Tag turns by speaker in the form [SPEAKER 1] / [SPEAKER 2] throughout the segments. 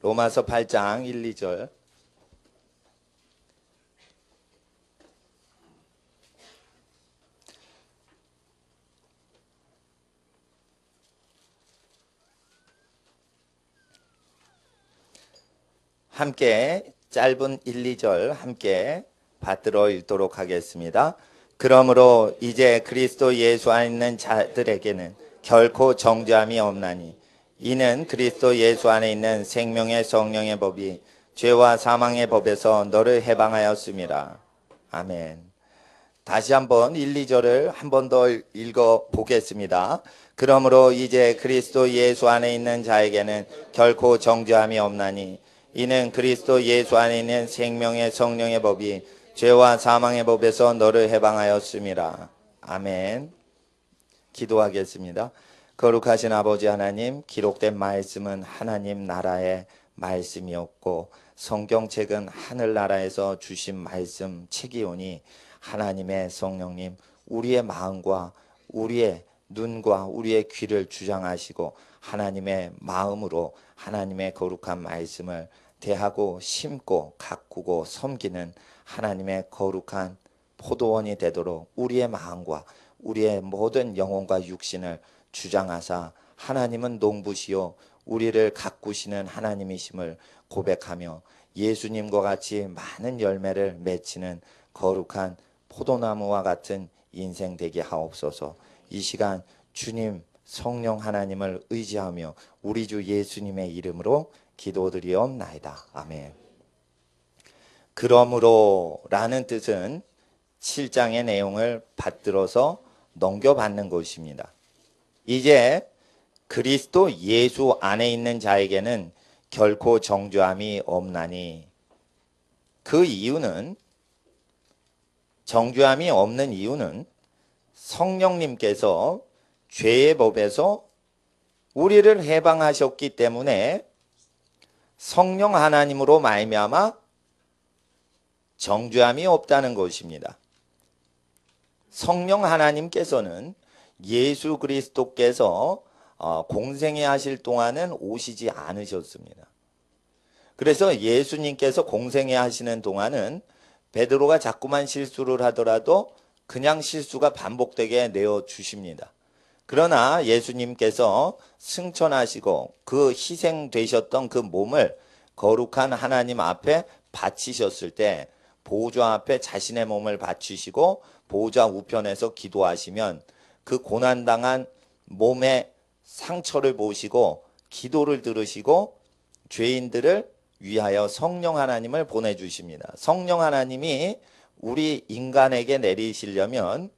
[SPEAKER 1] 로마서 8장 1, 2절. 함께 짧은 1, 2절 함께 받들어 읽도록 하겠습니다. 그러므로 이제 그리스도 예수 안에 있는 자들에게는 결코 정죄함이 없나니 이는 그리스도 예수 안에 있는 생명의 성령의 법이 죄와 사망의 법에서 너를 해방하였음이라. 아멘. 다시 한번 1, 2절을 한 번 더 읽어 보겠습니다. 그러므로 이제 그리스도 예수 안에 있는 자에게는 결코 정죄함이 없나니 이는 그리스도 예수 안에 있는 생명의 성령의 법이 죄와 사망의 법에서 너를 해방하였음이라. 아멘. 기도하겠습니다. 거룩하신 아버지 하나님, 기록된 말씀은 하나님 나라의 말씀이었고 성경책은 하늘나라에서 주신 말씀 책이오니 하나님의 성령님, 우리의 마음과 우리의 눈과 우리의 귀를 주장하시고 하나님의 마음으로 하나님의 거룩한 말씀을 대하고 심고 가꾸고 섬기는 하나님의 거룩한 포도원이 되도록 우리의 마음과 우리의 모든 영혼과 육신을 주장하사 하나님은 농부시요 우리를 가꾸시는 하나님이심을 고백하며 예수님과 같이 많은 열매를 맺히는 거룩한 포도나무와 같은 인생 되게 하옵소서. 이 시간 주님 성령 하나님을 의지하며 우리 주 예수님의 이름으로 기도드리옵나이다. 아멘. 그러므로 라는 뜻은 7장의 내용을 받들어서 넘겨받는 것입니다. 이제 그리스도 예수 안에 있는 자에게는 결코 정죄함이 없나니, 그 이유는, 정죄함이 없는 이유는 성령님께서 죄의 법에서 우리를 해방하셨기 때문에 성령 하나님으로 말미암아 정죄함이 없다는 것입니다. 성령 하나님께서는 예수 그리스도께서 공생애 하실 동안은 오시지 않으셨습니다. 그래서 예수님께서 공생애 하시는 동안은 베드로가 자꾸만 실수를 하더라도 그냥 실수가 반복되게 내어주십니다. 그러나 예수님께서 승천하시고 그 희생되셨던 그 몸을 거룩한 하나님 앞에 바치셨을 때 보좌 앞에 자신의 몸을 바치시고 보좌 우편에서 기도하시면 그 고난당한 몸의 상처를 보시고 기도를 들으시고 죄인들을 위하여 성령 하나님을 보내주십니다. 성령 하나님이 우리 인간에게 내리시려면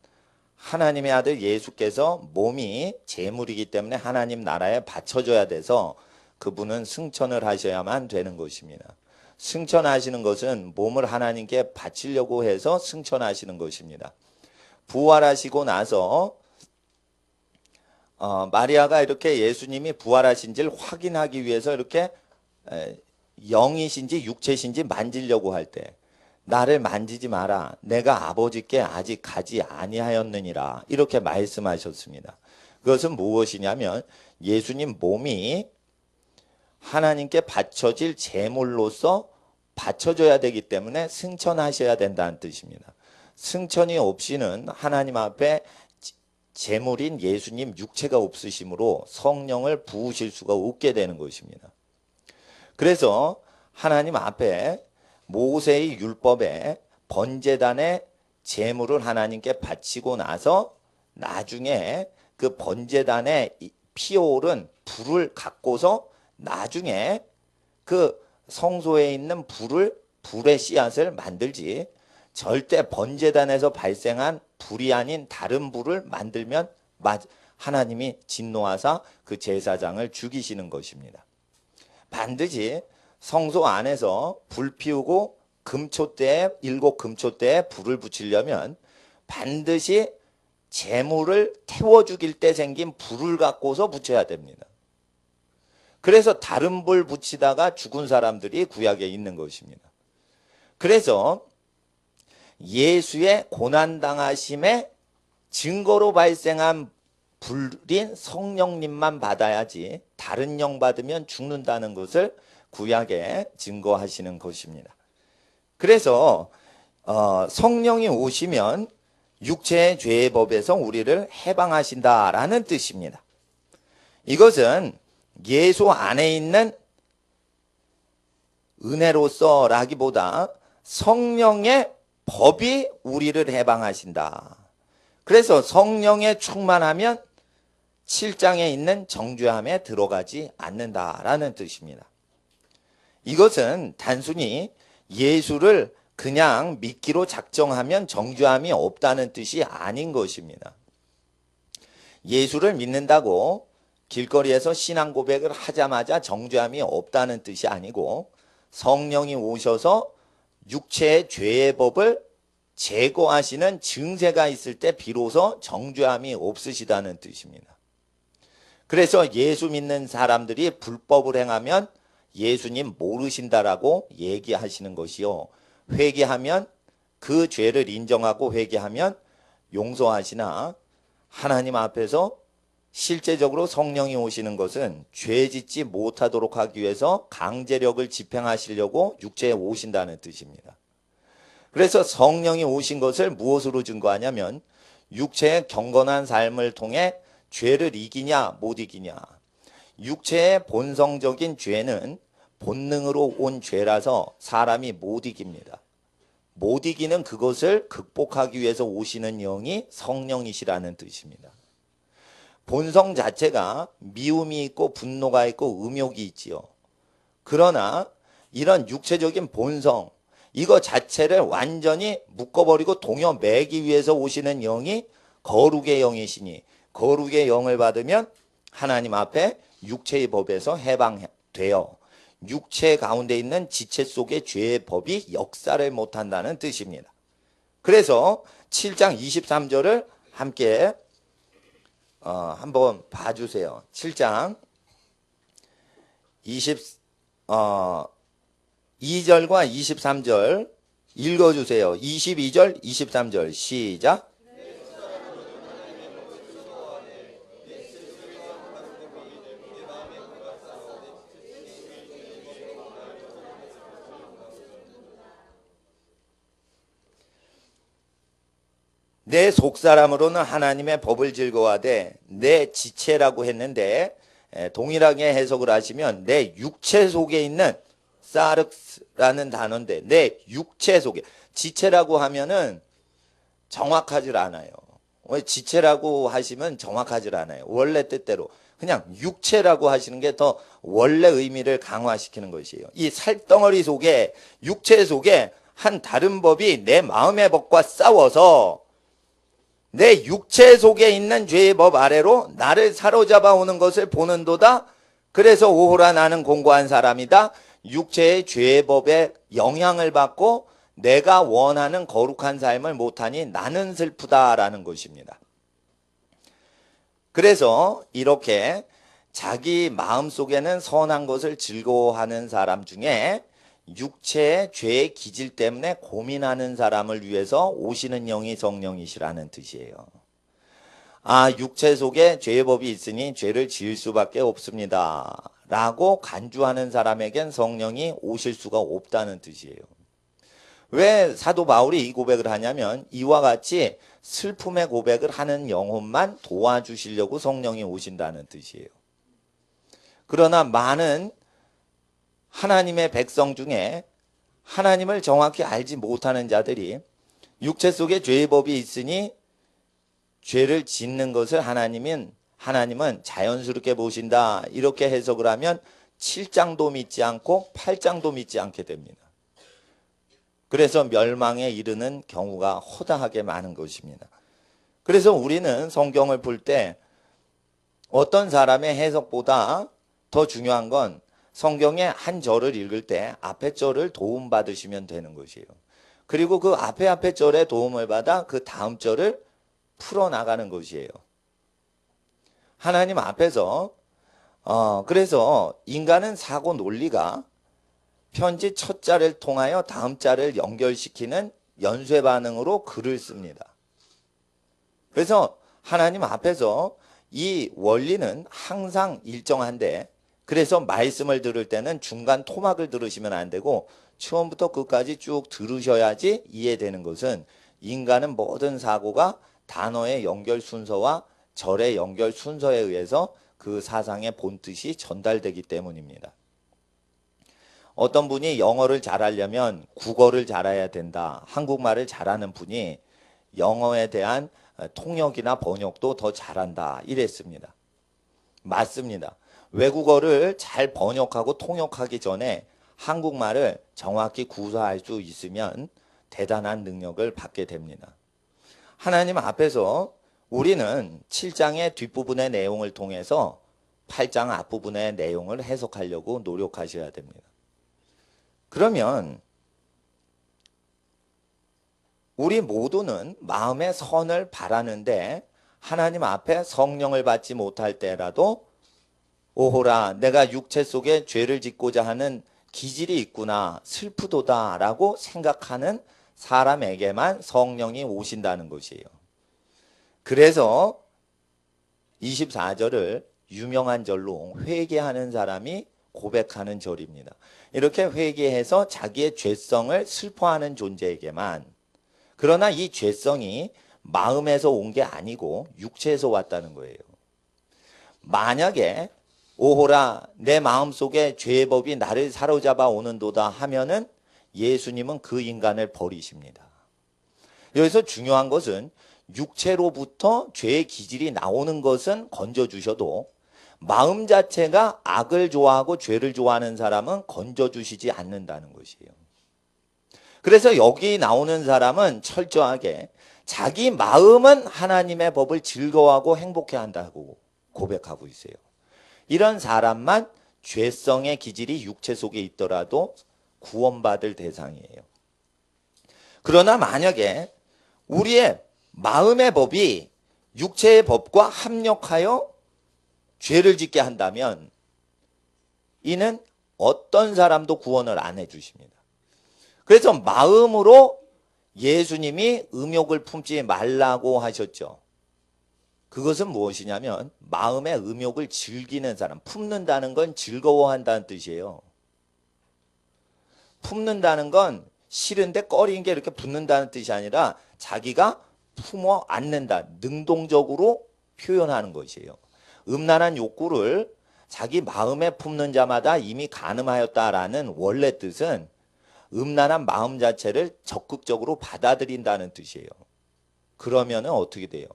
[SPEAKER 1] 하나님의 아들 예수께서 몸이 제물이기 때문에 하나님 나라에 바쳐져야 돼서 그분은 승천을 하셔야만 되는 것입니다. 승천하시는 것은 몸을 하나님께 바치려고 해서 승천하시는 것입니다. 부활하시고 나서 마리아가 이렇게 예수님이 부활하신지를 확인하기 위해서 이렇게 영이신지 육체신지 만지려고 할 때 나를 만지지 마라, 내가 아버지께 아직 가지 아니하였느니라, 이렇게 말씀하셨습니다. 그것은 무엇이냐면 예수님 몸이 하나님께 바쳐질 제물로서 바쳐져야 되기 때문에 승천하셔야 된다는 뜻입니다. 승천이 없이는 하나님 앞에 제물인 예수님 육체가 없으시므로 성령을 부으실 수가 없게 되는 것입니다. 그래서 하나님 앞에 모세의 율법에 번제단의 제물을 하나님께 바치고 나서 나중에 그 번제단에 피어오른 불을 갖고서 나중에 그 성소에 있는 불의 씨앗을 만들지, 절대 번제단에서 발생한 불이 아닌 다른 불을 만들면 하나님이 진노하사 그 제사장을 죽이시는 것입니다. 반드시 성소 안에서 불 피우고 금초대에 7 금초대에 불을 붙이려면 반드시 제물을 태워 죽일 때 생긴 불을 갖고서 붙여야 됩니다. 그래서 다른 불 붙이다가 죽은 사람들이 구약에 있는 것입니다. 그래서 예수의 고난당하심의 증거로 발생한 불인 성령님만 받아야지 다른 영 받으면 죽는다는 것을 구약에 증거하시는 것입니다. 그래서 성령이 오시면 육체의 죄의 법에서 우리를 해방하신다라는 뜻입니다. 이것은 예수 안에 있는 은혜로서라기보다 성령의 법이 우리를 해방하신다. 그래서 성령에 충만하면 7장에 있는 정죄함에 들어가지 않는다라는 뜻입니다. 이것은 단순히 예수를 그냥 믿기로 작정하면 정죄함이 없다는 뜻이 아닌 것입니다. 예수를 믿는다고 길거리에서 신앙 고백을 하자마자 정죄함이 없다는 뜻이 아니고 성령이 오셔서 육체의 죄의 법을 제거하시는 증세가 있을 때 비로소 정죄함이 없으시다는 뜻입니다. 그래서 예수 믿는 사람들이 불법을 행하면 예수님 모르신다라고 얘기하시는 것이요. 회개하면 그 죄를 인정하고 회개하면 용서하시나 하나님 앞에서 실제적으로 성령이 오시는 것은 죄 짓지 못하도록 하기 위해서 강제력을 집행하시려고 육체에 오신다는 뜻입니다. 그래서 성령이 오신 것을 무엇으로 증거하냐면 육체의 경건한 삶을 통해 죄를 이기냐 못 이기냐. 육체의 본성적인 죄는 본능으로 온 죄라서 사람이 못 이깁니다. 못 이기는 그것을 극복하기 위해서 오시는 영이 성령이시라는 뜻입니다. 본성 자체가 미움이 있고 분노가 있고 음욕이 있지요. 그러나 이런 육체적인 본성, 이거 자체를 완전히 묶어버리고 동여매기 위해서 오시는 영이 거룩의 영이시니 거룩의 영을 받으면 하나님 앞에 육체의 법에서 해방되어 육체 가운데 있는 지체 속의 죄의 법이 역사를 못한다는 뜻입니다. 그래서 7장 23절을 함께 한번 봐주세요. 7장 2절과 23절 읽어주세요. 22절, 23절 시작. 내 속사람으로는 하나님의 법을 즐거워하되 내 지체라고 했는데 동일하게 해석을 하시면 내 육체 속에 있는 사르스라는 단어인데 내 육체 속에 지체라고 하면은 정확하질 않아요. 지체라고 하시면 정확하질 않아요. 원래 뜻대로 그냥 육체라고 하시는 게 더 원래 의미를 강화시키는 것이에요. 이 살덩어리 속에 육체 속에 한 다른 법이 내 마음의 법과 싸워서 내 육체 속에 있는 죄의 법 아래로 나를 사로잡아 오는 것을 보는도다. 그래서 오호라 나는 공고한 사람이다. 육체의 죄의 법에 영향을 받고 내가 원하는 거룩한 삶을 못하니 나는 슬프다라는 것입니다. 그래서 이렇게 자기 마음속에는 선한 것을 즐거워하는 사람 중에 육체의 죄의 기질 때문에 고민하는 사람을 위해서 오시는 영이 성령이시라는 뜻이에요. 육체 속에 죄의 법이 있으니 죄를 지을 수밖에 없습니다. 라고 간주하는 사람에겐 성령이 오실 수가 없다는 뜻이에요. 왜 사도 바울이 이 고백을 하냐면 이와 같이 슬픔의 고백을 하는 영혼만 도와주시려고 성령이 오신다는 뜻이에요. 그러나 많은 하나님의 백성 중에 하나님을 정확히 알지 못하는 자들이 육체 속에 죄의 법이 있으니 죄를 짓는 것을 하나님은 자연스럽게 보신다. 이렇게 해석을 하면 7장도 믿지 않고 8장도 믿지 않게 됩니다. 그래서 멸망에 이르는 경우가 허다하게 많은 것입니다. 그래서 우리는 성경을 볼 때 어떤 사람의 해석보다 더 중요한 건 성경의 한 절을 읽을 때 앞에 절을 도움받으시면 되는 것이에요. 그리고 그 앞에 절에 도움을 받아 그 다음 절을 풀어나가는 것이에요. 하나님 앞에서 그래서 인간은 사고 논리가 편지 첫 자를 통하여 다음 자를 연결시키는 연쇄 반응으로 글을 씁니다. 그래서 하나님 앞에서 이 원리는 항상 일정한데 그래서 말씀을 들을 때는 중간 토막을 들으시면 안 되고 처음부터 끝까지 쭉 들으셔야지 이해되는 것은 인간은 모든 사고가 단어의 연결 순서와 절의 연결 순서에 의해서 그 사상의 본뜻이 전달되기 때문입니다. 어떤 분이 영어를 잘하려면 국어를 잘해야 된다. 한국말을 잘하는 분이 영어에 대한 통역이나 번역도 더 잘한다. 이랬습니다. 맞습니다. 외국어를 잘 번역하고 통역하기 전에 한국말을 정확히 구사할 수 있으면 대단한 능력을 받게 됩니다. 하나님 앞에서 우리는 7장의 뒷부분의 내용을 통해서 8장 앞부분의 내용을 해석하려고 노력하셔야 됩니다. 그러면 우리 모두는 마음의 선을 바라는데 하나님 앞에 성령을 받지 못할 때라도 오호라 내가 육체 속에 죄를 짓고자 하는 기질이 있구나 슬프도다 라고 생각하는 사람에게만 성령이 오신다는 것이에요. 그래서 24절을 유명한 절로 회개하는 사람이 고백하는 절입니다. 이렇게 회개해서 자기의 죄성을 슬퍼하는 존재에게만, 그러나 이 죄성이 마음에서 온 게 아니고 육체에서 왔다는 거예요. 만약에 오호라 내 마음속에 죄의 법이 나를 사로잡아 오는도다 하면은 예수님은 그 인간을 버리십니다. 여기서 중요한 것은 육체로부터 죄의 기질이 나오는 것은 건져주셔도 마음 자체가 악을 좋아하고 죄를 좋아하는 사람은 건져주시지 않는다는 것이에요. 그래서 여기 나오는 사람은 철저하게 자기 마음은 하나님의 법을 즐거워하고 행복해한다고 고백하고 있어요. 이런 사람만 죄성의 기질이 육체 속에 있더라도 구원받을 대상이에요. 그러나 만약에 우리의 마음의 법이 육체의 법과 합력하여 죄를 짓게 한다면 이는 어떤 사람도 구원을 안 해주십니다. 그래서 마음으로 예수님이 음욕을 품지 말라고 하셨죠. 그것은 무엇이냐면 마음의 음욕을 즐기는 사람, 품는다는 건 즐거워한다는 뜻이에요. 품는다는 건 싫은데 꺼리는 게 이렇게 붙는다는 뜻이 아니라 자기가 품어 안는다, 능동적으로 표현하는 것이에요. 음란한 욕구를 자기 마음에 품는 자마다 이미 간음하였다라는 원래 뜻은 음란한 마음 자체를 적극적으로 받아들인다는 뜻이에요. 그러면은 어떻게 돼요?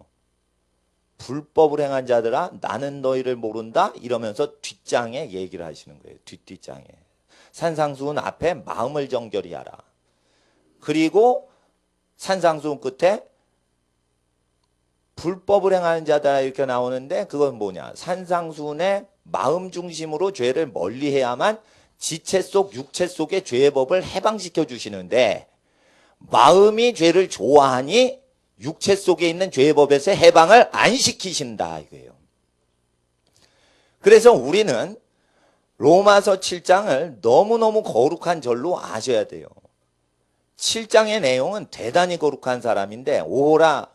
[SPEAKER 1] 불법을 행한 자들아 나는 너희를 모른다 이러면서 뒷장에 얘기를 하시는 거예요. 뒷장에. 산상수훈 앞에 마음을 정결히 하라. 그리고 산상수훈 끝에 불법을 행하는 자들아 이렇게 나오는데 그건 뭐냐? 산상수훈의 마음 중심으로 죄를 멀리해야만 지체 속 육체 속의 죄의 법을 해방시켜 주시는데 마음이 죄를 좋아하니 육체 속에 있는 죄의 법에서 해방을 안 시키신다 이거예요. 그래서 우리는 로마서 7장을 너무너무 거룩한 절로 아셔야 돼요. 7장의 내용은 대단히 거룩한 사람인데 오호라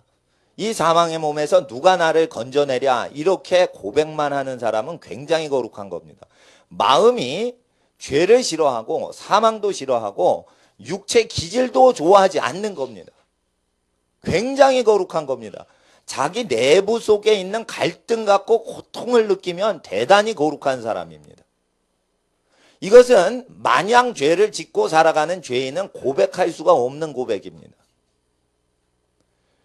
[SPEAKER 1] 이 사망의 몸에서 누가 나를 건져내랴 이렇게 고백만 하는 사람은 굉장히 거룩한 겁니다. 마음이 죄를 싫어하고 사망도 싫어하고 육체 기질도 좋아하지 않는 겁니다. 굉장히 거룩한 겁니다. 자기 내부 속에 있는 갈등 갖고 고통을 느끼면 대단히 거룩한 사람입니다. 이것은 마냥 죄를 짓고 살아가는 죄인은 고백할 수가 없는 고백입니다.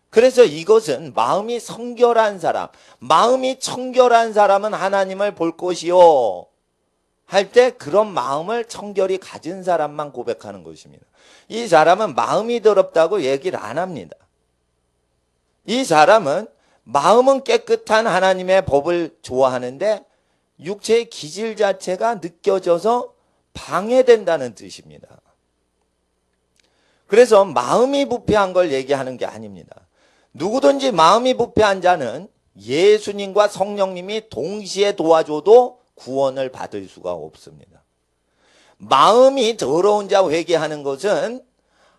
[SPEAKER 1] 그래서 이것은 마음이 성결한 사람, 마음이 청결한 사람은 하나님을 볼 것이요 할 때 그런 마음을 청결히 가진 사람만 고백하는 것입니다. 이 사람은 마음이 더럽다고 얘기를 안 합니다. 이 사람은 마음은 깨끗한 하나님의 법을 좋아하는데 육체의 기질 자체가 느껴져서 방해된다는 뜻입니다. 그래서 마음이 부패한 걸 얘기하는 게 아닙니다. 누구든지 마음이 부패한 자는 예수님과 성령님이 동시에 도와줘도 구원을 받을 수가 없습니다. 마음이 더러운 자 회개하는 것은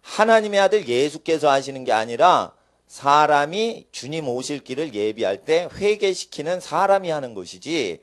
[SPEAKER 1] 하나님의 아들 예수께서 하시는 게 아니라 사람이 주님 오실 길을 예비할 때 회개시키는 사람이 하는 것이지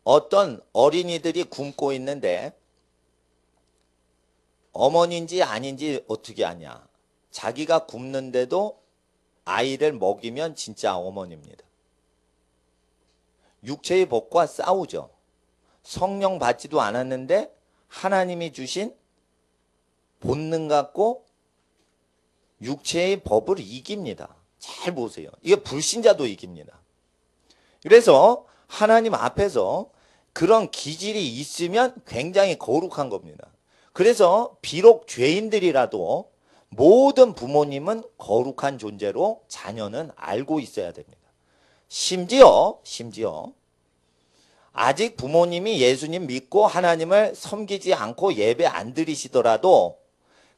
[SPEAKER 1] 어떤 어린이들이 굶고 있는데 어머니인지 아닌지 어떻게 아냐. 자기가 굶는데도 아이를 먹이면 진짜 어머니입니다. 육체의 법과 싸우죠. 성령 받지도 않았는데 하나님이 주신 본능 갖고 육체의 법을 이깁니다. 잘 보세요. 이게 불신자도 이깁니다. 그래서 하나님 앞에서 그런 기질이 있으면 굉장히 거룩한 겁니다. 그래서 비록 죄인들이라도 모든 부모님은 거룩한 존재로 자녀는 알고 있어야 됩니다. 심지어 아직 부모님이 예수님 믿고 하나님을 섬기지 않고 예배 안 드리시더라도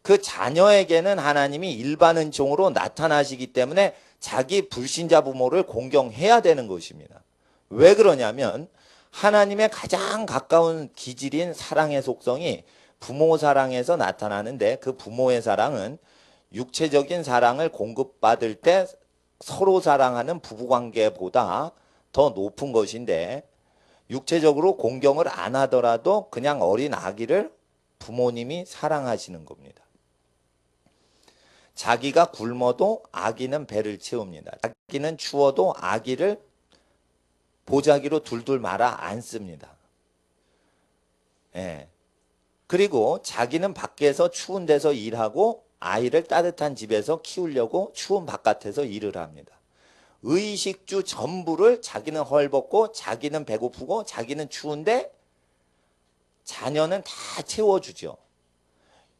[SPEAKER 1] 그 자녀에게는 하나님이 일반 은총으로 나타나시기 때문에 자기 불신자 부모를 공경해야 되는 것입니다. 왜 그러냐면 하나님의 가장 가까운 기질인 사랑의 속성이 부모 사랑에서 나타나는데 그 부모의 사랑은 육체적인 사랑을 공급받을 때 서로 사랑하는 부부관계보다 더 높은 것인데 육체적으로 공경을 안 하더라도 그냥 어린 아기를 부모님이 사랑하시는 겁니다. 자기가 굶어도 아기는 배를 채웁니다. 자기는 추워도 아기를 보자기로 둘둘 말아 안습니다. 예. 그리고 자기는 밖에서 추운 데서 일하고 아이를 따뜻한 집에서 키우려고 추운 바깥에서 일을 합니다. 의식주 전부를 자기는 헐벗고 자기는 배고프고 자기는 추운데 자녀는 다 채워주죠.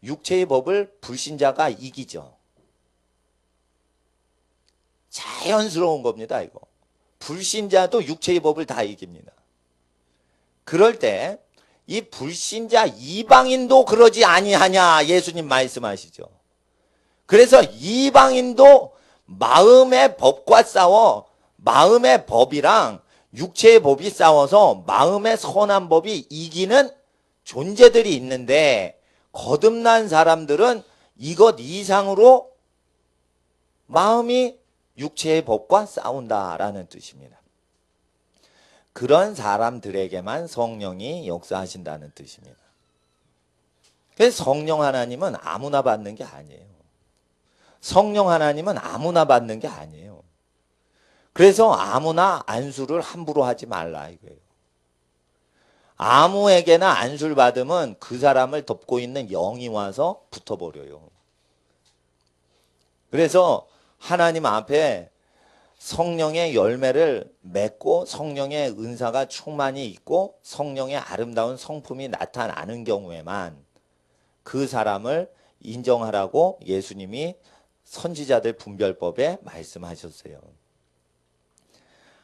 [SPEAKER 1] 육체의 법을 불신자가 이기죠. 자연스러운 겁니다, 이거. 불신자도 육체의 법을 다 이깁니다. 그럴 때 이 불신자 이방인도 그러지 아니하냐 예수님 말씀하시죠. 그래서 이방인도 마음의 법과 싸워 마음의 법이랑 육체의 법이 싸워서 마음의 선한 법이 이기는 존재들이 있는데 거듭난 사람들은 이것 이상으로 마음이 육체의 법과 싸운다라는 뜻입니다. 그런 사람들에게만 성령이 역사하신다는 뜻입니다. 그래서 성령 하나님은 아무나 받는 게 아니에요. 성령 하나님은 아무나 받는 게 아니에요. 그래서 아무나 안수를 함부로 하지 말라 이거예요. 아무에게나 안수를 받으면 그 사람을 덮고 있는 영이 와서 붙어버려요. 그래서 하나님 앞에 성령의 열매를 맺고 성령의 은사가 충만히 있고 성령의 아름다운 성품이 나타나는 경우에만 그 사람을 인정하라고 예수님이 선지자들 분별법에 말씀하셨어요.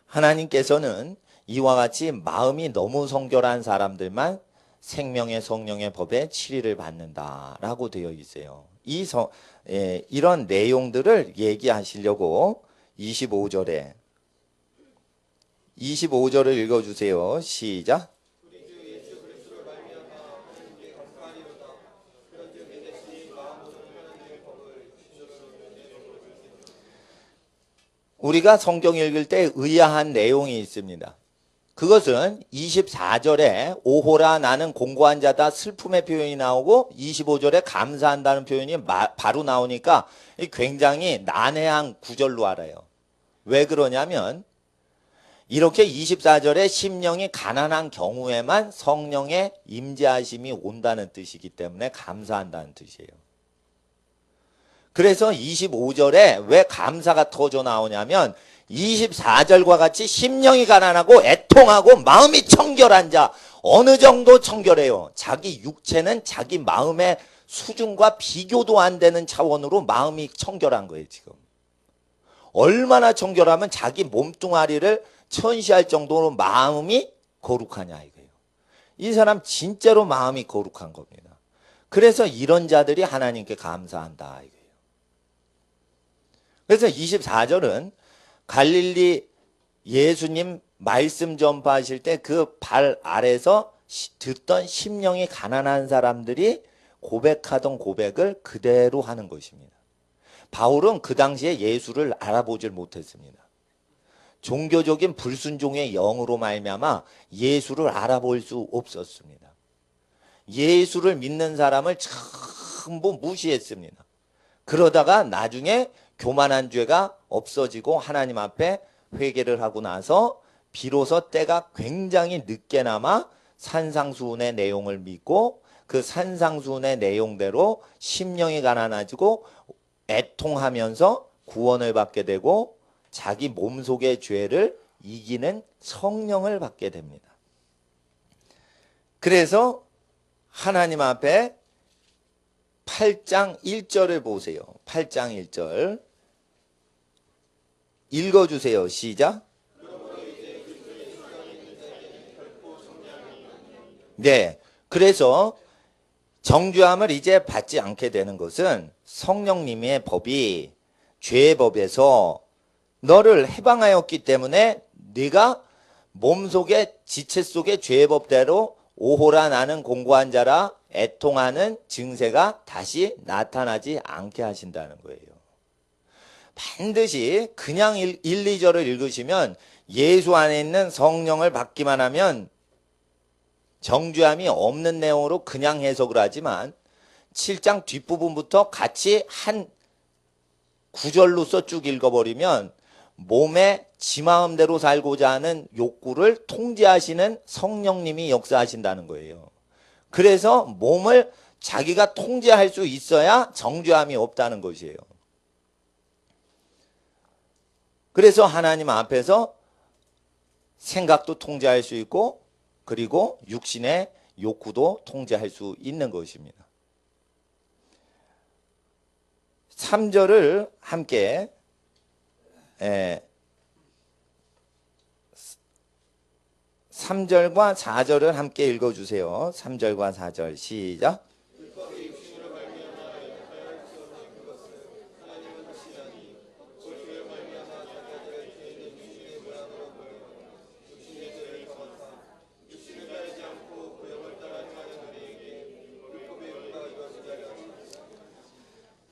[SPEAKER 1] 하나님께서는 이와 같이 마음이 너무 성결한 사람들만 생명의 성령의 법에 치리를 받는다라고 되어 있어요. 이런 내용들을 얘기하시려고 25절을 읽어주세요. 시작. 우리가 성경 읽을 때 의아한 내용이 있습니다. 그것은 24절에 오호라 나는 공고한 자다 슬픔의 표현이 나오고 25절에 감사한다는 표현이 바로 나오니까 굉장히 난해한 구절로 알아요. 왜 그러냐면 이렇게 24절에 심령이 가난한 경우에만 성령의 임재하심이 온다는 뜻이기 때문에 감사한다는 뜻이에요. 그래서 25절에 왜 감사가 터져 나오냐면 24절과 같이 심령이 가난하고 애통하고 마음이 청결한 자, 어느 정도 청결해요. 자기 육체는 자기 마음의 수준과 비교도 안 되는 차원으로 마음이 청결한 거예요, 지금. 얼마나 청결하면 자기 몸뚱아리를 천시할 정도로 마음이 거룩하냐 이거예요. 이 사람 진짜로 마음이 거룩한 겁니다. 그래서 이런 자들이 하나님께 감사한다 이거예요. 그래서 24절은 갈릴리 예수님 말씀 전파하실 때 그 발 아래서 듣던 심령이 가난한 사람들이 고백하던 고백을 그대로 하는 것입니다. 바울은 그 당시에 예수를 알아보질 못했습니다. 종교적인 불순종의 영으로 말미암아 예수를 알아볼 수 없었습니다. 예수를 믿는 사람을 전부 무시했습니다. 그러다가 나중에 교만한 죄가 없어지고 하나님 앞에 회개를 하고 나서 비로소 때가 굉장히 늦게나마 산상수훈의 내용을 믿고 그 산상수훈의 내용대로 심령이 가난해지고 애통하면서 구원을 받게 되고 자기 몸속의 죄를 이기는 성령을 받게 됩니다. 그래서 하나님 앞에 8장 1절을 보세요. 8장 1절 읽어주세요. 시작. 네, 그래서 정죄함을 이제 받지 않게 되는 것은 성령님의 법이 죄의 법에서 너를 해방하였기 때문에 네가 몸속에 지체 속의 죄의 법대로 오호라 나는 공고한 자라 애통하는 증세가 다시 나타나지 않게 하신다는 거예요. 반드시 그냥 1, 2절을 읽으시면 예수 안에 있는 성령을 받기만 하면 정죄함이 없는 내용으로 그냥 해석을 하지만 7장 뒷부분부터 같이 한 구절로서 쭉 읽어버리면 몸에 지 마음대로 살고자 하는 욕구를 통제하시는 성령님이 역사하신다는 거예요. 그래서 몸을 자기가 통제할 수 있어야 정죄함이 없다는 것이에요. 그래서 하나님 앞에서 생각도 통제할 수 있고 그리고 육신의 욕구도 통제할 수 있는 것입니다. 3절을 함께 3절과 4절을 함께 읽어주세요. 3절과 4절 시작.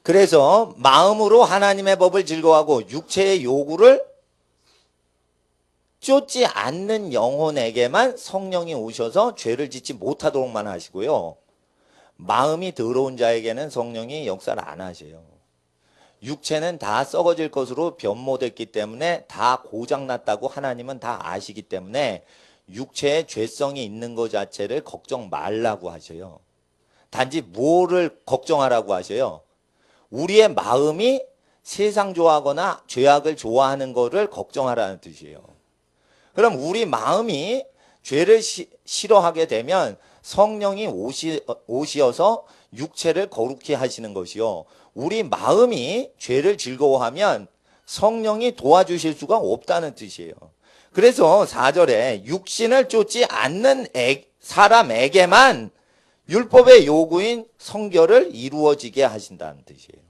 [SPEAKER 1] 그래서 마음으로 하나님의 법을 즐거워하고 육체의 요구를 쫓지 않는 영혼에게만 성령이 오셔서 죄를 짓지 못하도록만 하시고요. 마음이 더러운 자에게는 성령이 역사를 안 하셔요. 육체는 다 썩어질 것으로 변모됐기 때문에 다 고장났다고 하나님은 다 아시기 때문에 육체에 죄성이 있는 것 자체를 걱정 말라고 하셔요. 단지 뭐를 걱정하라고 하셔요? 우리의 마음이 세상 좋아하거나 죄악을 좋아하는 것을 걱정하라는 뜻이에요. 그럼 우리 마음이 죄를 싫어하게 되면 성령이 오시어서 육체를 거룩히 하시는 것이요. 우리 마음이 죄를 즐거워하면 성령이 도와주실 수가 없다는 뜻이에요. 그래서 4절에 육신을 쫓지 않는 사람에게만 율법의 요구인 성결을 이루어지게 하신다는 뜻이에요.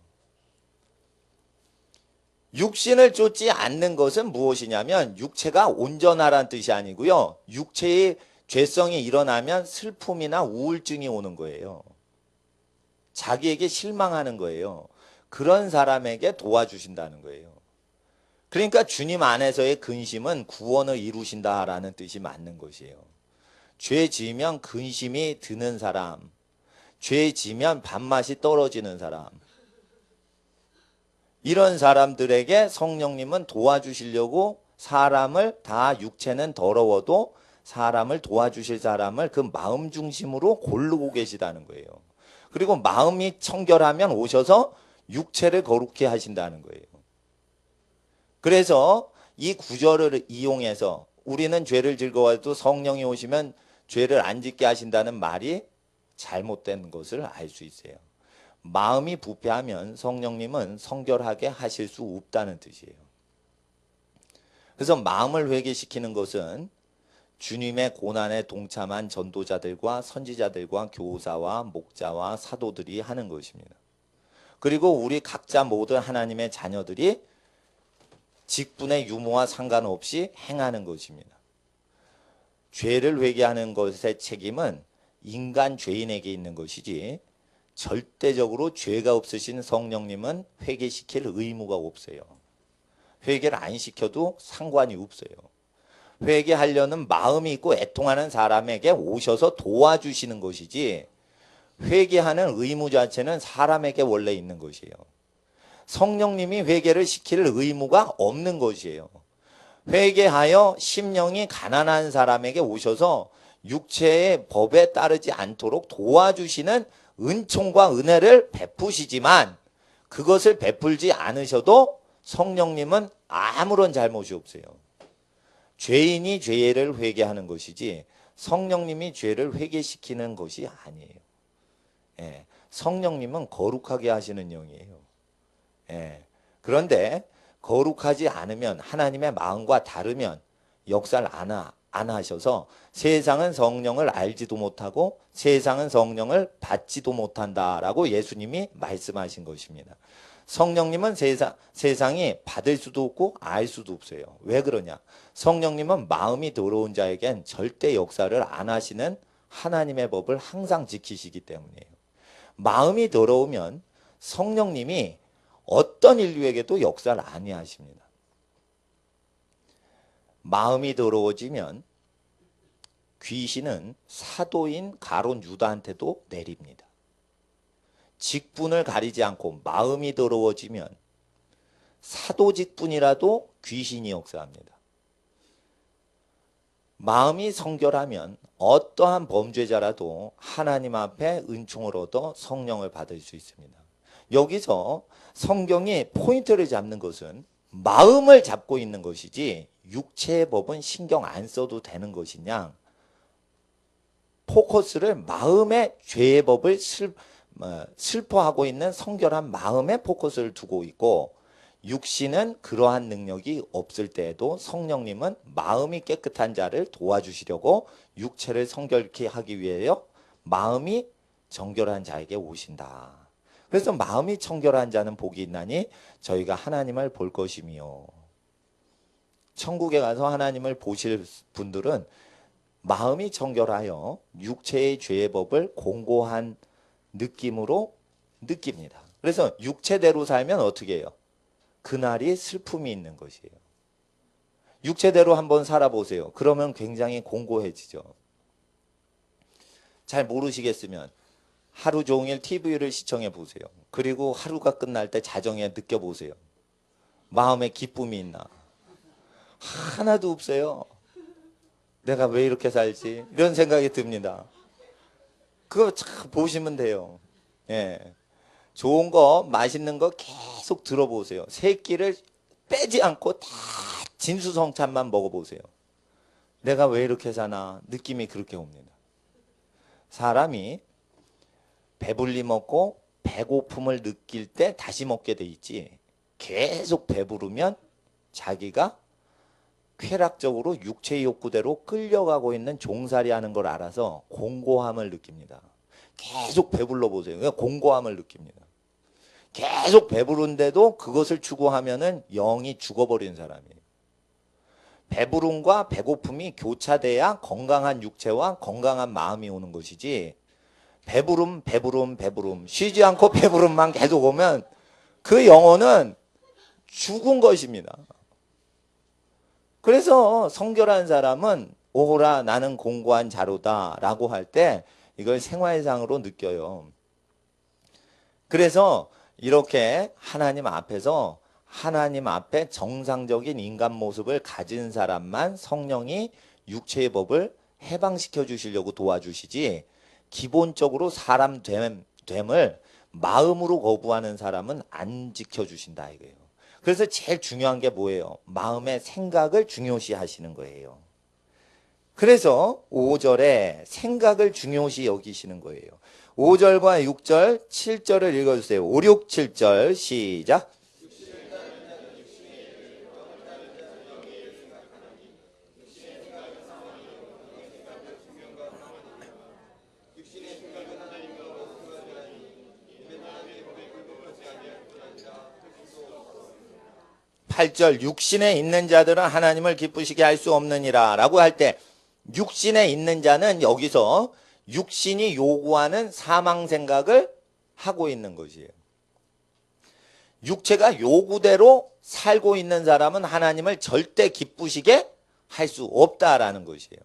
[SPEAKER 1] 육신을 쫓지 않는 것은 무엇이냐면 육체가 온전하라는 뜻이 아니고요. 육체의 죄성이 일어나면 슬픔이나 우울증이 오는 거예요. 자기에게 실망하는 거예요. 그런 사람에게 도와주신다는 거예요. 그러니까 주님 안에서의 근심은 구원을 이루신다라는 뜻이 맞는 것이에요. 죄 지으면 근심이 드는 사람, 죄 지으면 밥맛이 떨어지는 사람, 이런 사람들에게 성령님은 도와주시려고 사람을 다 육체는 더러워도 사람을 도와주실 사람을 그 마음 중심으로 고르고 계시다는 거예요. 그리고 마음이 청결하면 오셔서 육체를 거룩히 하신다는 거예요. 그래서 이 구절을 이용해서 우리는 죄를 즐거워해도 성령이 오시면 죄를 안 짓게 하신다는 말이 잘못된 것을 알 수 있어요. 마음이 부패하면 성령님은 성결하게 하실 수 없다는 뜻이에요. 그래서 마음을 회개시키는 것은 주님의 고난에 동참한 전도자들과 선지자들과 교사와 목자와 사도들이 하는 것입니다. 그리고 우리 각자 모든 하나님의 자녀들이 직분의 유무와 상관없이 행하는 것입니다. 죄를 회개하는 것의 책임은 인간 죄인에게 있는 것이지 절대적으로 죄가 없으신 성령님은 회개시킬 의무가 없어요. 회개를 안 시켜도 상관이 없어요. 회개하려는 마음이 있고 애통하는 사람에게 오셔서 도와주시는 것이지, 회개하는 의무 자체는 사람에게 원래 있는 것이에요. 성령님이 회개를 시킬 의무가 없는 것이에요. 회개하여 심령이 가난한 사람에게 오셔서 육체의 법에 따르지 않도록 도와주시는 은총과 은혜를 베푸시지만, 그것을 베풀지 않으셔도 성령님은 아무런 잘못이 없어요. 죄인이 죄를 회개하는 것이지 성령님이 죄를 회개시키는 것이 아니에요. 예, 성령님은 거룩하게 하시는 영이에요. 예, 그런데 거룩하지 않으면, 하나님의 마음과 다르면 역사를 안 하셔서 세상은 성령을 알지도 못하고 세상은 성령을 받지도 못한다라고 예수님이 말씀하신 것입니다. 성령님은 세상이 받을 수도 없고 알 수도 없어요. 왜 그러냐? 성령님은 마음이 더러운 자에겐 절대 역사를 안 하시는 하나님의 법을 항상 지키시기 때문이에요. 마음이 더러우면 성령님이 어떤 인류에게도 역사를 안 하십니다. 마음이 더러워지면 귀신은 사도인 가룟 유다한테도 내립니다. 직분을 가리지 않고 마음이 더러워지면 사도 직분이라도 귀신이 역사합니다. 마음이 성결하면 어떠한 범죄자라도 하나님 앞에 은총을 얻어 성령을 받을 수 있습니다. 여기서 성경이 포인트를 잡는 것은 마음을 잡고 있는 것이지 육체의 법은 신경 안 써도 되는 것이냐, 포커스를 마음의 죄의 법을 슬퍼하고 있는 성결한 마음에 포커스를 두고 있고, 육신은 그러한 능력이 없을 때에도 성령님은 마음이 깨끗한 자를 도와주시려고 육체를 성결케 하기 위하여 마음이 정결한 자에게 오신다. 그래서 마음이 청결한 자는 복이 있나니 저희가 하나님을 볼 것이며, 천국에 가서 하나님을 보실 분들은 마음이 청결하여 육체의 죄의 법을 공고한 느낌으로 느낍니다. 그래서 육체대로 살면 어떻게 해요? 그날이 슬픔이 있는 것이에요. 육체대로 한번 살아보세요. 그러면 굉장히 공고해지죠. 잘 모르시겠으면 하루 종일 TV를 시청해 보세요. 그리고 하루가 끝날 때 자정에 느껴보세요. 마음에 기쁨이 있나? 하나도 없어요. 내가 왜 이렇게 살지? 이런 생각이 듭니다. 그거 참 보시면 돼요. 예. 좋은 거, 맛있는 거 계속 들어보세요. 세 끼를 빼지 않고 다 진수성찬만 먹어보세요. 내가 왜 이렇게 사나? 느낌이 그렇게 옵니다. 사람이 배불리 먹고 배고픔을 느낄 때 다시 먹게 돼 있지, 계속 배부르면 자기가 쾌락적으로 육체의 욕구대로 끌려가고 있는 종살이 하는 걸 알아서 공고함을 느낍니다. 계속 배불러 보세요. 그러니까 공고함을 느낍니다. 계속 배부른데도 그것을 추구하면은 영이 죽어버린 사람이에요. 배부름과 배고픔이 교차돼야 건강한 육체와 건강한 마음이 오는 것이지, 배부름 쉬지 않고 배부름만 계속 오면 그 영혼은 죽은 것입니다. 그래서 성결한 사람은 오호라 나는 공고한 자로다 라고 할 때 이걸 생활상으로 느껴요. 그래서 이렇게 하나님 앞에서, 하나님 앞에 정상적인 인간 모습을 가진 사람만 성령이 육체의 법을 해방시켜 주시려고 도와주시지, 기본적으로 사람 됨을 마음으로 거부하는 사람은 안 지켜주신다 이거예요. 그래서 제일 중요한 게 뭐예요? 마음의 생각을 중요시 하시는 거예요. 그래서 5절에 생각을 중요시 여기시는 거예요. 5절과 6절, 7절을 읽어주세요. 5, 6, 7절 시작. 8절 육신에 있는 자들은 하나님을 기쁘시게 할 수 없느니라 라고 할 때, 육신에 있는 자는 여기서 육신이 요구하는 사망 생각을 하고 있는 것이에요. 육체가 요구대로 살고 있는 사람은 하나님을 절대 기쁘시게 할 수 없다라는 것이에요.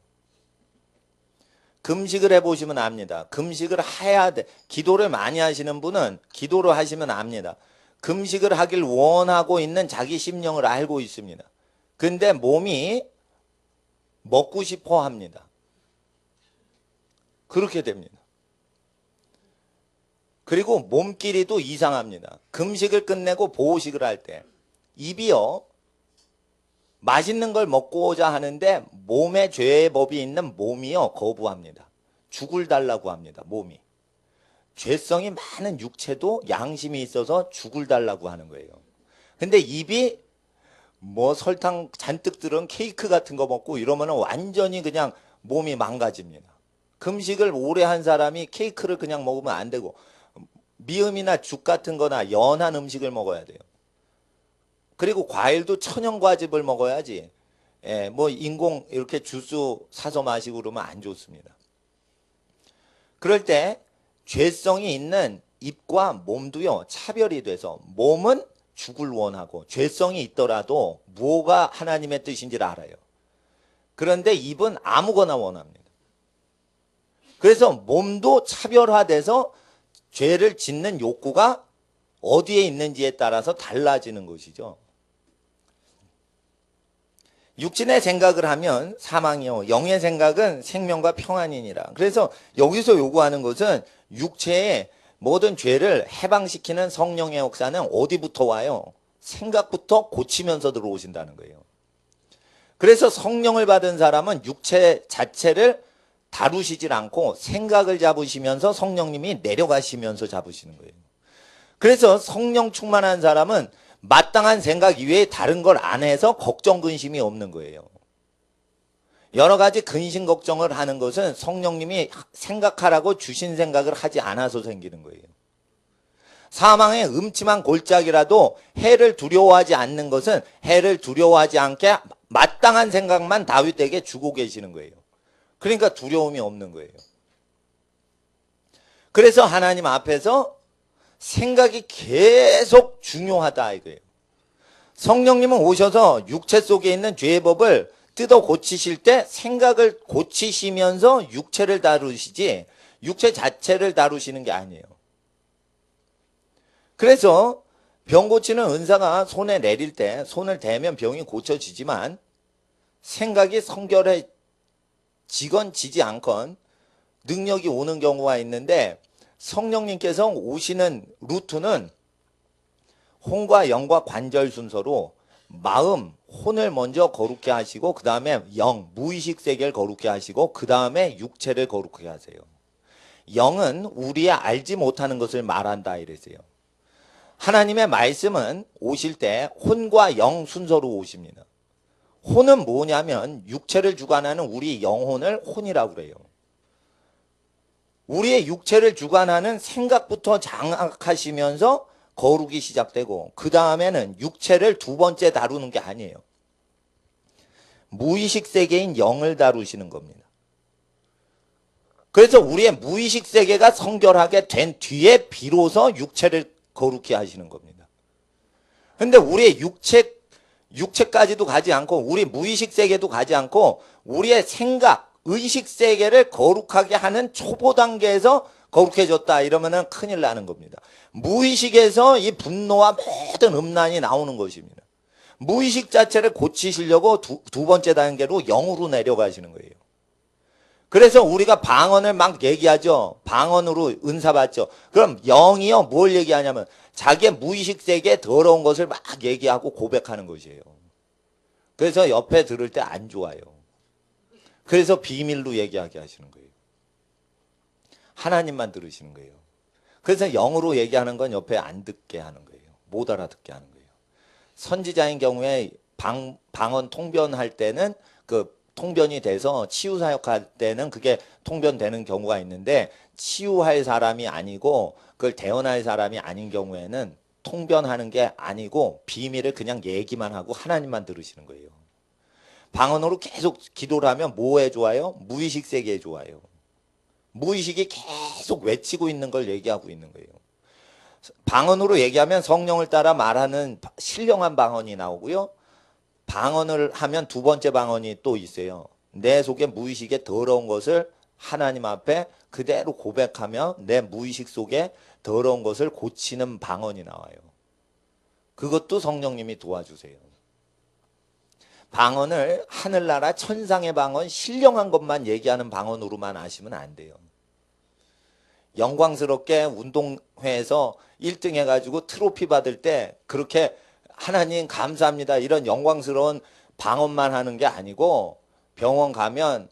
[SPEAKER 1] 금식을 해보시면 압니다. 금식을 해야 돼. 기도를 많이 하시는 분은 기도를 하시면 압니다. 금식을 하길 원하고 있는 자기 심령을 알고 있습니다. 근데 몸이 먹고 싶어 합니다. 그렇게 됩니다. 그리고 몸끼리도 이상합니다. 금식을 끝내고 보호식을 할 때 입이요, 맛있는 걸 먹고자 하는데 몸에 죄의 법이 있는 몸이요 거부합니다. 죽을 달라고 합니다. 몸이. 죄성이 많은 육체도 양심이 있어서 죽을 달라고 하는 거예요. 근데 입이 뭐 설탕 잔뜩 들은 케이크 같은 거 먹고 이러면 완전히 그냥 몸이 망가집니다. 금식을 오래 한 사람이 케이크를 그냥 먹으면 안 되고 미음이나 죽 같은 거나 연한 음식을 먹어야 돼요. 그리고 과일도 천연과즙을 먹어야지. 예, 뭐 인공 이렇게 주스 사서 마시고 그러면 안 좋습니다. 그럴 때 죄성이 있는 입과 몸도요 차별이 돼서 몸은 죽을 원하고 죄성이 있더라도 뭐가 하나님의 뜻인지를 알아요. 그런데 입은 아무거나 원합니다. 그래서 몸도 차별화돼서 죄를 짓는 욕구가 어디에 있는지에 따라서 달라지는 것이죠. 육신의 생각을 하면 사망이요 영의 생각은 생명과 평안이니라. 그래서 여기서 요구하는 것은 육체의 모든 죄를 해방시키는 성령의 역사는 어디부터 와요? 생각부터 고치면서 들어오신다는 거예요. 그래서 성령을 받은 사람은 육체 자체를 다루시질 않고 생각을 잡으시면서 성령님이 내려가시면서 잡으시는 거예요. 그래서 성령 충만한 사람은 마땅한 생각 이외에 다른 걸 안 해서 걱정 근심이 없는 거예요. 여러 가지 근심 걱정을 하는 것은 성령님이 생각하라고 주신 생각을 하지 않아서 생기는 거예요. 사망의 음침한 골짜기라도 해를 두려워하지 않는 것은 해를 두려워하지 않게 마땅한 생각만 다윗에게 주고 계시는 거예요. 그러니까 두려움이 없는 거예요. 그래서 하나님 앞에서 생각이 계속 중요하다 이거예요. 성령님은 오셔서 육체 속에 있는 죄의 법을 뜯어 고치실 때 생각을 고치시면서 육체를 다루시지 육체 자체를 다루시는 게 아니에요. 그래서 병 고치는 은사가 손에 내릴 때 손을 대면 병이 고쳐지지만 생각이 성결해지건 지지 않건 능력이 오는 경우가 있는데 성령님께서 오시는 루트는 혼과 영과 관절 순서로 마음, 혼을 먼저 거룩게 하시고 그 다음에 영, 무의식 세계를 거룩게 하시고 그 다음에 육체를 거룩하게 하세요. 영은 우리의 알지 못하는 것을 말한다 이랬어요. 하나님의 말씀은 오실 때 혼과 영 순서로 오십니다. 혼은 뭐냐면 육체를 주관하는 우리 영혼을 혼이라고 그래요. 우리의 육체를 주관하는 생각부터 장악하시면서 거룩이 시작되고 그 다음에는 육체를 두 번째 다루는 게 아니에요. 무의식 세계인 영을 다루시는 겁니다. 그래서 우리의 무의식 세계가 성결하게 된 뒤에 비로소 육체를 거룩히 하시는 겁니다. 근데 우리의 육체까지도 가지 않고 우리 무의식 세계도 가지 않고 우리의 생각, 의식 세계를 거룩하게 하는 초보 단계에서 거룩해졌다 이러면은 큰일 나는 겁니다. 무의식에서 이 분노와 모든 음란이 나오는 것입니다. 무의식 자체를 고치시려고 두 번째 단계로 영으로 내려가시는 거예요. 그래서 우리가 방언을 막 얘기하죠. 방언으로 은사 받죠. 그럼 영이요 뭘 얘기하냐면 자기의 무의식 세계에 더러운 것을 막 얘기하고 고백하는 것이에요. 그래서 옆에 들을 때 안 좋아요. 그래서 비밀로 얘기하게 하시는 거예요. 하나님만 들으시는 거예요. 그래서 영으로 얘기하는 건 옆에 안 듣게 하는 거예요. 못 알아듣게 하는 거예요. 선지자인 경우에 방언 통변할 때는 그 통변이 돼서 치유 사역할 때는 그게 통변되는 경우가 있는데 치유할 사람이 아니고 그걸 대언할 사람이 아닌 경우에는 통변하는 게 아니고 비밀을 그냥 얘기만 하고 하나님만 들으시는 거예요. 방언으로 계속 기도를 하면 뭐에 좋아요? 무의식 세계에 좋아요. 무의식이 계속 외치고 있는 걸 얘기하고 있는 거예요. 방언으로 얘기하면 성령을 따라 말하는 신령한 방언이 나오고요. 방언을 하면 두 번째 방언이 또 있어요. 내 속에 무의식에 더러운 것을 하나님 앞에 그대로 고백하며 내 무의식 속에 더러운 것을 고치는 방언이 나와요. 그것도 성령님이 도와주세요. 방언을 하늘나라 천상의 방언, 신령한 것만 얘기하는 방언으로만 아시면 안 돼요. 영광스럽게 운동회에서 1등 해가지고 트로피 받을 때 그렇게 하나님 감사합니다 이런 영광스러운 방언만 하는 게 아니고, 병원 가면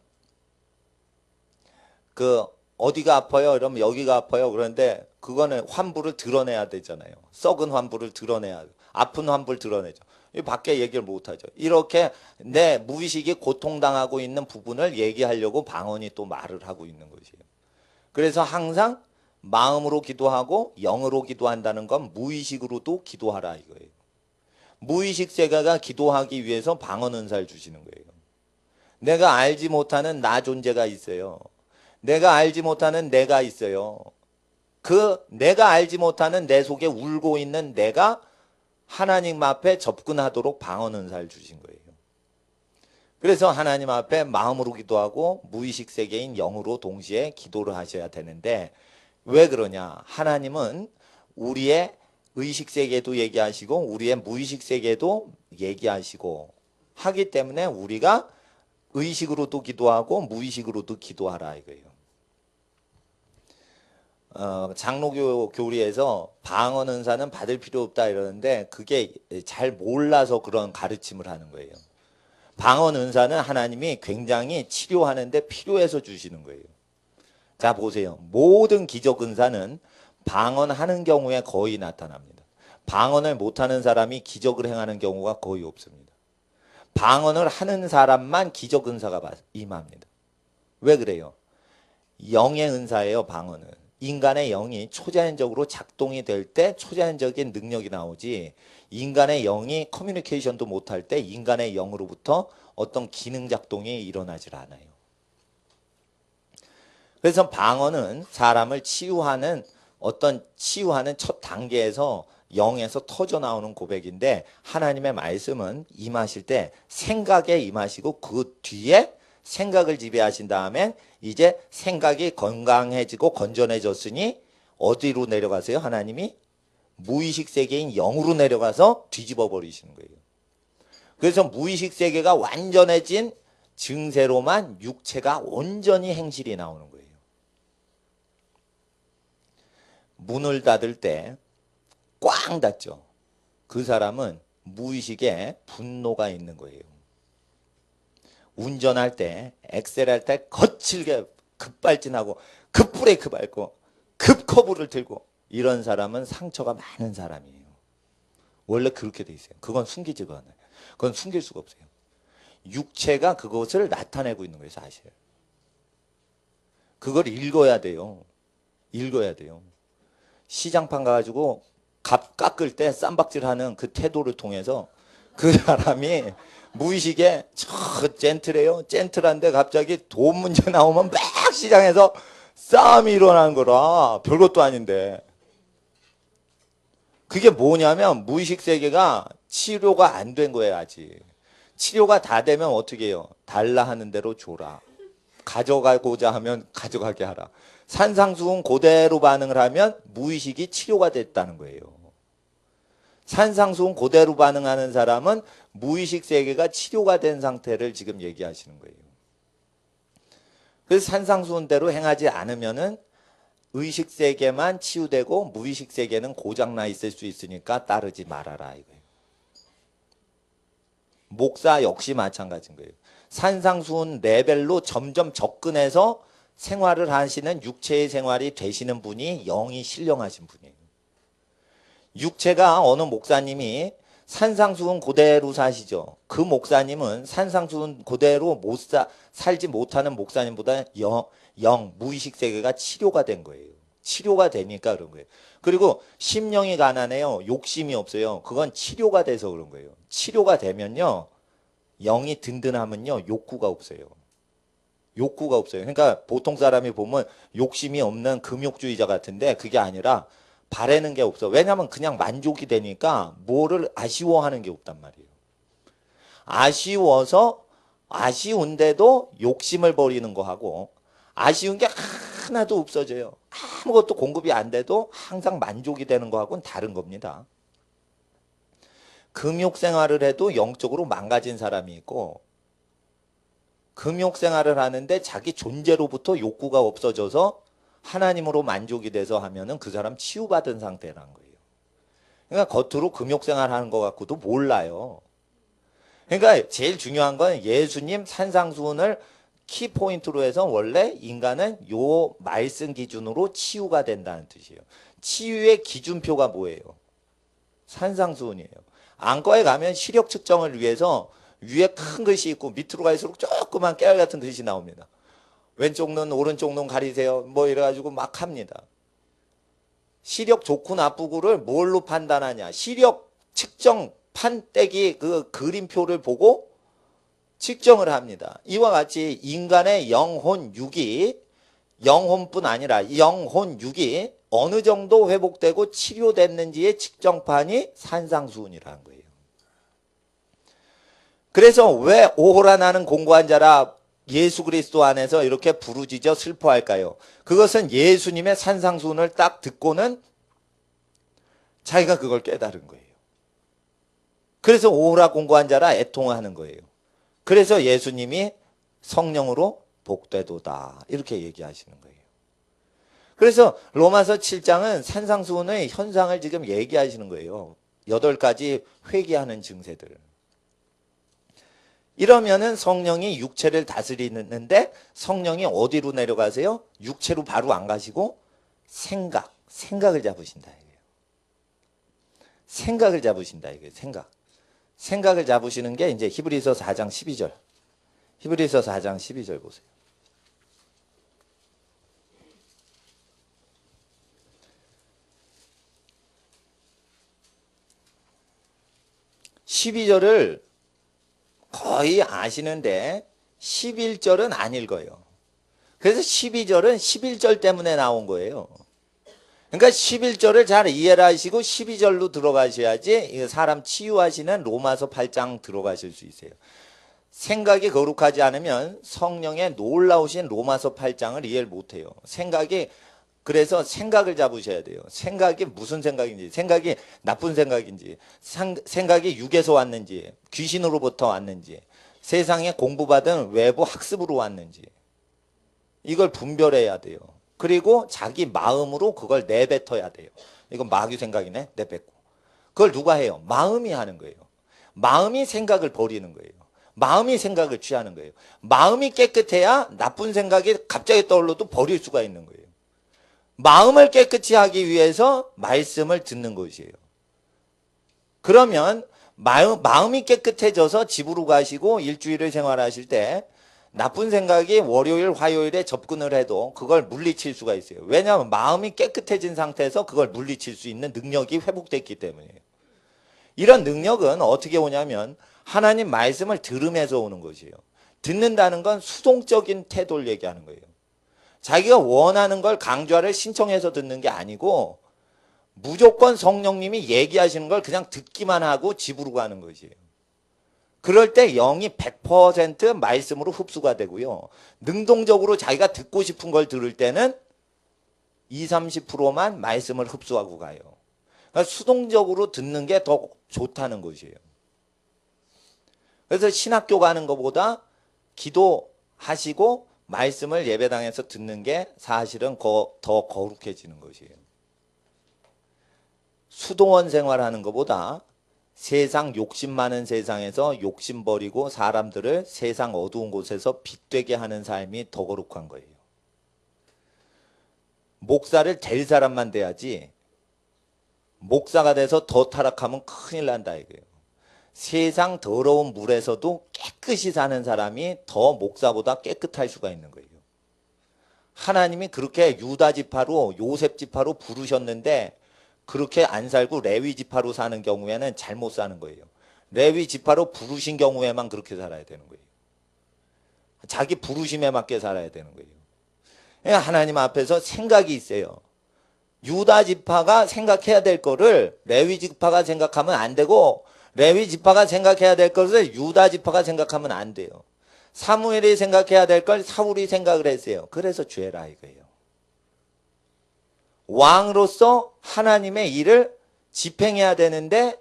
[SPEAKER 1] 그 어디가 아파요? 이러면 여기가 아파요. 그런데 그거는 환부를 드러내야 되잖아요. 썩은 환부를 드러내야 돼요. 아픈 환부를 드러내죠. 밖에 얘기를 못하죠. 이렇게 내 무의식이 고통당하고 있는 부분을 얘기하려고 방언이 또 말을 하고 있는 것이에요. 그래서 항상 마음으로 기도하고 영으로 기도한다는 건 무의식으로도 기도하라 이거예요. 무의식 세계가 기도하기 위해서 방언 은사를 주시는 거예요. 내가 알지 못하는 나 존재가 있어요. 내가 알지 못하는 내가 있어요. 그 내가 알지 못하는 내 속에 울고 있는 내가 하나님 앞에 접근하도록 방언 은사를 주신 거예요. 그래서 하나님 앞에 마음으로 기도하고 무의식 세계인 영으로 동시에 기도를 하셔야 되는데, 왜 그러냐? 하나님은 우리의 의식 세계도 얘기하시고 우리의 무의식 세계도 얘기하시고 하기 때문에 우리가 의식으로도 기도하고 무의식으로도 기도하라 이거예요. 장로교 교리에서 방언 은사는 받을 필요 없다 이러는데 그게 잘 몰라서 그런 가르침을 하는 거예요. 방언 은사는 하나님이 굉장히 치료하는데 필요해서 주시는 거예요. 자 보세요. 모든 기적 은사는 방언하는 경우에 거의 나타납니다. 방언을 못하는 사람이 기적을 행하는 경우가 거의 없습니다. 방언을 하는 사람만 기적 은사가 임합니다. 왜 그래요? 영의 은사예요. 방언은. 인간의 영이 초자연적으로 작동이 될 때 초자연적인 능력이 나오지, 인간의 영이 커뮤니케이션도 못할 때 인간의 영으로부터 어떤 기능 작동이 일어나질 않아요. 그래서 방언은 사람을 치유하는 첫 단계에서 영에서 터져 나오는 고백인데, 하나님의 말씀은 임하실 때 생각에 임하시고 그 뒤에 생각을 지배하신 다음에 이제 생각이 건강해지고 건전해졌으니 어디로 내려가세요? 하나님이 무의식 세계인 영으로 내려가서 뒤집어 버리시는 거예요. 그래서 무의식 세계가 완전해진 증세로만 육체가 온전히 행실이 나오는 거예요. 문을 닫을 때 꽝 닫죠. 그 사람은 무의식에 분노가 있는 거예요. 운전할 때 엑셀할 때 거칠게 급발진하고 급브레이크 밟고 급커브를 들고 이런 사람은 상처가 많은 사람이에요. 원래 그렇게 돼 있어요. 그건 숨기지가 않아요. 그건 숨길 수가 없어요. 육체가 그것을 나타내고 있는 거예요. 사실. 그걸 읽어야 돼요. 읽어야 돼요. 시장판 가가지고 값 깎을 때 쌈박질하는 그 태도를 통해서 그 사람이 무의식에 젠틀해요. 젠틀한데 갑자기 돈 문제 나오면 막 시장에서 싸움이 일어나는 거라. 별것도 아닌데. 그게 뭐냐면 무의식 세계가 치료가 안 된 거예요. 아직. 치료가 다 되면 어떻게 해요? 달라 하는 대로 줘라. 가져가고자 하면 가져가게 하라. 산상수훈 그대로 반응을 하면 무의식이 치료가 됐다는 거예요. 산상수훈 그대로 반응하는 사람은 무의식 세계가 치료가 된 상태를 지금 얘기하시는 거예요. 그래서 산상수훈대로 행하지 않으면은 의식 세계만 치유되고 무의식 세계는 고장나 있을 수 있으니까 따르지 말아라 이거예요. 목사 역시 마찬가지인 거예요. 산상수훈 레벨로 점점 접근해서 생활을 하시는 육체의 생활이 되시는 분이 영이 신령하신 분이에요. 육체가 어느 목사님이 산상수훈 그대로 사시죠. 그 목사님은 산상수훈 그대로 살지 못하는 목사님보다 무의식 세계가 치료가 된 거예요. 치료가 되니까 그런 거예요. 그리고 심령이 가난해요. 욕심이 없어요. 그건 치료가 돼서 그런 거예요. 치료가 되면요. 영이 든든하면요. 욕구가 없어요. 그러니까 보통 사람이 보면 욕심이 없는 금욕주의자 같은데 그게 아니라 바라는 게 없어. 왜냐하면 그냥 만족이 되니까 뭐를 아쉬워하는 게 없단 말이에요. 아쉬워서 아쉬운데도 욕심을 버리는 거하고 아쉬운 게 하나도 없어져요. 아무것도 공급이 안 돼도 항상 만족이 되는 거하고는 다른 겁니다. 금욕 생활을 해도 영적으로 망가진 사람이 있고 금욕 생활을 하는데 자기 존재로부터 욕구가 없어져서 하나님으로 만족이 돼서 하면은 그 사람 치유받은 상태라는 거예요. 그러니까 겉으로 금욕 생활하는 것 같고도 몰라요. 그러니까 제일 중요한 건 예수님 산상수훈을 키포인트로 해서 원래 인간은 요 말씀 기준으로 치유가 된다는 뜻이에요. 치유의 기준표가 뭐예요? 산상수훈이에요. 안과에 가면 시력 측정을 위해서 위에 큰 글씨 있고 밑으로 갈수록 조그만 깨알 같은 글씨 나옵니다. 왼쪽 눈 오른쪽 눈 가리세요. 뭐 이래가지고 막 합니다. 시력 좋고 나쁘고를 뭘로 판단하냐. 시력 측정 판때기 그 그림표를 보고 측정을 합니다. 이와 같이 인간의 영혼육이 영혼뿐 아니라 영혼육이 어느 정도 회복되고 치료됐는지의 측정판이 산상수훈이라는 거예요. 그래서 왜 오호라 나는 공고한 자라 예수 그리스도 안에서 이렇게 부르짖어 슬퍼할까요? 그것은 예수님의 산상수훈을 딱 듣고는 자기가 그걸 깨달은 거예요. 그래서 오호라 공고한 자라 애통하는 거예요. 그래서 예수님이 성령으로 복되도다 이렇게 얘기하시는 거예요. 그래서 로마서 7장은 산상수훈의 현상을 지금 얘기하시는 거예요. 8가지 회개하는 증세들. 이러면은 성령이 육체를 다스리는데 성령이 어디로 내려가세요? 육체로 바로 안 가시고 생각을 잡으신다 이거예요. 생각을 잡으신다 이거예요. 생각을 잡으시는 게 이제 히브리서 4장 12절. 히브리서 4장 12절 보세요. (12절을) 거의 아시는데 11절은 안 읽어요. 그래서 12절은 11절 때문에 나온 거예요. 그러니까 11절을 잘 이해를 하시고 12절로 들어가셔야지 사람 치유하시는 로마서 8장 들어가실 수 있어요. 생각이 거룩하지 않으면 성령의 놀라우신 로마서 8장을 이해를 못해요. 그래서 생각을 잡으셔야 돼요. 생각이 무슨 생각인지, 생각이 나쁜 생각인지, 생각이 육에서 왔는지, 귀신으로부터 왔는지, 세상에 공부받은 외부 학습으로 왔는지 이걸 분별해야 돼요. 그리고 자기 마음으로 그걸 내뱉어야 돼요. 이건 마귀 생각이네, 내뱉고. 그걸 누가 해요? 마음이 하는 거예요. 마음이 생각을 버리는 거예요. 마음이 생각을 취하는 거예요. 마음이 깨끗해야 나쁜 생각이 갑자기 떠올라도 버릴 수가 있는 거예요. 마음을 깨끗이 하기 위해서 말씀을 듣는 것이에요. 그러면 마음이 깨끗해져서 집으로 가시고 일주일을 생활하실 때 나쁜 생각이 월요일, 화요일에 접근을 해도 그걸 물리칠 수가 있어요. 왜냐하면 마음이 깨끗해진 상태에서 그걸 물리칠 수 있는 능력이 회복됐기 때문이에요. 이런 능력은 어떻게 오냐면 하나님 말씀을 들으면서 오는 것이에요. 듣는다는 건 수동적인 태도를 얘기하는 거예요. 자기가 원하는 걸 강좌를 신청해서 듣는 게 아니고 무조건 성령님이 얘기하시는 걸 그냥 듣기만 하고 집으로 가는 것이에요. 그럴 때 영이 100% 말씀으로 흡수가 되고요. 능동적으로 자기가 듣고 싶은 걸 들을 때는 20, 30%만 말씀을 흡수하고 가요. 그러니까 수동적으로 듣는 게 더 좋다는 것이에요. 그래서 신학교 가는 것보다 기도하시고 말씀을 예배당에서 듣는 게 사실은 더 거룩해지는 것이에요. 수도원 생활하는 것보다 세상 욕심 많은 세상에서 욕심 버리고 사람들을 세상 어두운 곳에서 빛되게 하는 삶이 더 거룩한 거예요. 목사를 될 사람만 돼야지 목사가 돼서 더 타락하면 큰일 난다 이거예요. 세상 더러운 물에서도 깨끗이 사는 사람이 더 목사보다 깨끗할 수가 있는 거예요. 하나님이 그렇게 유다 지파로 요셉 지파로 부르셨는데 그렇게 안 살고 레위 지파로 사는 경우에는 잘못 사는 거예요. 레위 지파로 부르신 경우에만 그렇게 살아야 되는 거예요. 자기 부르심에 맞게 살아야 되는 거예요. 하나님 앞에서 생각이 있어요. 유다 지파가 생각해야 될 거를 레위 지파가 생각하면 안 되고, 레위 지파가 생각해야 될 것을 유다 지파가 생각하면 안 돼요. 사무엘이 생각해야 될 걸 사울이 생각을 했어요. 그래서 죄라 이거예요. 왕으로서 하나님의 일을 집행해야 되는데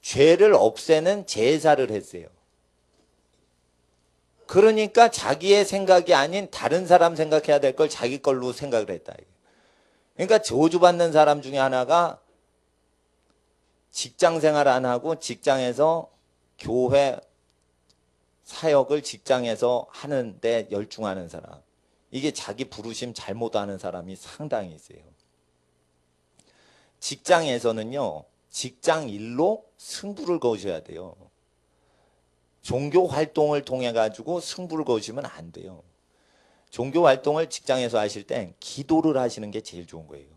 [SPEAKER 1] 죄를 없애는 제사를 했어요. 그러니까 자기의 생각이 아닌 다른 사람 생각해야 될 걸 자기 걸로 생각을 했다. 그러니까 저주받는 사람 중에 하나가 직장 생활 안 하고 직장에서 교회 사역을 직장에서 하는데 열중하는 사람. 이게 자기 부르심 잘못하는 사람이 상당히 있어요. 직장에서는요, 직장 일로 승부를 거셔야 돼요. 종교 활동을 통해 가지고 승부를 거시면 안 돼요. 종교 활동을 직장에서 하실 땐 기도를 하시는 게 제일 좋은 거예요.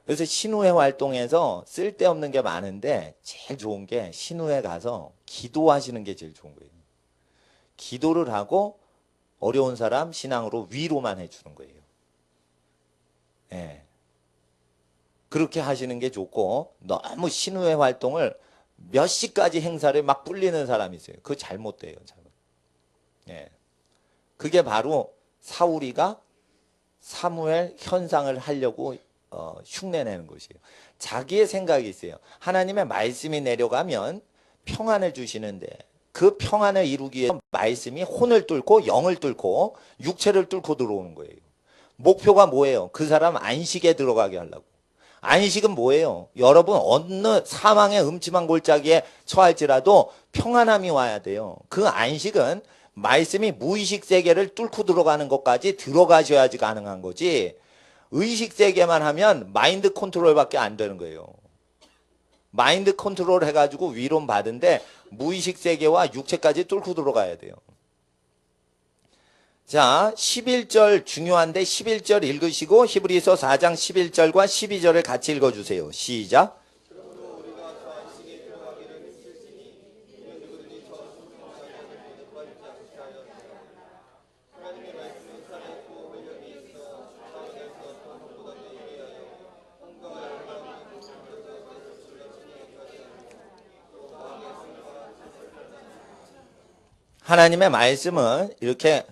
[SPEAKER 1] 그래서 신우회 활동에서 쓸데없는 게 많은데 제일 좋은 게 신우회 가서 기도하시는 게 제일 좋은 거예요. 기도를 하고 어려운 사람 신앙으로 위로만 해주는 거예요. 예. 그렇게 하시는 게 좋고, 너무 신우회 활동을 몇 시까지 행사를 막 불리는 사람이 있어요. 그거 잘못돼요. 잘못. 예. 그게 바로 사울이가 사무엘 현상을 하려고 흉내내는 것이에요. 자기의 생각이 있어요. 하나님의 말씀이 내려가면 평안을 주시는데 그 평안을 이루기 위해 말씀이 혼을 뚫고 영을 뚫고 육체를 뚫고 들어오는 거예요. 목표가 뭐예요? 그 사람 안식에 들어가게 하려고. 안식은 뭐예요? 여러분 어느 사망의 음침한 골짜기에 처할지라도 평안함이 와야 돼요. 그 안식은 말씀이 무의식 세계를 뚫고 들어가는 것까지 들어가셔야지 가능한 거지, 의식 세계만 하면 마인드 컨트롤밖에 안 되는 거예요. 마인드 컨트롤 해가지고 위로 받은데 무의식 세계와 육체까지 뚫고 들어가야 돼요. 자, 11절 중요한데 11절 읽으시고 히브리서 4장 11절과 12절을 같이 읽어주세요. 시작. 하나님의 말씀은 이렇게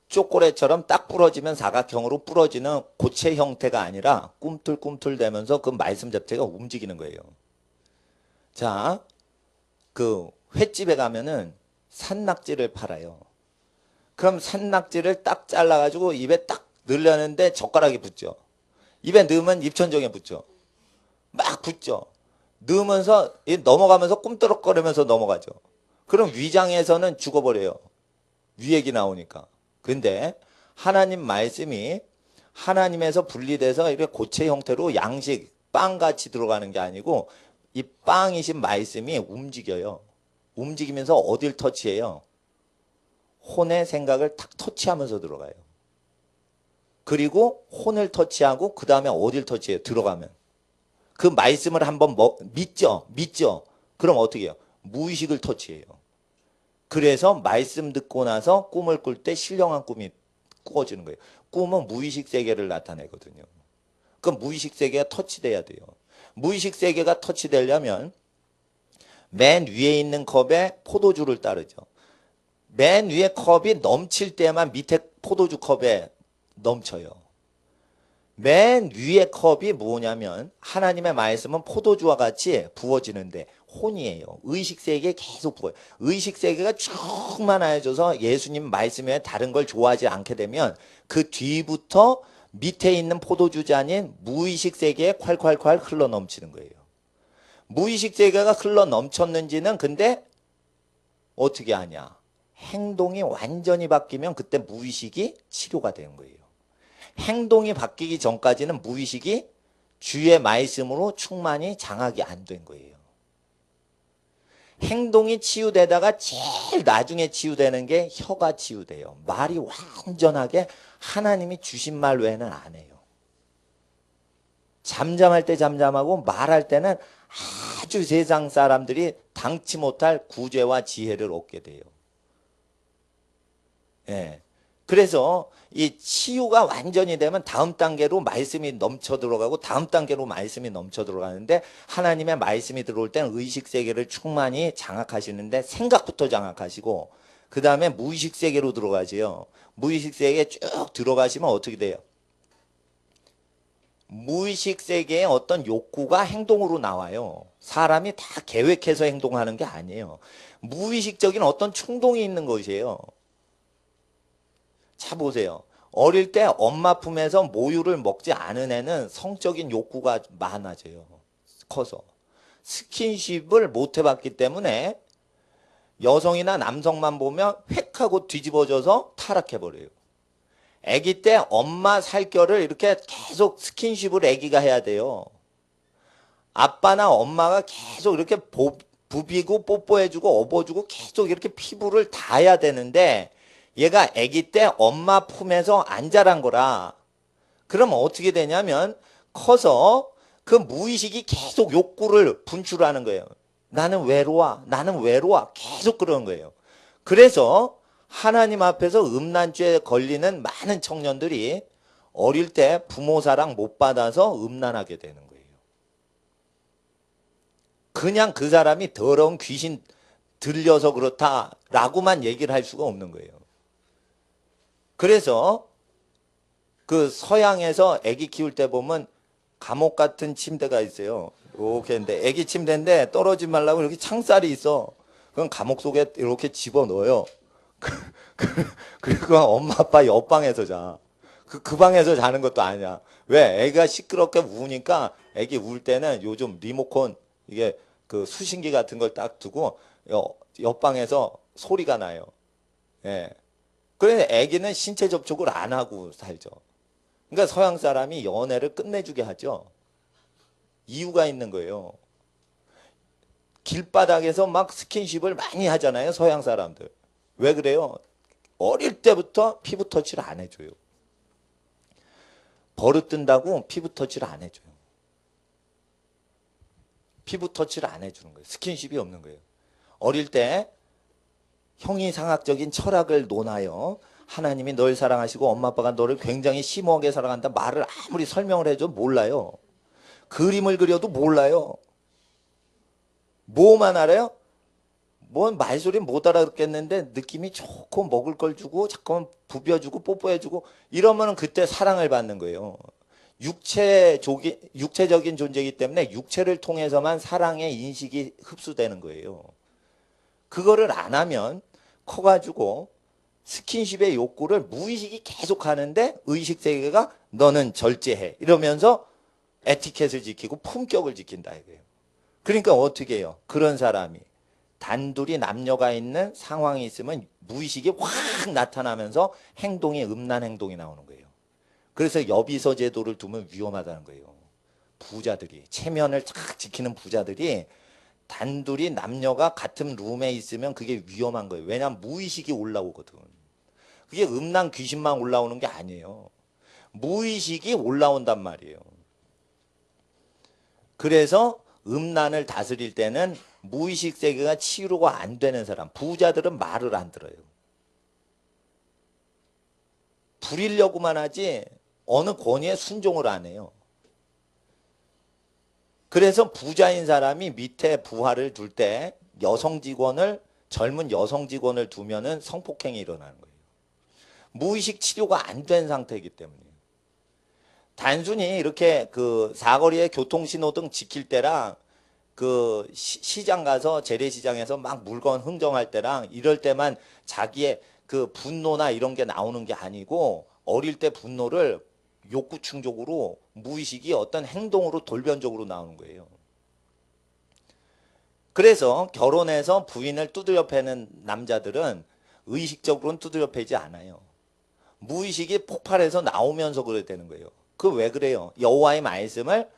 [SPEAKER 1] 초콜릿처럼 딱 부러지면 사각형으로 부러지는 고체 형태가 아니라 꿈틀꿈틀대면서 그 말씀 자체가 움직이는 거예요. 자, 그 횟집에 가면은 산낙지를 팔아요. 그럼 산낙지를 딱 잘라가지고 입에 딱 넣으려는데 젓가락이 붙죠. 입에 넣으면 입천정에 붙죠. 막 붙죠. 넣으면서 넘어가면서 꿈떡거리면서 넘어가죠. 그럼 위장에서는 죽어버려요. 위액이 나오니까. 근데 하나님 말씀이 하나님에서 분리돼서 이렇게 고체 형태로 양식, 빵같이 들어가는 게 아니고 이 빵이신 말씀이 움직여요. 움직이면서 어딜 터치해요? 혼의 생각을 탁 터치하면서 들어가요. 그리고 혼을 터치하고 그 다음에 어딜 터치해요? 들어가면. 그 말씀을 한번 믿죠? 그럼 어떻게 해요? 무의식을 터치해요. 그래서 말씀 듣고 나서 꿈을 꿀 때 신령한 꿈이 꾸어지는 거예요. 꿈은 무의식 세계를 나타내거든요. 그럼 무의식 세계가 터치돼야 돼요. 무의식 세계가 터치되려면 맨 위에 있는 컵에 포도주를 따르죠. 맨 위에 컵이 넘칠 때만 밑에 포도주 컵에 넘쳐요. 맨 위에 컵이 뭐냐면 하나님의 말씀은 포도주와 같이 부어지는데 혼이에요. 의식세계에 계속 부어요. 의식세계가 충만해져서 예수님 말씀에 다른 걸 좋아하지 않게 되면 그 뒤부터 밑에 있는 포도주 잔인 무의식 세계에 콸콸콸 흘러 넘치는 거예요. 무의식 세계가 흘러 넘쳤는지는 근데 어떻게 하냐? 행동이 완전히 바뀌면 그때 무의식이 치료가 되는 거예요. 행동이 바뀌기 전까지는 무의식이 주의 말씀으로 충만히 장악이 안 된 거예요. 행동이 치유되다가 제일 나중에 치유되는 게 혀가 치유돼요. 말이 완전하게 하나님이 주신 말 외에는 안 해요. 잠잠할 때 잠잠하고 말할 때는 아주 세상 사람들이 당치 못할 구제와 지혜를 얻게 돼요. 예. 그래서 이 치유가 완전히 되면 다음 단계로 말씀이 넘쳐 들어가고 다음 단계로 말씀이 넘쳐 들어가는데, 하나님의 말씀이 들어올 때는 의식 세계를 충만히 장악하시는데 생각부터 장악하시고 그 다음에 무의식 세계로 들어가지요. 무의식 세계에 쭉 들어가시면 어떻게 돼요? 무의식 세계의 어떤 욕구가 행동으로 나와요. 사람이 다 계획해서 행동하는 게 아니에요. 무의식적인 어떤 충동이 있는 것이에요. 자, 보세요. 어릴 때 엄마 품에서 모유를 먹지 않은 애는 성적인 욕구가 많아져요. 커서. 스킨십을 못 해봤기 때문에 여성이나 남성만 보면 획 하고 뒤집어져서 타락해버려요. 아기 때 엄마 살결을 이렇게 계속 스킨십을 아기가 해야 돼요. 아빠나 엄마가 계속 이렇게 부비고 뽀뽀해주고 업어주고 계속 이렇게 피부를 닿아야 되는데, 얘가 아기 때 엄마 품에서 안 자란 거라. 그럼 어떻게 되냐면 커서 그 무의식이 계속 욕구를 분출하는 거예요. 나는 외로워, 나는 외로워, 계속 그러는 거예요. 그래서 하나님 앞에서 음란죄에 걸리는 많은 청년들이 어릴 때 부모 사랑 못 받아서 음란하게 되는 거예요. 그냥 그 사람이 더러운 귀신 들려서 그렇다라고만 얘기를 할 수가 없는 거예요. 그래서 그 서양에서 아기 키울 때 보면 감옥 같은 침대가 있어요. 이렇게 했는데 아기 침대인데 떨어지지 말라고 이렇게 창살이 있어. 그건 감옥 속에 이렇게 집어넣어요. 그리고 엄마 아빠 옆방에서 자. 그 방에서 자는 것도 아니야. 왜? 애가 시끄럽게 우니까, 애기 울 때는 요즘 리모컨 이게 그 수신기 같은 걸 딱 두고 옆방에서 소리가 나요. 예. 그래서 애기는 신체 접촉을 안 하고 살죠. 그러니까 서양 사람이 연애를 끝내주게 하죠. 이유가 있는 거예요. 길바닥에서 막 스킨십을 많이 하잖아요, 서양 사람들. 왜 그래요? 어릴 때부터 피부 터치를 안 해줘요. 버릇든다고 피부 터치를 안 해줘요. 피부 터치를 안 해주는 거예요. 스킨십이 없는 거예요. 어릴 때 형이상학적인 철학을 논하여 하나님이 널 사랑하시고 엄마 아빠가 너를 굉장히 심오하게 사랑한다 말을 아무리 설명을 해도 몰라요. 그림을 그려도 몰라요. 뭐만 알아요? 뭔 말소리 못 알아듣겠는데 느낌이 좋고 먹을 걸 주고 잠깐만 부벼주고 뽀뽀해주고 이러면 그때 사랑을 받는 거예요. 육체적인 존재이기 때문에 육체를 통해서만 사랑의 인식이 흡수되는 거예요. 그거를 안 하면 커가지고 스킨십의 욕구를 무의식이 계속 하는데 의식 세계가 너는 절제해 이러면서 에티켓을 지키고 품격을 지킨다 이거예요. 그러니까 어떻게 해요? 그런 사람이 단둘이 남녀가 있는 상황이 있으면 무의식이 확 나타나면서 행동이 음란 행동이 나오는 거예요. 그래서 여비서 제도를 두면 위험하다는 거예요. 부자들이 체면을 착 지키는 부자들이 단둘이 남녀가 같은 룸에 있으면 그게 위험한 거예요. 왜냐하면 무의식이 올라오거든. 그게 음란 귀신만 올라오는 게 아니에요. 무의식이 올라온단 말이에요. 그래서 음란을 다스릴 때는 무의식 세계가 치유가 안 되는 사람, 부자들은 말을 안 들어요. 부리려고만 하지 어느 권위에 순종을 안 해요. 그래서 부자인 사람이 밑에 부하를 둘 때 젊은 여성 직원을 두면은 성폭행이 일어나는 거예요. 무의식 치료가 안 된 상태이기 때문이에요. 단순히 이렇게 그 사거리에 교통신호등 지킬 때랑 그 시장 가서 재래시장에서 막 물건 흥정할 때랑 이럴 때만 자기의 그 분노나 이런 게 나오는 게 아니고 어릴 때 분노를 욕구 충족으로 무의식이 어떤 행동으로 돌변적으로 나오는 거예요. 그래서 결혼해서 부인을 두드려 패는 남자들은 의식적으로는 두드려 패지 않아요. 무의식이 폭발해서 나오면서 그래 되는 거예요. 그 왜 그래요? 여호와의 말씀을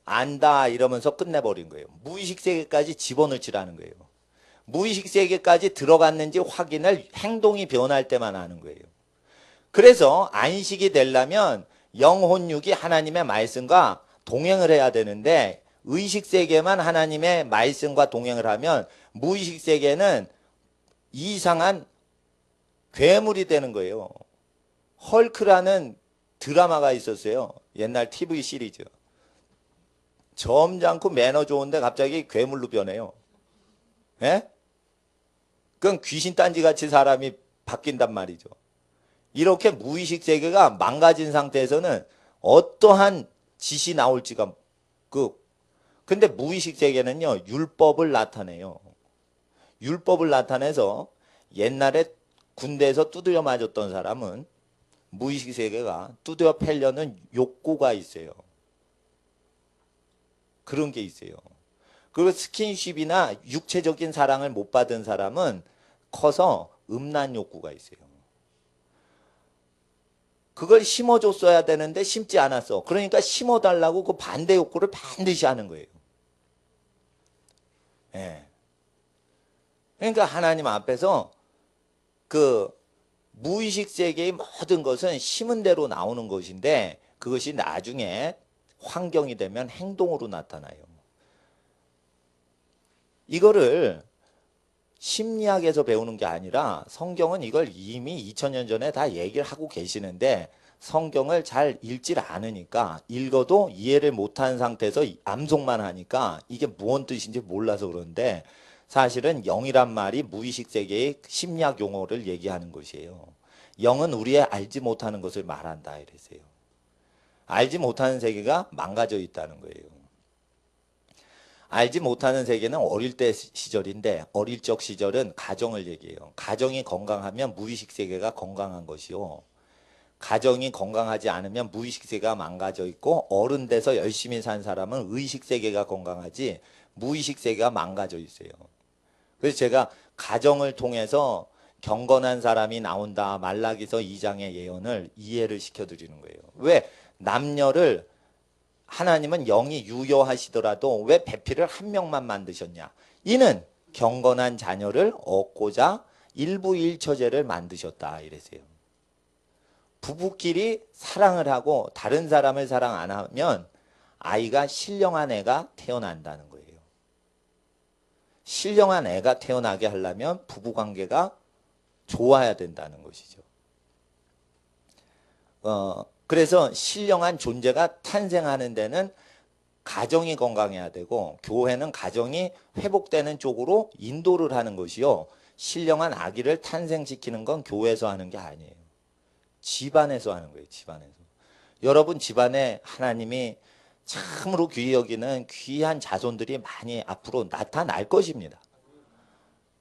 [SPEAKER 1] 안다 이러면서 끝내버린 거예요. 무의식 세계까지 집어넣지라는 거예요. 무의식 세계까지 들어갔는지 확인을 행동이 변할 때만 하는 거예요. 그래서 안식이 되려면 영혼육이 하나님의 말씀과 동행을 해야 되는데 의식 세계만 하나님의 말씀과 동행을 하면 무의식 세계는 이상한 괴물이 되는 거예요. 헐크라는 드라마가 있었어요. 옛날 TV 시리즈. 점잖고 매너 좋은데 갑자기 괴물로 변해요. 예? 그건 귀신 딴지같이 사람이 바뀐단 말이죠. 이렇게 무의식 세계가 망가진 상태에서는 어떠한 짓이 나올지가 근데 무의식 세계는요, 율법을 나타내요. 율법을 나타내서 옛날에 군대에서 두드려 맞았던 사람은 무의식 세계가 두드려 패려는 욕구가 있어요. 그런 게 있어요. 그리고 스킨십이나 육체적인 사랑을 못 받은 사람은 커서 음란 욕구가 있어요. 그걸 심어줬어야 되는데 심지 않았어. 그러니까 심어달라고 그 반대 욕구를 반드시 하는 거예요. 예. 그러니까 하나님 앞에서 그 무의식 세계의 모든 것은 심은 대로 나오는 것인데 그것이 나중에 환경이 되면 행동으로 나타나요. 이거를 심리학에서 배우는 게 아니라 성경은 이걸 이미 2000년 전에 다 얘기를 하고 계시는데 성경을 잘 읽질 않으니까 읽어도 이해를 못한 상태에서 암송만 하니까 이게 무슨 뜻인지 몰라서 그런데 사실은 영이란 말이 무의식 세계의 심리학 용어를 얘기하는 것이에요. 영은 우리의 알지 못하는 것을 말한다 이랬어요. 알지 못하는 세계가 망가져 있다는 거예요. 알지 못하는 세계는 어릴 때 시절인데 어릴 적 시절은 가정을 얘기해요. 가정이 건강하면 무의식 세계가 건강한 것이요. 가정이 건강하지 않으면 무의식 세계가 망가져 있고 어른 돼서 열심히 산 사람은 의식 세계가 건강하지 무의식 세계가 망가져 있어요. 그래서 제가 가정을 통해서 경건한 사람이 나온다. 말라기서 2장의 예언을 이해를 시켜드리는 거예요. 왜? 남녀를 하나님은 영이 유효하시더라도 왜 배필을 한 명만 만드셨냐? 이는 경건한 자녀를 얻고자 일부일처제를 만드셨다 이랬어요. 부부끼리 사랑을 하고 다른 사람을 사랑 안 하면 아이가 신령한 애가 태어난다는 거예요. 신령한 애가 태어나게 하려면 부부관계가 좋아야 된다는 것이죠. 그래서 신령한 존재가 탄생하는 데는 가정이 건강해야 되고 교회는 가정이 회복되는 쪽으로 인도를 하는 것이요. 신령한 아기를 탄생시키는 건 교회에서 하는 게 아니에요. 집안에서 하는 거예요. 집안에서. 여러분 집안에 하나님이 참으로 귀히 여기는 귀한 자손들이 많이 앞으로 나타날 것입니다.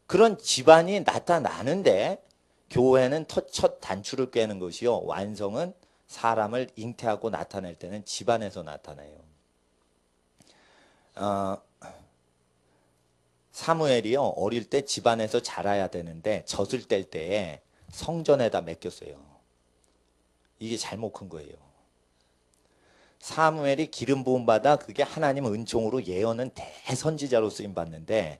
[SPEAKER 1] 그런 집안이 나타나는데 교회는 첫 단추를 꿰는 것이요. 완성은 사람을 잉태하고 나타낼 때는 집안에서 나타나요. 사무엘이요. 어릴 때 집안에서 자라야 되는데 젖을 뗄 때에 성전에다 맡겼어요. 이게 잘못 큰 거예요. 사무엘이 기름 부음 받아 그게 하나님 은총으로 예언은 대선지자로 쓰임 받는데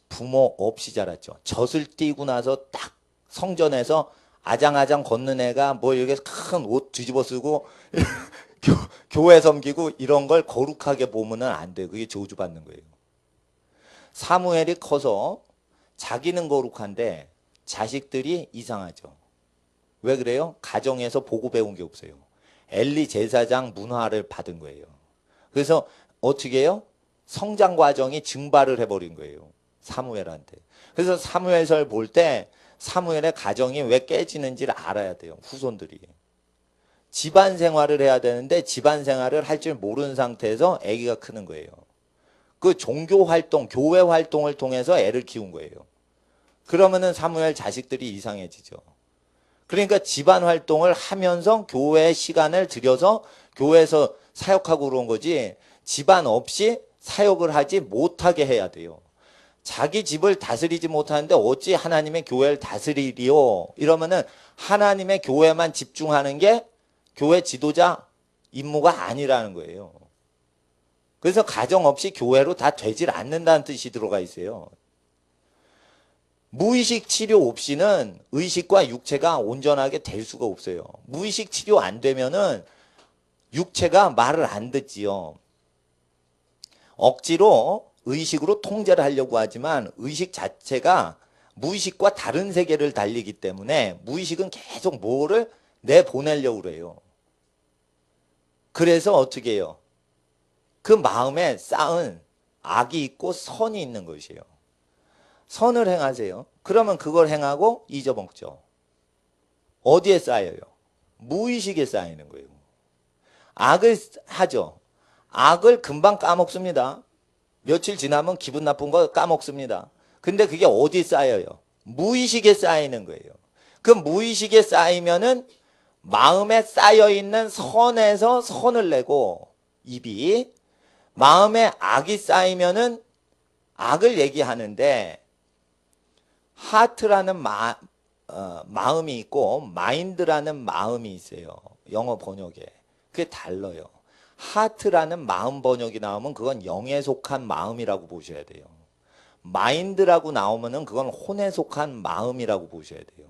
[SPEAKER 1] 부모 없이 자랐죠. 젖을 띄고 나서 딱 성전에서 아장아장 걷는 애가 뭐 이렇게 큰 옷 뒤집어 쓰고 교회 섬기고 이런 걸 거룩하게 보면은 안 돼요. 그게 저주받는 거예요. 사무엘이 커서 자기는 거룩한데 자식들이 이상하죠. 왜 그래요? 가정에서 보고 배운 게 없어요. 엘리 제사장 문화를 받은 거예요. 그래서 어떻게 해요? 성장 과정이 증발을 해버린 거예요. 사무엘한테. 그래서 사무엘서를 볼 때 사무엘의 가정이 왜 깨지는지를 알아야 돼요. 후손들이. 집안 생활을 해야 되는데 집안 생활을 할 줄 모르는 상태에서 아기가 크는 거예요. 그 종교 활동, 교회 활동을 통해서 애를 키운 거예요. 그러면은 사무엘 자식들이 이상해지죠. 그러니까 집안 활동을 하면서 교회에 시간을 들여서 교회에서 사역하고 그런 거지 집안 없이 사역을 하지 못하게 해야 돼요. 자기 집을 다스리지 못하는데 어찌 하나님의 교회를 다스리리요? 이러면은 하나님의 교회만 집중하는 게 교회 지도자 임무가 아니라는 거예요. 그래서 가정 없이 교회로 다 되질 않는다는 뜻이 들어가 있어요. 무의식 치료 없이는 의식과 육체가 온전하게 될 수가 없어요. 무의식 치료 안 되면은 육체가 말을 안 듣지요. 억지로 의식으로 통제를 하려고 하지만 의식 자체가 무의식과 다른 세계를 달리기 때문에 무의식은 계속 뭐를 내보내려고 그래요. 그래서 어떻게 해요? 그 마음에 쌓은 악이 있고 선이 있는 것이에요. 선을 행하세요. 그러면 그걸 행하고 잊어먹죠. 어디에 쌓여요? 무의식에 쌓이는 거예요. 악을 하죠. 악을 금방 까먹습니다. 며칠 지나면 기분 나쁜 거 까먹습니다. 근데 그게 어디 쌓여요? 무의식에 쌓이는 거예요. 그 무의식에 쌓이면은 마음에 쌓여있는 선에서 선을 내고 입이, 마음에 악이 쌓이면은 악을 얘기하는데, 하트라는 마음이 있고 마인드라는 마음이 있어요. 영어 번역에. 그게 달라요. 하트라는 마음 번역이 나오면 그건 영에 속한 마음이라고 보셔야 돼요. 마인드라고 나오면은 그건 혼에 속한 마음이라고 보셔야 돼요.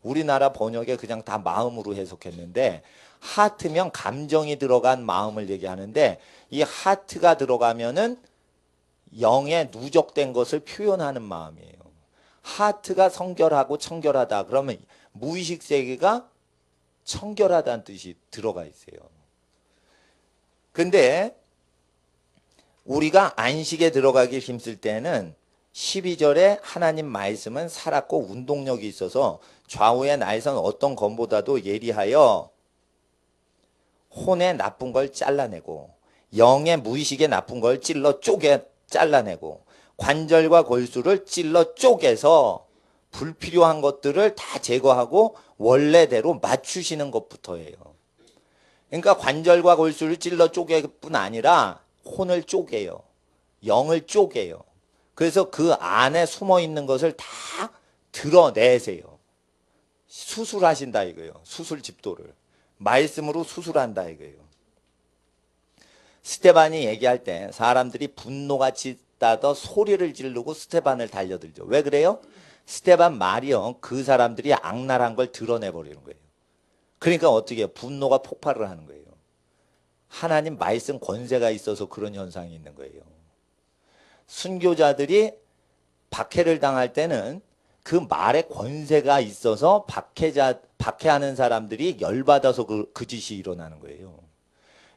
[SPEAKER 1] 우리나라 번역에 그냥 다 마음으로 해석했는데, 하트면 감정이 들어간 마음을 얘기하는데, 이 하트가 들어가면은 영에 누적된 것을 표현하는 마음이에요. 하트가 성결하고 청결하다 그러면 무의식 세계가 청결하다는 뜻이 들어가 있어요. 근데 우리가 안식에 들어가기 힘쓸 때는 12절에 하나님 말씀은 살았고 운동력이 있어서 좌우의 날선 어떤 검보다도 예리하여 혼의 나쁜 걸 잘라내고 영의 무의식의 나쁜 걸 찔러 쪼개 잘라내고 관절과 골수를 찔러 쪼개서 불필요한 것들을 다 제거하고 원래대로 맞추시는 것부터예요. 그러니까 관절과 골수를 찔러 쪼개일 뿐 아니라 혼을 쪼개요. 영을 쪼개요. 그래서 그 안에 숨어 있는 것을 다 드러내세요. 수술하신다 이거예요. 수술 집도를. 말씀으로 수술한다 이거예요. 스테반이 얘기할 때 사람들이 분노같이 따더 소리를 지르고 스테반을 달려들죠. 왜 그래요? 스테반 말이요. 그 사람들이 악랄한 걸 드러내버리는 거예요. 그러니까 어떻게 해요? 분노가 폭발을 하는 거예요. 하나님 말씀 권세가 있어서 그런 현상이 있는 거예요. 순교자들이 박해를 당할 때는 그 말에 권세가 있어서 박해하는 사람들이 열받아서 그 짓이 일어나는 거예요.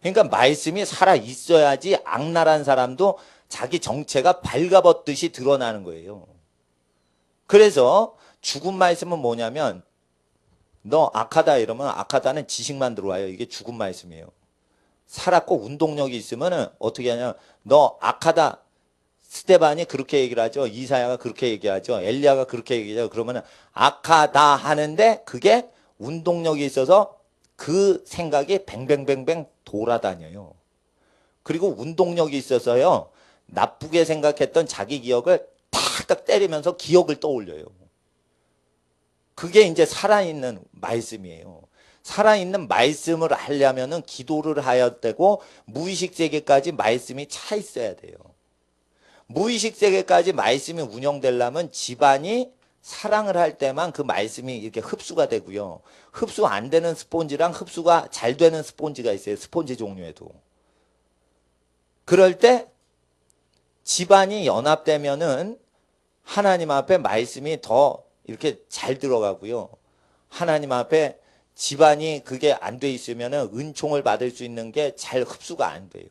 [SPEAKER 1] 그러니까 말씀이 살아 있어야지 악랄한 사람도 자기 정체가 발가벗듯이 드러나는 거예요. 그래서 죽은 말씀은 뭐냐면 너 악하다 이러면 악하다는 지식만 들어와요. 이게 죽은 말씀이에요. 살았고 운동력이 있으면 어떻게 하냐, 너 악하다. 스데반이 그렇게 얘기를 하죠. 이사야가 그렇게 얘기하죠. 엘리야가 그렇게 얘기하죠. 그러면 악하다 하는데 그게 운동력이 있어서 그 생각이 뱅뱅뱅뱅 돌아다녀요. 그리고 운동력이 있어서요. 나쁘게 생각했던 자기 기억을 탁탁 때리면서 기억을 떠올려요. 그게 이제 살아있는 말씀이에요. 살아있는 말씀을 하려면은 기도를 해야 되고 무의식 세계까지 말씀이 차 있어야 돼요. 무의식 세계까지 말씀이 운영되려면 집안이 사랑을 할 때만 그 말씀이 이렇게 흡수가 되고요. 흡수 안 되는 스폰지랑 흡수가 잘 되는 스폰지가 있어요. 스폰지 종류에도. 그럴 때 집안이 연합되면은 하나님 앞에 말씀이 더 이렇게 잘 들어가고요. 하나님 앞에 집안이 그게 안 돼 있으면은 은총을 받을 수 있는 게 잘 흡수가 안 돼요.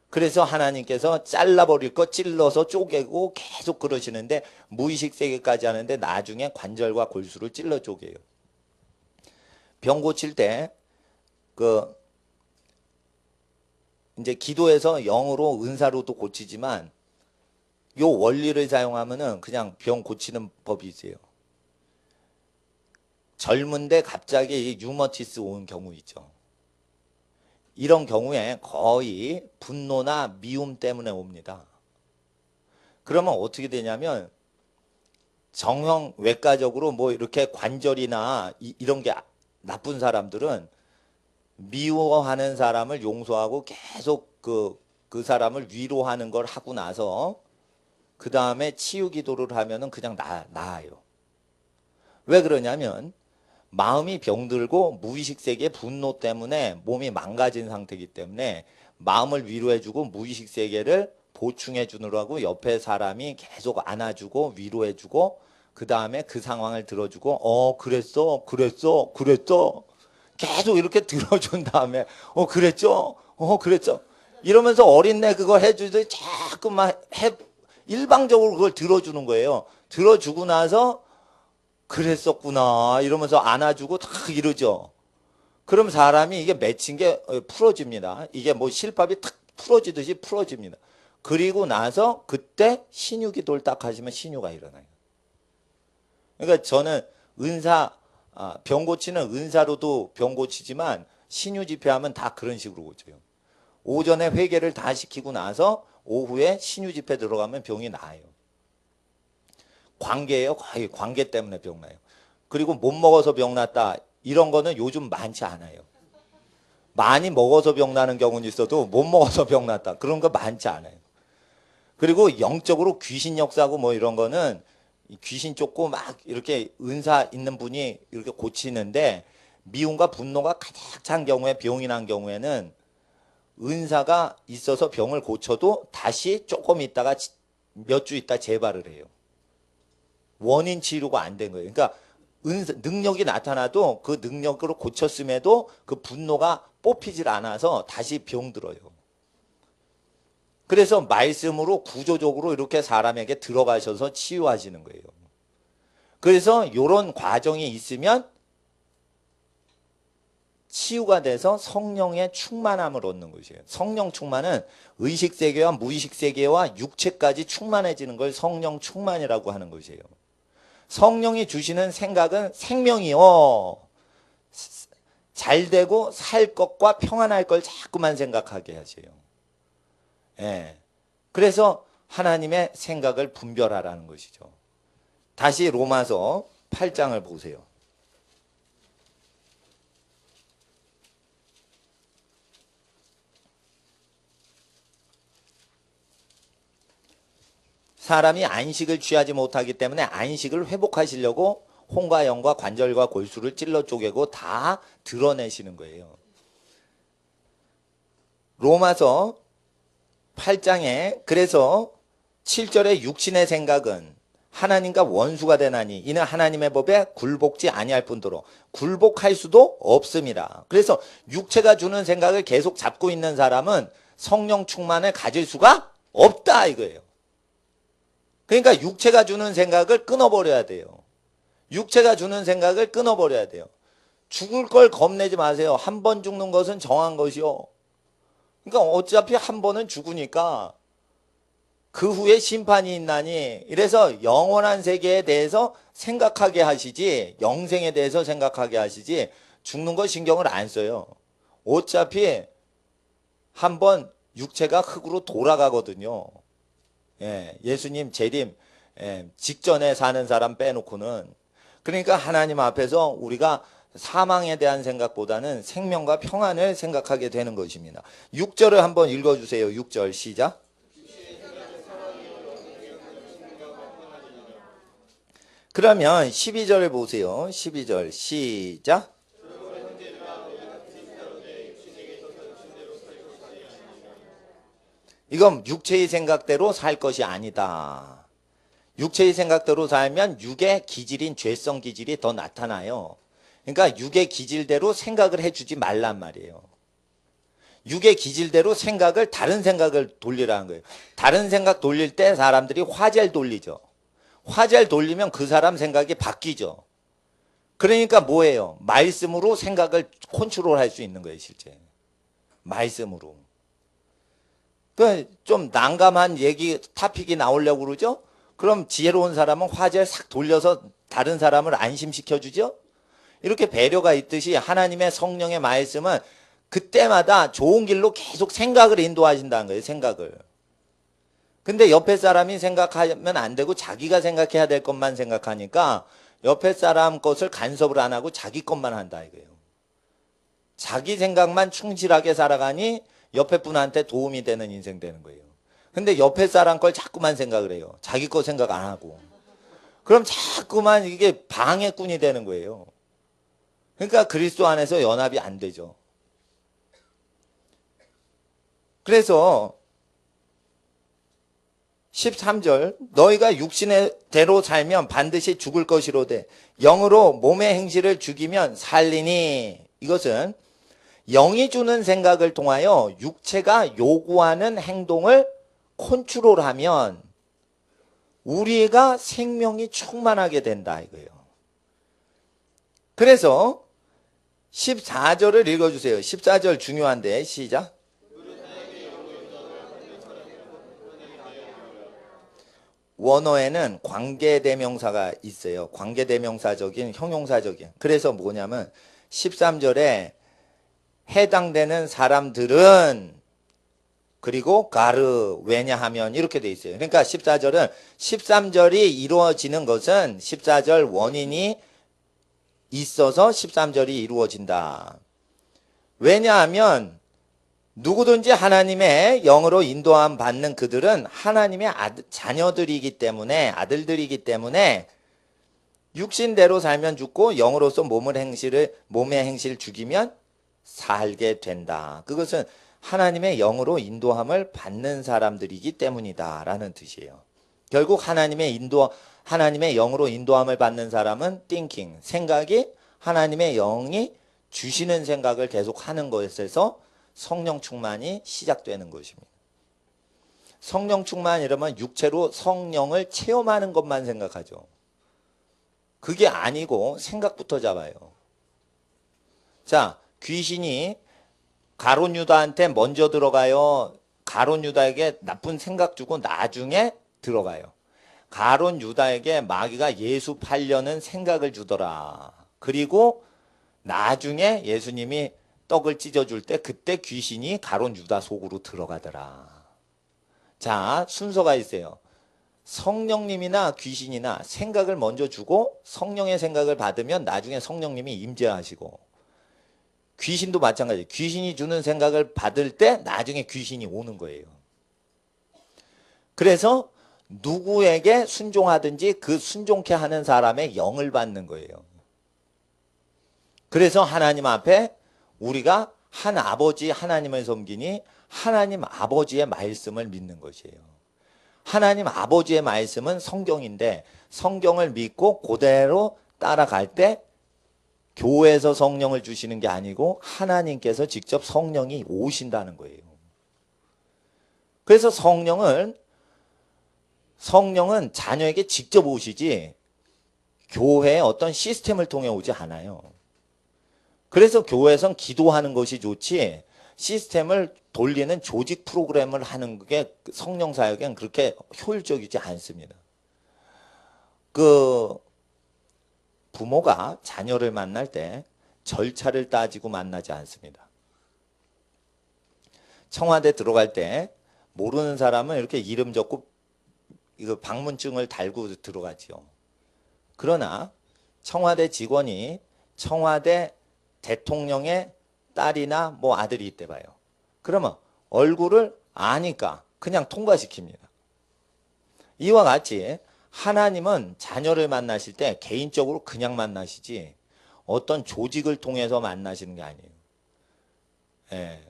[SPEAKER 1] 그래서 하나님께서 잘라버릴 거 찔러서 쪼개고 계속 그러시는데 무의식 세계까지 하는데 나중에 관절과 골수를 찔러 쪼개요. 병 고칠 때 이제 기도해서 영으로 은사로도 고치지만 요 원리를 사용하면은 그냥 병 고치는 법이 있어요. 젊은데 갑자기 유머티스 온 경우 있죠. 이런 경우에 거의 분노나 미움 때문에 옵니다. 그러면 어떻게 되냐면 정형 외과적으로 뭐 이렇게 관절이나 이런 게 나쁜 사람들은 미워하는 사람을 용서하고 계속 그 사람을 위로하는 걸 하고 나서 그 다음에 치유 기도를 하면은 그냥 나아요. 왜 그러냐면 마음이 병들고 무의식 세계 분노 때문에 몸이 망가진 상태이기 때문에 마음을 위로해주고 무의식 세계를 보충해 주느라고 옆에 사람이 계속 안아주고 위로해주고 그 다음에 그 상황을 들어주고 그랬어 계속 이렇게 들어준 다음에 그랬죠 그랬죠 이러면서 어린애 그걸 해주더니 자꾸만 일방적으로 그걸 들어주는 거예요. 들어주고 나서 그랬었구나 이러면서 안아주고 탁 이러죠. 그럼 사람이 이게 맺힌 게 풀어집니다. 이게 뭐 실밥이 탁 풀어지듯이 풀어집니다. 그리고 나서 그때 신유기 돌딱 하시면 신유가 일어나요. 그러니까 저는 병 고치는 은사로도 병 고치지만 신유 집회하면 다 그런 식으로 고쳐요. 오전에 회개를 다 시키고 나서 오후에 신유 집회 들어가면 병이 나아요. 관계예요. 거의 관계 때문에 병 나요. 그리고 못 먹어서 병 났다 이런 거는 요즘 많지 않아요. 많이 먹어서 병 나는 경우는 있어도 못 먹어서 병 났다 그런 거 많지 않아요. 그리고 영적으로 귀신 역사하고 뭐 이런 거는 귀신 쫓고 막 이렇게 은사 있는 분이 이렇게 고치는데 미움과 분노가 가득 찬 경우에 병이 난 경우에는 은사가 있어서 병을 고쳐도 다시 조금 있다가 몇 주 있다 재발을 해요. 원인 치료가 안 된 거예요. 그러니까 능력이 나타나도 그 능력으로 고쳤음에도 그 분노가 뽑히질 않아서 다시 병들어요. 그래서 말씀으로 구조적으로 이렇게 사람에게 들어가셔서 치유하시는 거예요. 그래서 이런 과정이 있으면 치유가 돼서 성령의 충만함을 얻는 것이에요. 성령 충만은 의식세계와 무의식세계와 육체까지 충만해지는 걸 성령 충만이라고 하는 것이에요. 성령이 주시는 생각은 생명이요. 잘 되고 살 것과 평안할 걸 자꾸만 생각하게 하세요. 예. 그래서 하나님의 생각을 분별하라는 것이죠. 다시 로마서 8장을 보세요. 사람이 안식을 취하지 못하기 때문에 안식을 회복하시려고 홍과 영과 관절과 골수를 찔러 쪼개고 다 드러내시는 거예요. 로마서 8장에 그래서 7절에 육신의 생각은 하나님과 원수가 되나니 이는 하나님의 법에 굴복지 아니할 뿐더러 굴복할 수도 없습니다. 그래서 육체가 주는 생각을 계속 잡고 있는 사람은 성령 충만을 가질 수가 없다 이거예요. 그러니까 육체가 주는 생각을 끊어버려야 돼요. 육체가 주는 생각을 끊어버려야 돼요. 죽을 걸 겁내지 마세요. 한 번 죽는 것은 정한 것이요. 그러니까 어차피 한 번은 죽으니까 그 후에 심판이 있나니 이래서 영원한 세계에 대해서 생각하게 하시지 영생에 대해서 생각하게 하시지 죽는 거 신경을 안 써요. 어차피 한 번 육체가 흙으로 돌아가거든요. 예수님 재림 직전에 사는 사람 빼놓고는. 그러니까 하나님 앞에서 우리가 사망에 대한 생각보다는 생명과 평안을 생각하게 되는 것입니다. 6절을 한번 읽어주세요. 6절 시작. 그러면 12절을 보세요. 12절 시작. 이건 육체의 생각대로 살 것이 아니다. 육체의 생각대로 살면 육의 기질인 죄성 기질이 더 나타나요. 그러니까 육의 기질대로 생각을 해주지 말란 말이에요. 육의 기질대로 다른 생각을 돌리라는 거예요. 다른 생각 돌릴 때 사람들이 화제를 돌리죠. 화제를 돌리면 그 사람 생각이 바뀌죠. 그러니까 뭐예요? 말씀으로 생각을 컨트롤할 수 있는 거예요, 실제. 말씀으로. 좀 난감한 얘기, 토픽이 나오려고 그러죠? 그럼 지혜로운 사람은 화제를 싹 돌려서 다른 사람을 안심시켜주죠? 이렇게 배려가 있듯이 하나님의 성령의 말씀은 그때마다 좋은 길로 계속 생각을 인도하신다는 거예요, 생각을. 근데 옆에 사람이 생각하면 안 되고 자기가 생각해야 될 것만 생각하니까 옆에 사람 것을 간섭을 안 하고 자기 것만 한다 이거예요. 자기 생각만 충실하게 살아가니 옆에 분한테 도움이 되는 인생 되는 거예요. 근데 옆에 사람 걸 자꾸만 생각을 해요. 자기 거 생각 안 하고. 그럼 자꾸만 이게 방해꾼이 되는 거예요. 그러니까 그리스도 안에서 연합이 안 되죠. 그래서 13절 너희가 육신의 대로 살면 반드시 죽을 것이로되 영으로 몸의 행실을 죽이면 살리니. 이것은 영이 주는 생각을 통하여 육체가 요구하는 행동을 컨트롤하면 우리가 생명이 충만하게 된다 이거예요. 그래서 14절을 읽어주세요. 14절 중요한데 시작. 원어에는 관계대명사가 있어요. 관계대명사적인 형용사적인. 그래서 뭐냐면 13절에 해당되는 사람들은 그리고 가르 왜냐하면 이렇게 돼 있어요. 그러니까 14절은 13절이 이루어지는 것은 14절 원인이 있어서 13절이 이루어진다. 왜냐하면 누구든지 하나님의 영으로 인도함 받는 그들은 하나님의 자녀들이기 때문에 아들들이기 때문에 육신대로 살면 죽고 영으로서 몸의 행실을 죽이면 살게 된다. 그것은 하나님의 영으로 인도함을 받는 사람들이기 때문이다 라는 뜻이에요. 결국 하나님의 영으로 인도함을 받는 사람은 thinking, 생각이 하나님의 영이 주시는 생각을 계속 하는 것에서 성령 충만이 시작되는 것입니다. 성령 충만 이러면 육체로 성령을 체험하는 것만 생각하죠. 그게 아니고 생각부터 잡아요. 자, 귀신이 가룟 유다한테 먼저 들어가요. 가룟 유다에게 나쁜 생각 주고 나중에 들어가요. 가룟 유다에게 마귀가 예수 팔려는 생각을 주더라. 그리고 나중에 예수님이 떡을 찢어줄 때 그때 귀신이 가룟 유다 속으로 들어가더라. 자, 순서가 있어요. 성령님이나 귀신이나 생각을 먼저 주고 성령의 생각을 받으면 나중에 성령님이 임재하시고, 귀신도 마찬가지예요. 귀신이 주는 생각을 받을 때 나중에 귀신이 오는 거예요. 그래서 누구에게 순종하든지 그 순종케 하는 사람의 영을 받는 거예요. 그래서 하나님 앞에 우리가 한 아버지 하나님을 섬기니 하나님 아버지의 말씀을 믿는 것이에요. 하나님 아버지의 말씀은 성경인데 성경을 믿고 그대로 따라갈 때 교회에서 성령을 주시는 게 아니고 하나님께서 직접 성령이 오신다는 거예요. 그래서 성령은 자녀에게 직접 오시지 교회의 어떤 시스템을 통해 오지 않아요. 그래서 교회에선 기도하는 것이 좋지 시스템을 돌리는 조직 프로그램을 하는 게 성령 사역엔 그렇게 효율적이지 않습니다. 부모가 자녀를 만날 때 절차를 따지고 만나지 않습니다. 청와대 들어갈 때 모르는 사람은 이렇게 이름 적고 이거 방문증을 달고 들어가죠. 그러나 청와대 직원이 청와대 대통령의 딸이나 뭐 아들이 있대 봐요. 그러면 얼굴을 아니까 그냥 통과시킵니다. 이와 같이 하나님은 자녀를 만나실 때 개인적으로 그냥 만나시지 어떤 조직을 통해서 만나시는 게 아니에요.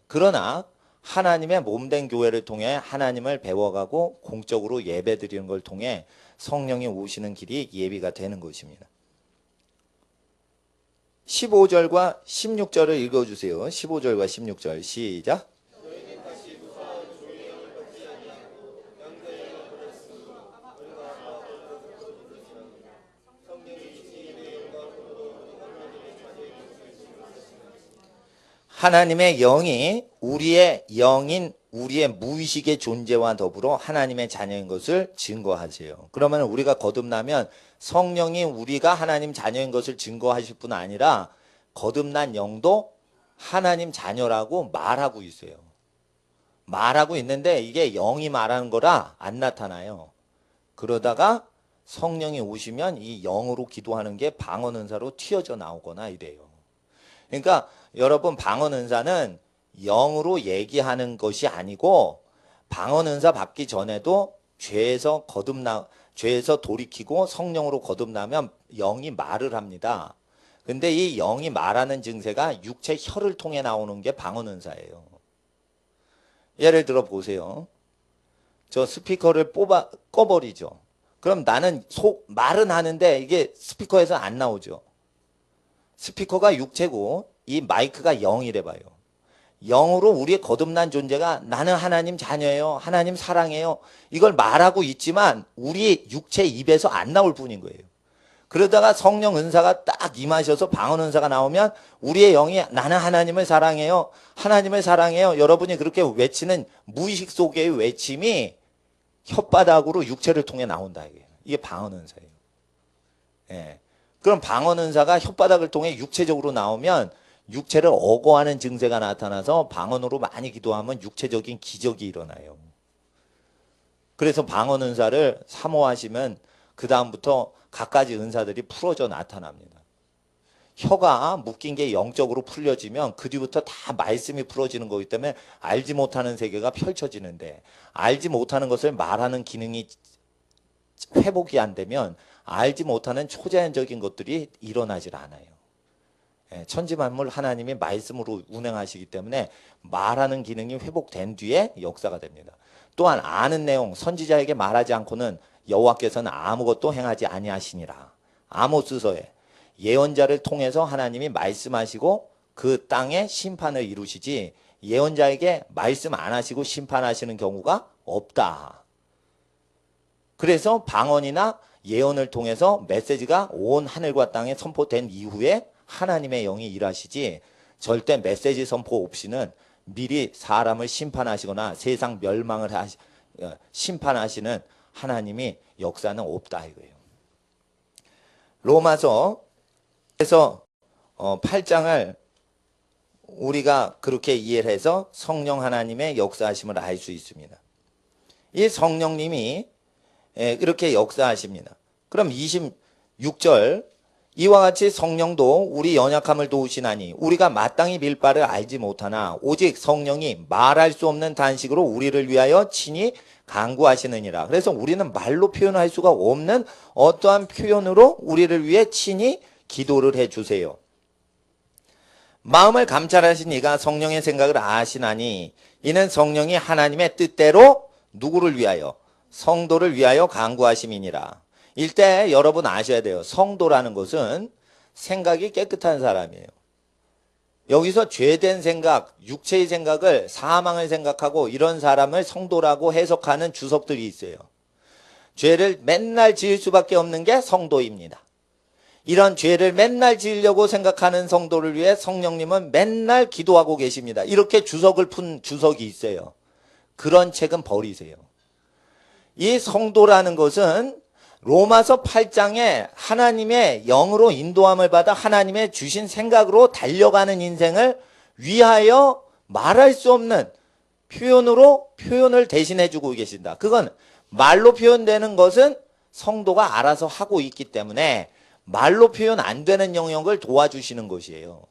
[SPEAKER 1] 그러나 하나님의 몸된 교회를 통해 하나님을 배워가고 공적으로 예배 드리는 걸 통해 성령이 오시는 길이 예비가 되는 것입니다. 15절과 16절을 읽어주세요. 15절과 16절 시작. 하나님의 영이 우리의 영인 우리의 무의식의 존재와 더불어 하나님의 자녀인 것을 증거하세요. 그러면 우리가 거듭나면 성령이 우리가 하나님 자녀인 것을 증거하실 뿐 아니라 거듭난 영도 하나님 자녀라고 말하고 있어요. 말하고 있는데 이게 영이 말하는 거라 안 나타나요. 그러다가 성령이 오시면 이 영으로 기도하는 게 방언은사로 튀어져 나오거나 이래요. 그러니까 여러분 방언은사는 영으로 얘기하는 것이 아니고 방언은사 받기 전에도 죄에서 돌이키고 성령으로 거듭나면 영이 말을 합니다. 근데 이 영이 말하는 증세가 육체 혀를 통해 나오는 게 방언은사예요. 예를 들어 보세요. 저 스피커를 꺼버리죠. 그럼 나는 말은 하는데 이게 스피커에서 안 나오죠. 스피커가 육체고 이 마이크가 0이래 봐요. 0으로 우리의 거듭난 존재가 나는 하나님 자녀예요. 하나님 사랑해요. 이걸 말하고 있지만 우리 육체 입에서 안 나올 뿐인 거예요. 그러다가 성령 은사가 딱 임하셔서 방언 은사가 나오면 우리의 영이 나는 하나님을 사랑해요. 하나님을 사랑해요. 여러분이 그렇게 외치는 무의식 속의 외침이 혓바닥으로 육체를 통해 나온다. 이게 방언 은사예요. 예. 그럼 방언 은사가 혓바닥을 통해 육체적으로 나오면 육체를 억어하는 증세가 나타나서 방언으로 많이 기도하면 육체적인 기적이 일어나요. 그래서 방언 은사를 사모하시면 그 다음부터 갖가지 은사들이 풀어져 나타납니다. 혀가 묶인 게 영적으로 풀려지면 그 뒤부터 다 말씀이 풀어지는 거기 때문에 알지 못하는 세계가 펼쳐지는데, 알지 못하는 것을 말하는 기능이 회복이 안 되면 알지 못하는 초자연적인 것들이 일어나질 않아요. 천지만물 하나님이 말씀으로 운행하시기 때문에 말하는 기능이 회복된 뒤에 역사가 됩니다. 또한 아는 내용, 선지자에게 말하지 않고는 여호와께서는 아무것도 행하지 아니하시니라. 아모스서에 예언자를 통해서 하나님이 말씀하시고 그 땅에 심판을 이루시지 예언자에게 말씀 안 하시고 심판하시는 경우가 없다. 그래서 방언이나 예언을 통해서 메시지가 온 하늘과 땅에 선포된 이후에 하나님의 영이 일하시지, 절대 메시지 선포 없이는 미리 사람을 심판하시거나 세상 멸망을 심판하시는 하나님이 역사는 없다 이거예요. 로마서에서 8장을 우리가 그렇게 이해를 해서 성령 하나님의 역사하심을 알 수 있습니다. 이 성령님이 이렇게 역사하십니다. 그럼 26절, 이와 같이 성령도 우리 연약함을 도우시나니 우리가 마땅히 빌 바를 알지 못하나 오직 성령이 말할 수 없는 단식으로 우리를 위하여 친히 간구하시느니라. 그래서 우리는 말로 표현할 수가 없는 어떠한 표현으로 우리를 위해 친히 기도를 해주세요. 마음을 감찰하신 이가 성령의 생각을 아시나니 이는 성령이 하나님의 뜻대로 누구를 위하여? 성도를 위하여 간구하심이니라. 일대 여러분 아셔야 돼요. 성도라는 것은 생각이 깨끗한 사람이에요. 여기서 죄된 생각, 육체의 생각을, 사망을 생각하고 이런 사람을 성도라고 해석하는 주석들이 있어요. 죄를 맨날 지을 수밖에 없는 게 성도입니다. 이런 죄를 맨날 지으려고 생각하는 성도를 위해 성령님은 맨날 기도하고 계십니다. 이렇게 주석을 푼 주석이 있어요. 그런 책은 버리세요. 이 성도라는 것은 로마서 8장에 하나님의 영으로 인도함을 받아 하나님의 주신 생각으로 달려가는 인생을 위하여 말할 수 없는 표현으로 표현을 대신해 주고 계신다. 그건 말로 표현되는 것은 성도가 알아서 하고 있기 때문에 말로 표현 안 되는 영역을 도와주시는 것이에요.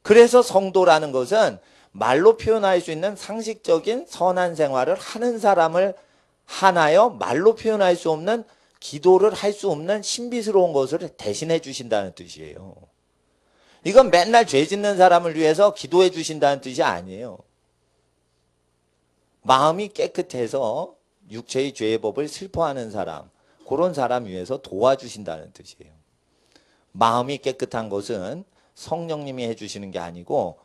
[SPEAKER 1] 그래서 성도라는 것은 말로 표현할 수 있는 상식적인 선한 생활을 하는 사람을 하나여 말로 표현할 수 없는 기도를 할 수 없는 신비스러운 것을 대신해 주신다는 뜻이에요. 이건 맨날 죄 짓는 사람을 위해서 기도해 주신다는 뜻이 아니에요. 마음이 깨끗해서 육체의 죄의 법을 슬퍼하는 사람, 그런 사람 위해서 도와주신다는 뜻이에요. 마음이 깨끗한 것은 성령님이 해주시는 게 아니고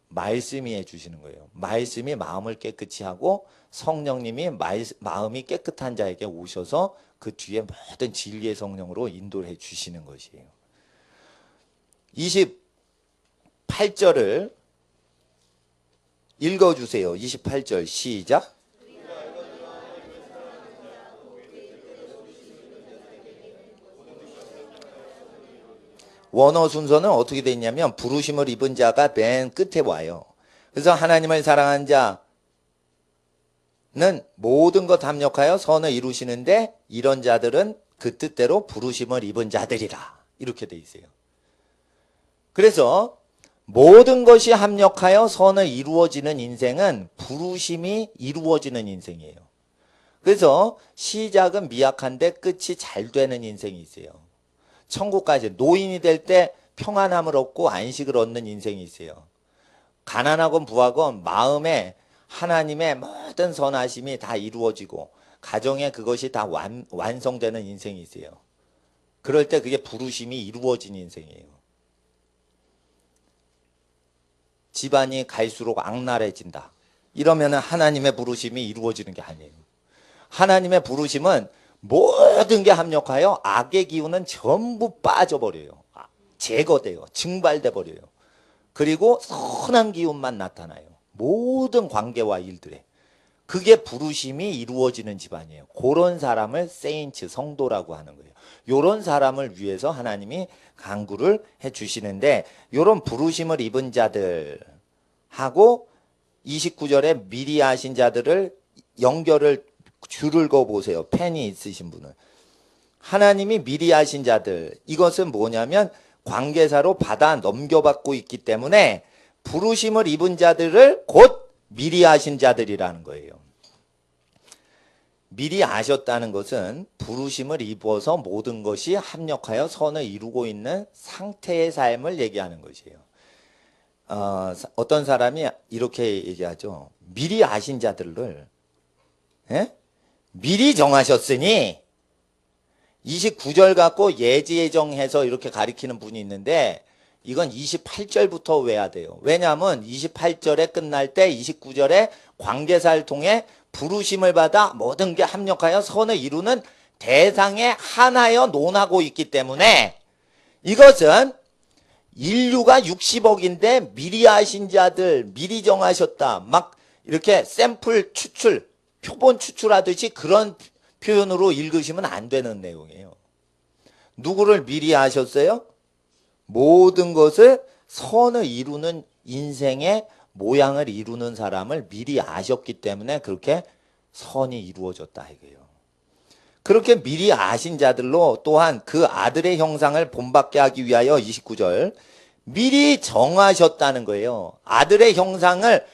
[SPEAKER 1] 말씀이 해주시는 거예요. 말씀이 마음을 깨끗이 하고 성령님이 마음이 깨끗한 자에게 오셔서 그 뒤에 모든 진리의 성령으로 인도를 해주시는 것이에요. 28절을 읽어주세요. 28절 시작. 원어 순서는 어떻게 돼 있냐면 부르심을 입은 자가 맨 끝에 와요. 그래서 하나님을 사랑한 자는 모든 것 합력하여 선을 이루시는데 이런 자들은 그 뜻대로 부르심을 입은 자들이라. 이렇게 돼 있어요. 그래서 모든 것이 합력하여 선을 이루어지는 인생은 부르심이 이루어지는 인생이에요. 그래서 시작은 미약한데 끝이 잘 되는 인생이 있어요. 천국까지 노인이 될 때 평안함을 얻고 안식을 얻는 인생이 있어요. 가난하건 부하건 마음에 하나님의 모든 선하심이 다 이루어지고 가정에 그것이 다 완성되는 인생이 있어요. 그럴 때 그게 부르심이 이루어진 인생이에요. 집안이 갈수록 악랄해진다. 이러면 하나님의 부르심이 이루어지는 게 아니에요. 하나님의 부르심은 모든 게 합력하여 악의 기운은 전부 빠져버려요. 제거돼요. 증발돼 버려요. 그리고 선한 기운만 나타나요. 모든 관계와 일들에. 그게 부르심이 이루어지는 집안이에요. 그런 사람을 세인츠, 성도라고 하는 거예요. 이런 사람을 위해서 하나님이 간구를 해주시는데, 이런 부르심을 입은 자들하고 29절에 미리 하신 자들을 연결을 줄을 그어 보세요. 펜이 있으신 분은. 하나님이 미리 하신 자들, 이것은 뭐냐면 관계사로 받아 넘겨받고 있기 때문에 부르심을 입은 자들을 곧 미리 하신 자들이라는 거예요. 미리 아셨다는 것은 부르심을 입어서 모든 것이 합력하여 선을 이루고 있는 상태의 삶을 얘기하는 것이에요. 어떤 사람이 이렇게 얘기하죠. 미리 아신 자들을 미리 정하셨으니, 29절 갖고 예지예정해서 이렇게 가리키는 분이 있는데 이건 28절부터 외워야 돼요. 왜냐하면 28절에 끝날 때 29절에 관계사를 통해 부르심을 받아 모든 게 합력하여 선을 이루는 대상에 하나여 논하고 있기 때문에, 이것은 인류가 60억인데 미리 하신 자들, 미리 정하셨다, 막 이렇게 샘플 추출, 표본 추출하듯이 그런 표현으로 읽으시면 안 되는 내용이에요. 누구를 미리 아셨어요? 모든 것을 선을 이루는 인생의 모양을 이루는 사람을 미리 아셨기 때문에 그렇게 선이 이루어졌다 이거예요. 그렇게 미리 아신 자들로 또한 그 아들의 형상을 본받게 하기 위하여 29절 미리 정하셨다는 거예요. 아들의 형상을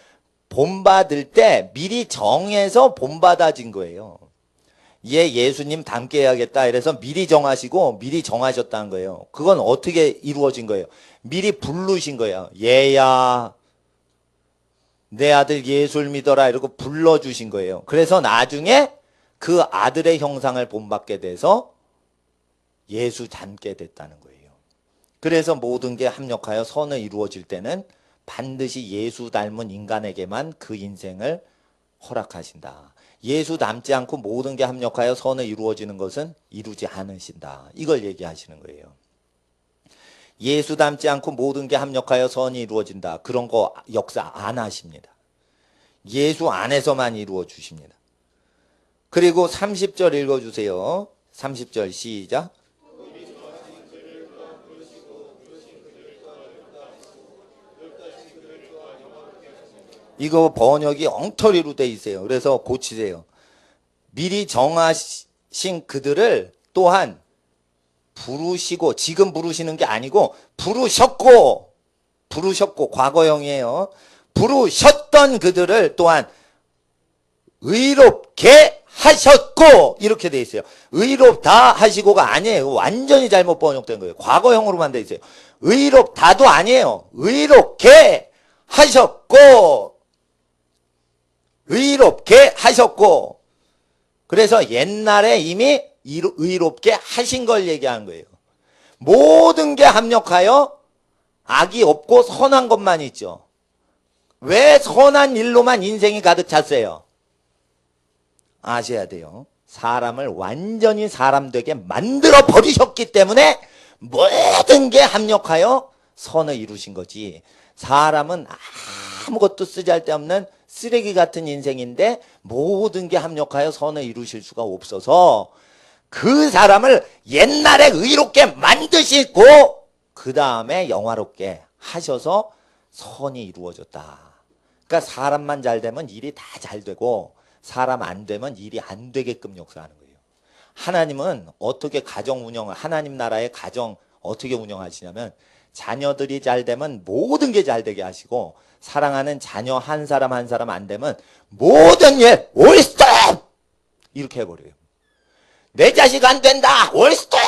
[SPEAKER 1] 본받을 때 미리 정해서 본받아진 거예요. 얘 예수님 닮게 해야겠다 이래서 미리 정하시고 미리 정하셨다는 거예요. 그건 어떻게 이루어진 거예요? 미리 부르신 거예요. 얘야 내 아들 예수를 믿어라 이러고 불러주신 거예요. 그래서 나중에 그 아들의 형상을 본받게 돼서 예수 닮게 됐다는 거예요. 그래서 모든 게 합력하여 선을 이루어질 때는 반드시 예수 닮은 인간에게만 그 인생을 허락하신다. 예수 닮지 않고 모든 게 합력하여 선을 이루어지는 것은 이루지 않으신다. 이걸 얘기하시는 거예요. 예수 닮지 않고 모든 게 합력하여 선이 이루어진다. 그런 거 역사 안 하십니다. 예수 안에서만 이루어 주십니다. 그리고 30절 읽어주세요. 30절 시작. 이거 번역이 엉터리로 돼 있어요. 그래서 고치세요. 미리 정하신 그들을 또한 부르시고, 지금 부르시는 게 아니고 부르셨고 과거형이에요. 부르셨던 그들을 또한 의롭게 하셨고, 이렇게 돼 있어요. 의롭다 하시고가 아니에요. 완전히 잘못 번역된 거예요. 과거형으로만 돼 있어요. 의롭다도 아니에요. 의롭게 하셨고, 의롭게 하셨고. 그래서 옛날에 이미 의롭게 하신 걸 얘기하는 거예요. 모든 게 합력하여 악이 없고 선한 것만 있죠. 왜 선한 일로만 인생이 가득 찼어요? 아셔야 돼요. 사람을 완전히 사람 되게 만들어 버리셨기 때문에 모든 게 합력하여 선을 이루신 거지. 사람은 아무것도 쓰잘데없는 쓰레기 같은 인생인데 모든 게 합력하여 선을 이루실 수가 없어서 그 사람을 옛날에 의롭게 만드시고 그 다음에 영화롭게 하셔서 선이 이루어졌다. 그러니까 사람만 잘 되면 일이 다 잘 되고 사람 안 되면 일이 안 되게끔 역사하는 거예요. 하나님은 어떻게 가정 운영을, 하나님 나라의 가정 어떻게 운영하시냐면 자녀들이 잘 되면 모든 게 잘 되게 하시고, 사랑하는 자녀 한 사람 한 사람 안 되면 모든 일 올 스톱 이렇게 해버려요. 내 자식 안 된다 올 스톱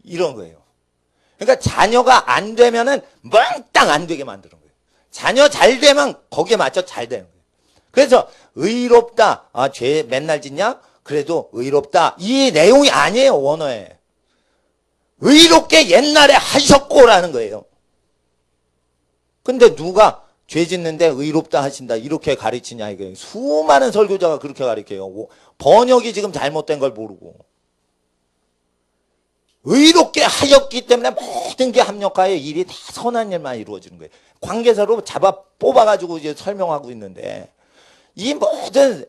[SPEAKER 1] 이런 거예요. 그러니까 자녀가 안 되면은 몽땅 안 되게 만드는 거예요. 자녀 잘 되면 거기에 맞춰 잘 되는 거예요. 그래서 의롭다. 아, 죄 맨날 짓냐? 그래도 의롭다. 이 내용이 아니에요, 원어에. 의롭게 옛날에 하셨고라는 거예요. 근데 누가 죄 짓는데 의롭다 하신다 이렇게 가르치냐 이거예요. 수많은 설교자가 그렇게 가르쳐요. 번역이 지금 잘못된 걸 모르고. 의롭게 하셨기 때문에 모든 게 합력하여 일이 다 선한 일만 이루어지는 거예요. 관계사로 잡아 뽑아가지고 이제 설명하고 있는데 이 모든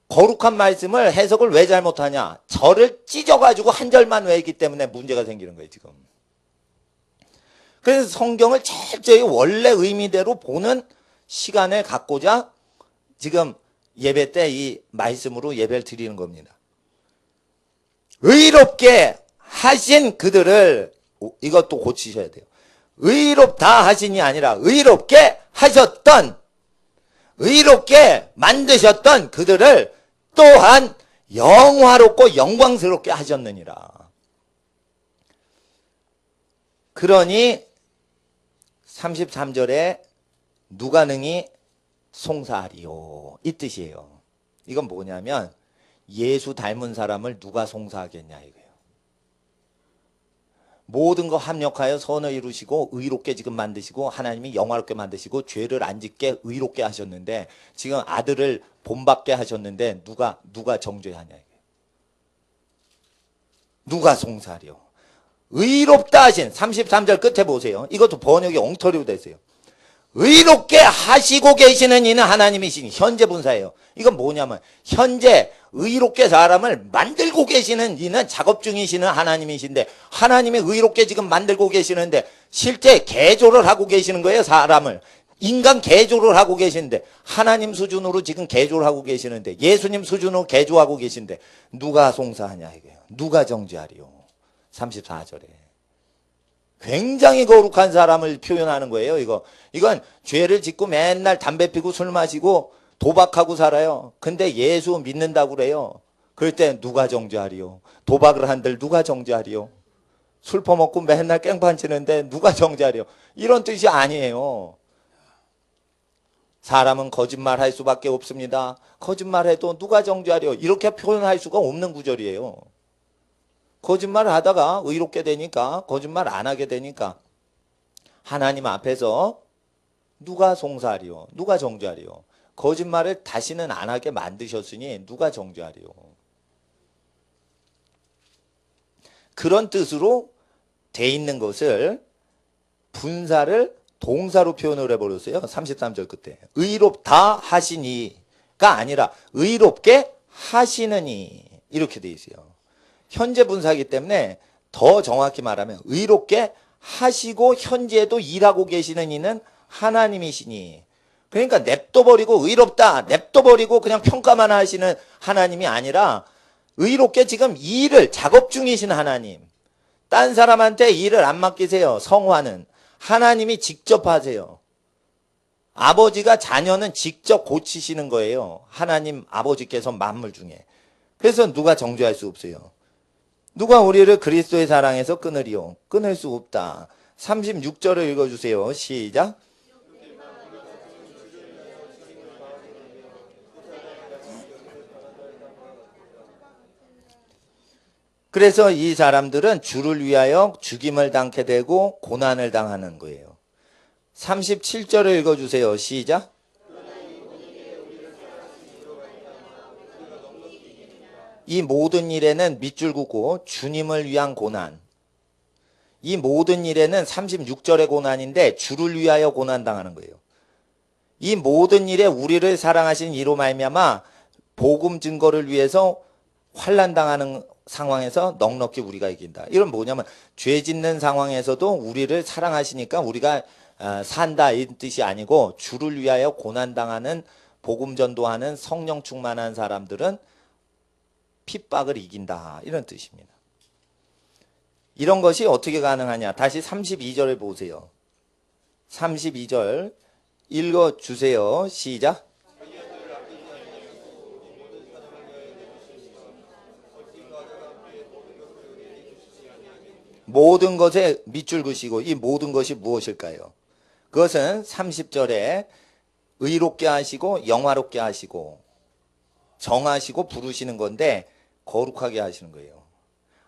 [SPEAKER 1] 거룩한 말씀을 해석을 왜 잘못하냐? 절을 찢어가지고 한 절만 외우기 때문에 문제가 생기는 거예요, 지금. 그래서 성경을 철저히 원래 의미대로 보는 시간을 갖고자 지금 예배 때 이 말씀으로 예배를 드리는 겁니다. 의롭게 하신 그들을, 이것도 고치셔야 돼요. 의롭다 하신이 아니라 의롭게 하셨던, 의롭게 만드셨던 그들을 또한 영화롭고 영광스럽게 하셨느니라. 그러니 33절에 누가 능히 송사하리요 이 뜻이에요. 이건 뭐냐면 예수 닮은 사람을 누가 송사하겠냐 이거예요. 모든 거 합력하여 선을 이루시고 의롭게 지금 만드시고 하나님이 영화롭게 만드시고 죄를 안 짓게 의롭게 하셨는데 지금 아들을 본받게 하셨는데 누가 정죄하냐 이거예요. 누가 송사하리요. 의롭다 하신 33절 끝에 보세요. 이것도 번역이 엉터리로 됐어요. 의롭게 하시고 계시는 이는 하나님이시니 현재 분사예요. 이건 뭐냐면 현재 의롭게 사람을 만들고 계시는 이는 작업 중이시는 하나님이신데 하나님이 의롭게 지금 만들고 계시는데 실제 개조를 하고 계시는 거예요. 사람을. 인간 개조를 하고 계시는데 하나님 수준으로 지금 개조를 하고 계시는데 예수님 수준으로 개조하고 계신데 누가 송사하냐 이거예요. 누가 정죄하리요. 34절에. 굉장히 거룩한 사람을 표현하는 거예요. 이건 죄를 짓고 맨날 담배 피고 술 마시고 도박하고 살아요. 근데 예수 믿는다고 그래요. 그럴 때 누가 정죄하리요. 도박을 한들 누가 정죄하리요. 술 퍼먹고 맨날 깽판 치는데 누가 정죄하리요. 이런 뜻이 아니에요. 사람은 거짓말 할 수밖에 없습니다. 거짓말해도 누가 정죄하리요. 이렇게 표현할 수가 없는 구절이에요. 거짓말을 하다가 의롭게 되니까 거짓말 안 하게 되니까 하나님 앞에서 누가 송사하리요. 누가 정죄하리요. 거짓말을 다시는 안 하게 만드셨으니 누가 정죄하리요. 그런 뜻으로 돼 있는 것을 분사를 동사로 표현을 해버렸어요. 33절 끝에. 의롭다 하시니가 아니라 의롭게 하시느니 이렇게 돼 있어요. 현재 분사이기 때문에 더 정확히 말하면 의롭게 하시고 현재도 일하고 계시는 이는 하나님이시니. 그러니까 냅둬버리고 의롭다 냅둬버리고 그냥 평가만 하시는 하나님이 아니라 의롭게 지금 일을 작업 중이신 하나님. 딴 사람한테 일을 안 맡기세요. 성화는 하나님이 직접 하세요. 아버지가 자녀는 직접 고치시는 거예요. 하나님 아버지께서 만물 중에. 그래서 누가 정죄할 수 없어요. 누가 우리를 그리스도의 사랑에서 끊으리요. 끊을 수 없다. 36절을 읽어주세요. 시작. 그래서 이 사람들은 주를 위하여 죽임을 당게 되고 고난을 당하는 거예요. 37절을 읽어주세요. 시작. 이 모든 일에는 밑줄 긋고 주님을 위한 고난. 이 모든 일에는 36절의 고난인데 주를 위하여 고난당하는 거예요. 이 모든 일에 우리를 사랑하신 이로 말미암아 복음 증거를 위해서 환난당하는 상황에서 넉넉히 우리가 이긴다. 이건 뭐냐면 죄 짓는 상황에서도 우리를 사랑하시니까 우리가 산다 이 뜻이 아니고 주를 위하여 고난당하는 복음 전도하는 성령 충만한 사람들은 핍박을 이긴다 이런 뜻입니다. 이런 것이 어떻게 가능하냐. 다시 32절을 보세요. 32절 읽어주세요. 시작. 모든 것에 밑줄 그시고 이 모든 것이 무엇일까요? 그것은 30절에 의롭게 하시고 영화롭게 하시고 정하시고 부르시는 건데 거룩하게 하시는 거예요.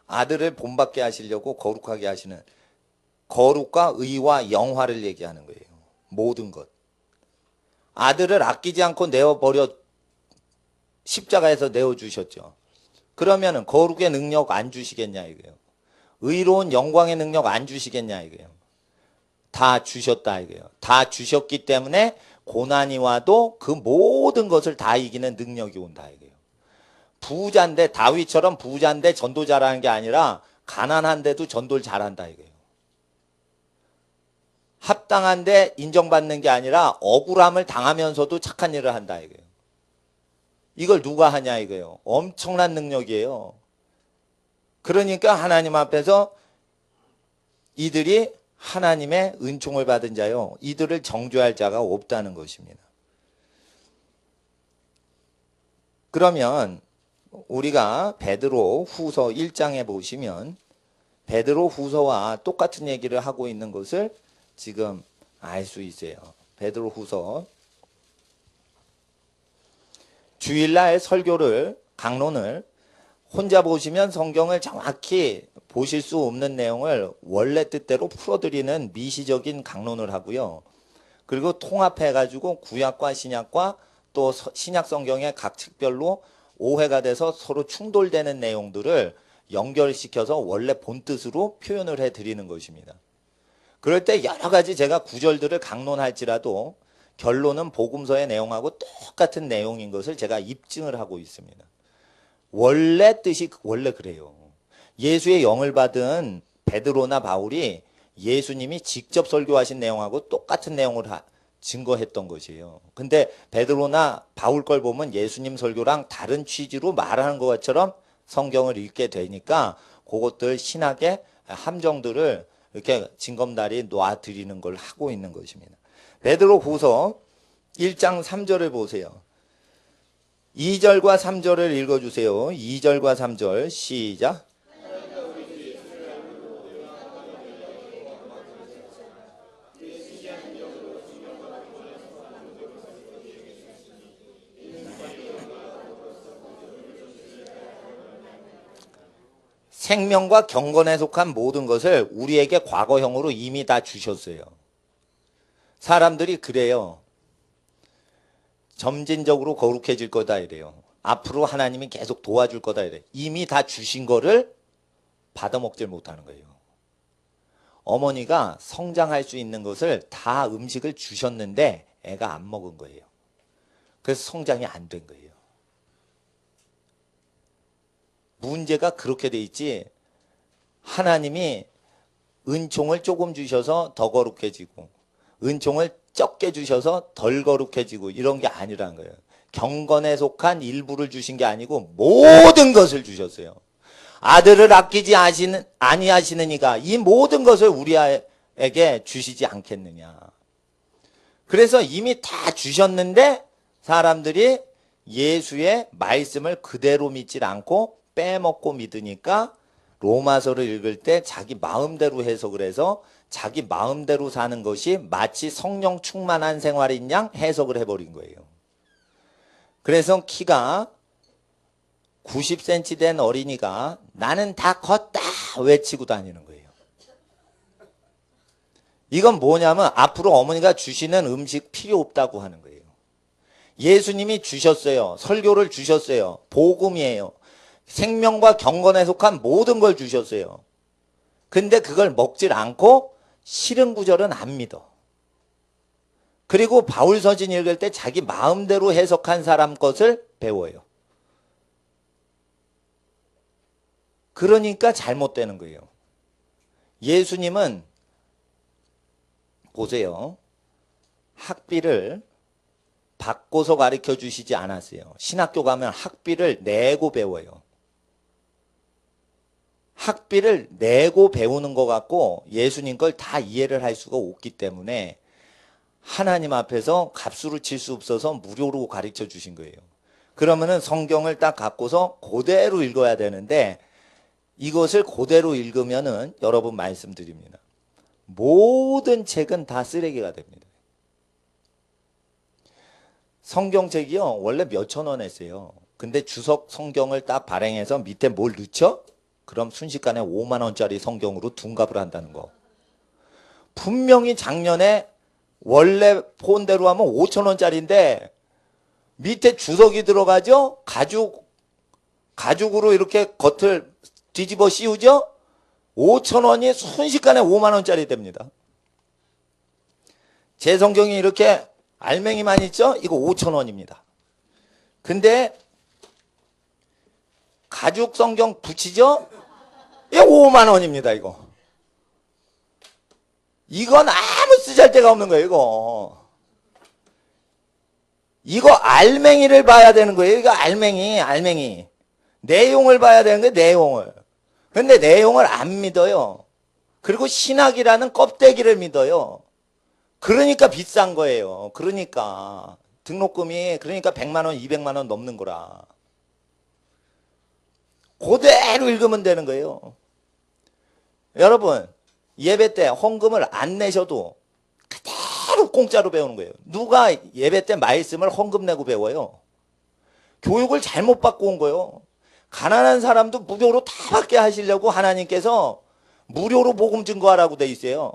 [SPEAKER 1] 아들을 본받게 하시려고 거룩하게 하시는, 거룩과 의와 영화를 얘기하는 거예요. 모든 것. 아들을 아끼지 않고 내어버려 십자가에서 내어주셨죠. 그러면은 거룩의 능력 안 주시겠냐 이거예요. 의로운 영광의 능력 안 주시겠냐 이거예요. 다 주셨다 이거예요. 다 주셨기 때문에 고난이 와도 그 모든 것을 다 이기는 능력이 온다 이거예요. 부자인데, 다윗처럼 부자인데 전도 잘하는 게 아니라 가난한데도 전도를 잘한다 이거예요. 합당한데 인정받는 게 아니라 억울함을 당하면서도 착한 일을 한다 이거예요. 이걸 누가 하냐 이거예요. 엄청난 능력이에요. 그러니까 하나님 앞에서 이들이 하나님의 은총을 받은 자요, 이들을 정죄할 자가 없다는 것입니다. 그러면 우리가 베드로 후서 1장에 보시면 베드로 후서와 똑같은 얘기를 하고 있는 것을 지금 알 수 있어요. 베드로 후서, 주일날 설교를, 강론을 혼자 보시면 성경을 정확히 보실 수 없는 내용을 원래 뜻대로 풀어드리는 미시적인 강론을 하고요. 그리고 통합해가지고 구약과 신약과 또 신약 성경의 각 책별로 오해가 돼서 서로 충돌되는 내용들을 연결시켜서 원래 본뜻으로 표현을 해드리는 것입니다. 그럴 때 여러 가지 제가 구절들을 강론할지라도 결론은 복음서의 내용하고 똑같은 내용인 것을 제가 입증을 하고 있습니다. 원래 뜻이 원래 그래요. 예수의 영을 받은 베드로나 바울이 예수님이 직접 설교하신 내용하고 똑같은 내용을 증거했던 것이에요. 근데 베드로나 바울 걸 보면 예수님 설교랑 다른 취지로 말하는 것처럼 성경을 읽게 되니까 그것들 신학의 함정들을 이렇게 징검다리 놔드리는 걸 하고 있는 것입니다. 베드로 후서 1장 3절을 보세요. 2절과 3절을 읽어주세요. 2절과 3절 시작. 생명과 경건에 속한 모든 것을 우리에게 과거형으로 이미 다 주셨어요. 사람들이 그래요. 점진적으로 거룩해질 거다 이래요. 앞으로 하나님이 계속 도와줄 거다 이래요. 이미 다 주신 거를 받아먹질 못하는 거예요. 어머니가 성장할 수 있는 것을 다 음식을 주셨는데 애가 안 먹은 거예요. 그래서 성장이 안 된 거예요. 문제가 그렇게 돼 있지, 하나님이 은총을 조금 주셔서 더 거룩해지고 은총을 적게 주셔서 덜 거룩해지고 이런 게 아니라는 거예요. 경건에 속한 일부를 주신 게 아니고 모든 것을 주셨어요. 아들을 아끼지 아니하시는 이가 이 모든 것을 우리에게 주시지 않겠느냐. 그래서 이미 다 주셨는데 사람들이 예수의 말씀을 그대로 믿질 않고 빼먹고 믿으니까 로마서를 읽을 때 자기 마음대로 해석을 해서 자기 마음대로 사는 것이 마치 성령 충만한 생활인 양 해석을 해버린 거예요. 그래서 키가 90cm 된 어린이가 나는 다 컸다 외치고 다니는 거예요. 이건 뭐냐면 앞으로 어머니가 주시는 음식 필요 없다고 하는 거예요. 예수님이 주셨어요. 설교를 주셨어요. 복음이에요. 생명과 경건에 속한 모든 걸 주셨어요. 근데 그걸 먹질 않고 싫은 구절은 안 믿어. 그리고 바울서신 읽을 때 자기 마음대로 해석한 사람 것을 배워요. 그러니까 잘못되는 거예요. 예수님은 보세요. 학비를 받고서 가르쳐 주시지 않았어요. 신학교 가면 학비를 내고 배워요. 학비를 내고 배우는 것 같고 예수님 걸 다 이해를 할 수가 없기 때문에 하나님 앞에서 값으로 칠 수 없어서 무료로 가르쳐 주신 거예요. 그러면은 성경을 딱 갖고서 그대로 읽어야 되는데 이것을 그대로 읽으면은 여러분 말씀드립니다. 모든 책은 다 쓰레기가 됩니다. 성경책이요 원래 몇천 원 했어요. 근데 주석 성경을 딱 발행해서 밑에 뭘 넣죠? 그럼 순식간에 5만 원짜리 성경으로 둔갑을 한다는 거. 분명히 작년에 원래 폰대로 하면 5천 원짜리인데 밑에 주석이 들어가죠? 가죽으로 이렇게 겉을 뒤집어 씌우죠? 5천 원이 순식간에 5만 원짜리 됩니다. 제 성경이 이렇게 알맹이만 있죠? 이거 5천 원입니다. 근데 가죽 성경 붙이죠? 이거 5만 원입니다, 이거. 이건 아무 쓰잘데가 없는 거예요, 이거. 이거 알맹이를 봐야 되는 거예요. 이거 알맹이. 내용을 봐야 되는 거예요, 내용을. 근데 내용을 안 믿어요. 그리고 신학이라는 껍데기를 믿어요. 그러니까 비싼 거예요. 그러니까 등록금이 100만 원, 200만 원 넘는 거라. 그대로 읽으면 되는 거예요. 여러분, 예배 때 헌금을 안 내셔도 그대로 공짜로 배우는 거예요. 누가 예배 때 말씀을 헌금 내고 배워요? 교육을 잘못 받고 온 거예요. 가난한 사람도 무료로 다 받게 하시려고 하나님께서 무료로 복음 증거하라고 돼 있어요.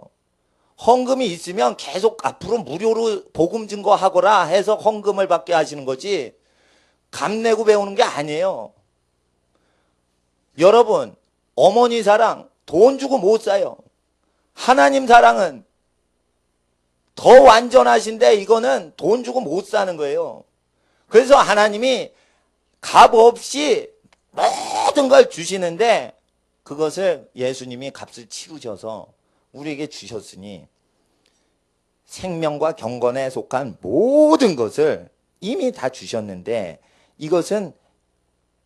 [SPEAKER 1] 헌금이 있으면 계속 앞으로 무료로 복음 증거하거라 해서 헌금을 받게 하시는 거지 값 내고 배우는 게 아니에요. 여러분, 어머니 사랑 돈 주고 못 사요. 하나님 사랑은 더 완전하신데 이거는 돈 주고 못 사는 거예요. 그래서 하나님이 값 없이 모든 걸 주시는데 그것을 예수님이 값을 치르셔서 우리에게 주셨으니 생명과 경건에 속한 모든 것을 이미 다 주셨는데 이것은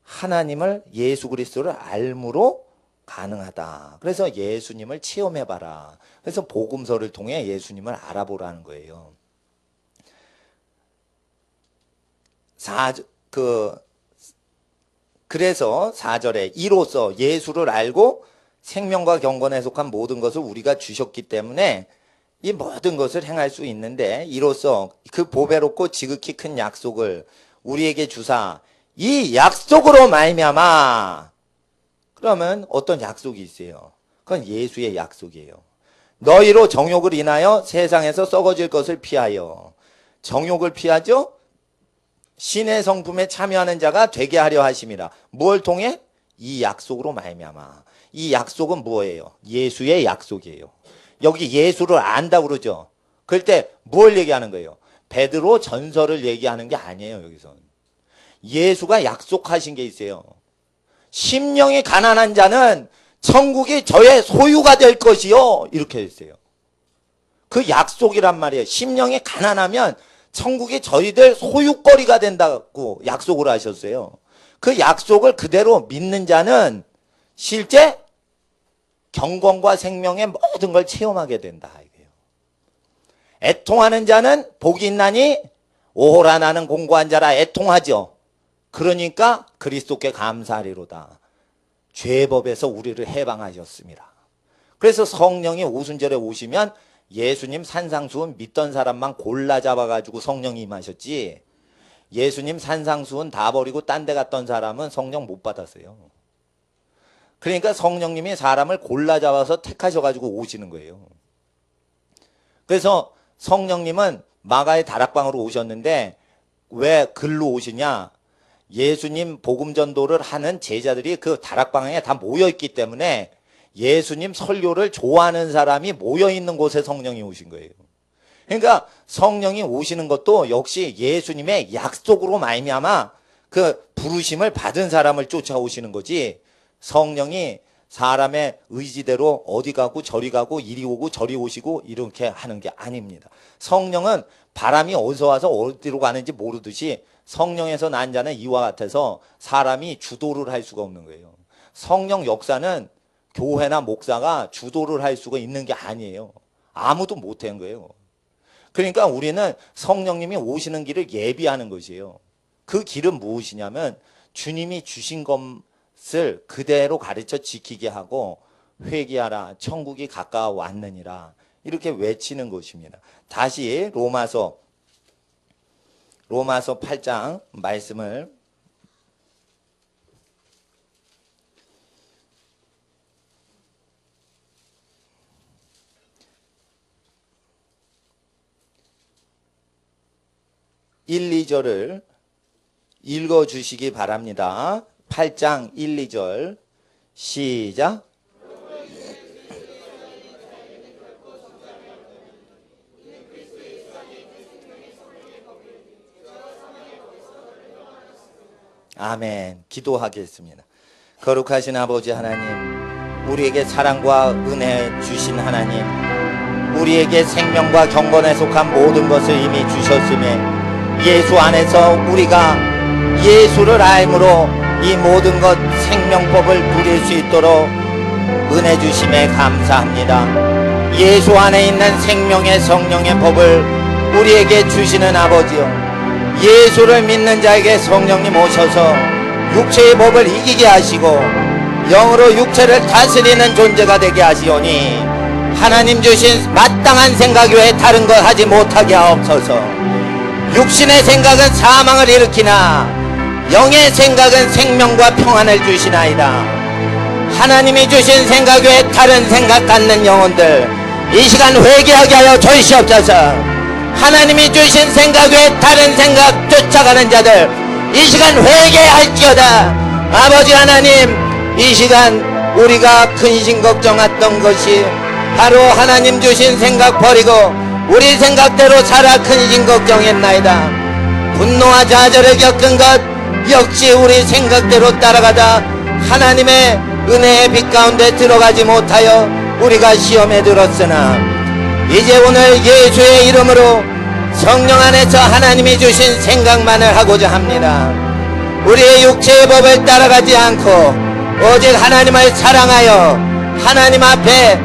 [SPEAKER 1] 하나님을 예수 그리스도를 알므로 가능하다. 그래서 예수님을 체험해봐라. 그래서 복음서를 통해 예수님을 알아보라는 거예요. 그래서 4절에 이로써 예수를 알고 생명과 경건에 속한 모든 것을 우리가 주셨기 때문에 이 모든 것을 행할 수 있는데 이로써 그 보배롭고 지극히 큰 약속을 우리에게 주사 이 약속으로 말미암아. 그러면 어떤 약속이 있어요? 그건 예수의 약속이에요. 너희로 정욕을 인하여 세상에서 썩어질 것을 피하여. 정욕을 피하죠? 신의 성품에 참여하는 자가 되게 하려 하심이라. 뭘 통해? 이 약속으로 말미암아. 이 약속은 뭐예요? 예수의 약속이에요. 여기 예수를 안다고 그러죠. 그럴 때 뭘 얘기하는 거예요? 베드로 전설을 얘기하는 게 아니에요. 여기서는 예수가 약속하신 게 있어요. 심령이 가난한 자는 천국이 저의 소유가 될 것이요. 이렇게 했어요. 그 약속이란 말이에요. 심령이 가난하면 천국이 저희들 소유거리가 된다고 약속을 하셨어요. 그 약속을 그대로 믿는 자는 실제 경건과 생명의 모든 걸 체험하게 된다. 이거예요. 애통하는 자는 복이 있나니 오호라 나는 공고한 자라 애통하죠. 그러니까 그리스도께 감사하리로다. 죄법에서 우리를 해방하셨습니다. 그래서 성령이 오순절에 오시면 예수님 산상수훈 믿던 사람만 골라 잡아가지고 성령이 임하셨지 예수님 산상수훈 다 버리고 딴 데 갔던 사람은 성령 못 받았어요. 그러니까 성령님이 사람을 골라 잡아서 택하셔가지고 오시는 거예요. 그래서 성령님은 마가의 다락방으로 오셨는데 왜 글로 오시냐? 예수님 복음 전도를 하는 제자들이 그 다락방에 다 모여있기 때문에 예수님 설교를 좋아하는 사람이 모여있는 곳에 성령이 오신 거예요. 그러니까 성령이 오시는 것도 역시 예수님의 약속으로 말미암아 그 부르심을 받은 사람을 쫓아오시는 거지 성령이 사람의 의지대로 어디 가고 저리 가고 이리 오고 저리 오시고 이렇게 하는 게 아닙니다. 성령은 바람이 어디서 와서 어디로 가는지 모르듯이 성령에서 난 자는 이와 같아서 사람이 주도를 할 수가 없는 거예요. 성령 역사는 교회나 목사가 주도를 할 수가 있는 게 아니에요. 아무도 못한 거예요. 그러니까 우리는 성령님이 오시는 길을 예비하는 것이에요. 그 길은 무엇이냐면 주님이 주신 것을 그대로 가르쳐 지키게 하고 회개하라 천국이 가까워 왔느니라 이렇게 외치는 것입니다. 다시 로마서 로마서 8장 말씀을 (1, 2절을) 읽어주시기 바랍니다. 8장 1, 2절 시작. 아멘. 기도하겠습니다. 거룩하신 아버지 하나님, 우리에게 사랑과 은혜 주신 하나님, 우리에게 생명과 경건에 속한 모든 것을 이미 주셨음에 예수 안에서 우리가 예수를 알므로 이 모든 것 생명법을 누릴 수 있도록 은혜 주심에 감사합니다. 예수 안에 있는 생명의 성령의 법을 우리에게 주시는 아버지요, 예수를 믿는 자에게 성령님 오셔서 육체의 법을 이기게 하시고 영으로 육체를 다스리는 존재가 되게 하시오니 하나님 주신 마땅한 생각 외에 다른 것 하지 못하게 하옵소서. 육신의 생각은 사망을 일으키나 영의 생각은 생명과 평안을 주시나이다. 하나님이 주신 생각 외에 다른 생각 갖는 영혼들 이 시간 회개하게 하여 주시옵소서. 하나님이 주신 생각 외에 다른 생각 쫓아가는 자들 이 시간 회개할지어다. 아버지 하나님, 이 시간 우리가 근심 걱정했던 것이 바로 하나님 주신 생각 버리고 우리 생각대로 살아 근심 걱정했나이다. 분노와 좌절을 겪은 것 역시 우리 생각대로 따라가다 하나님의 은혜의 빛 가운데 들어가지 못하여 우리가 시험에 들었으나 이제 오늘 예수의 이름으로 성령 안에서 하나님이 주신 생각만을 하고자 합니다. 우리의 육체의 법을 따라가지 않고 오직 하나님을 사랑하여 하나님 앞에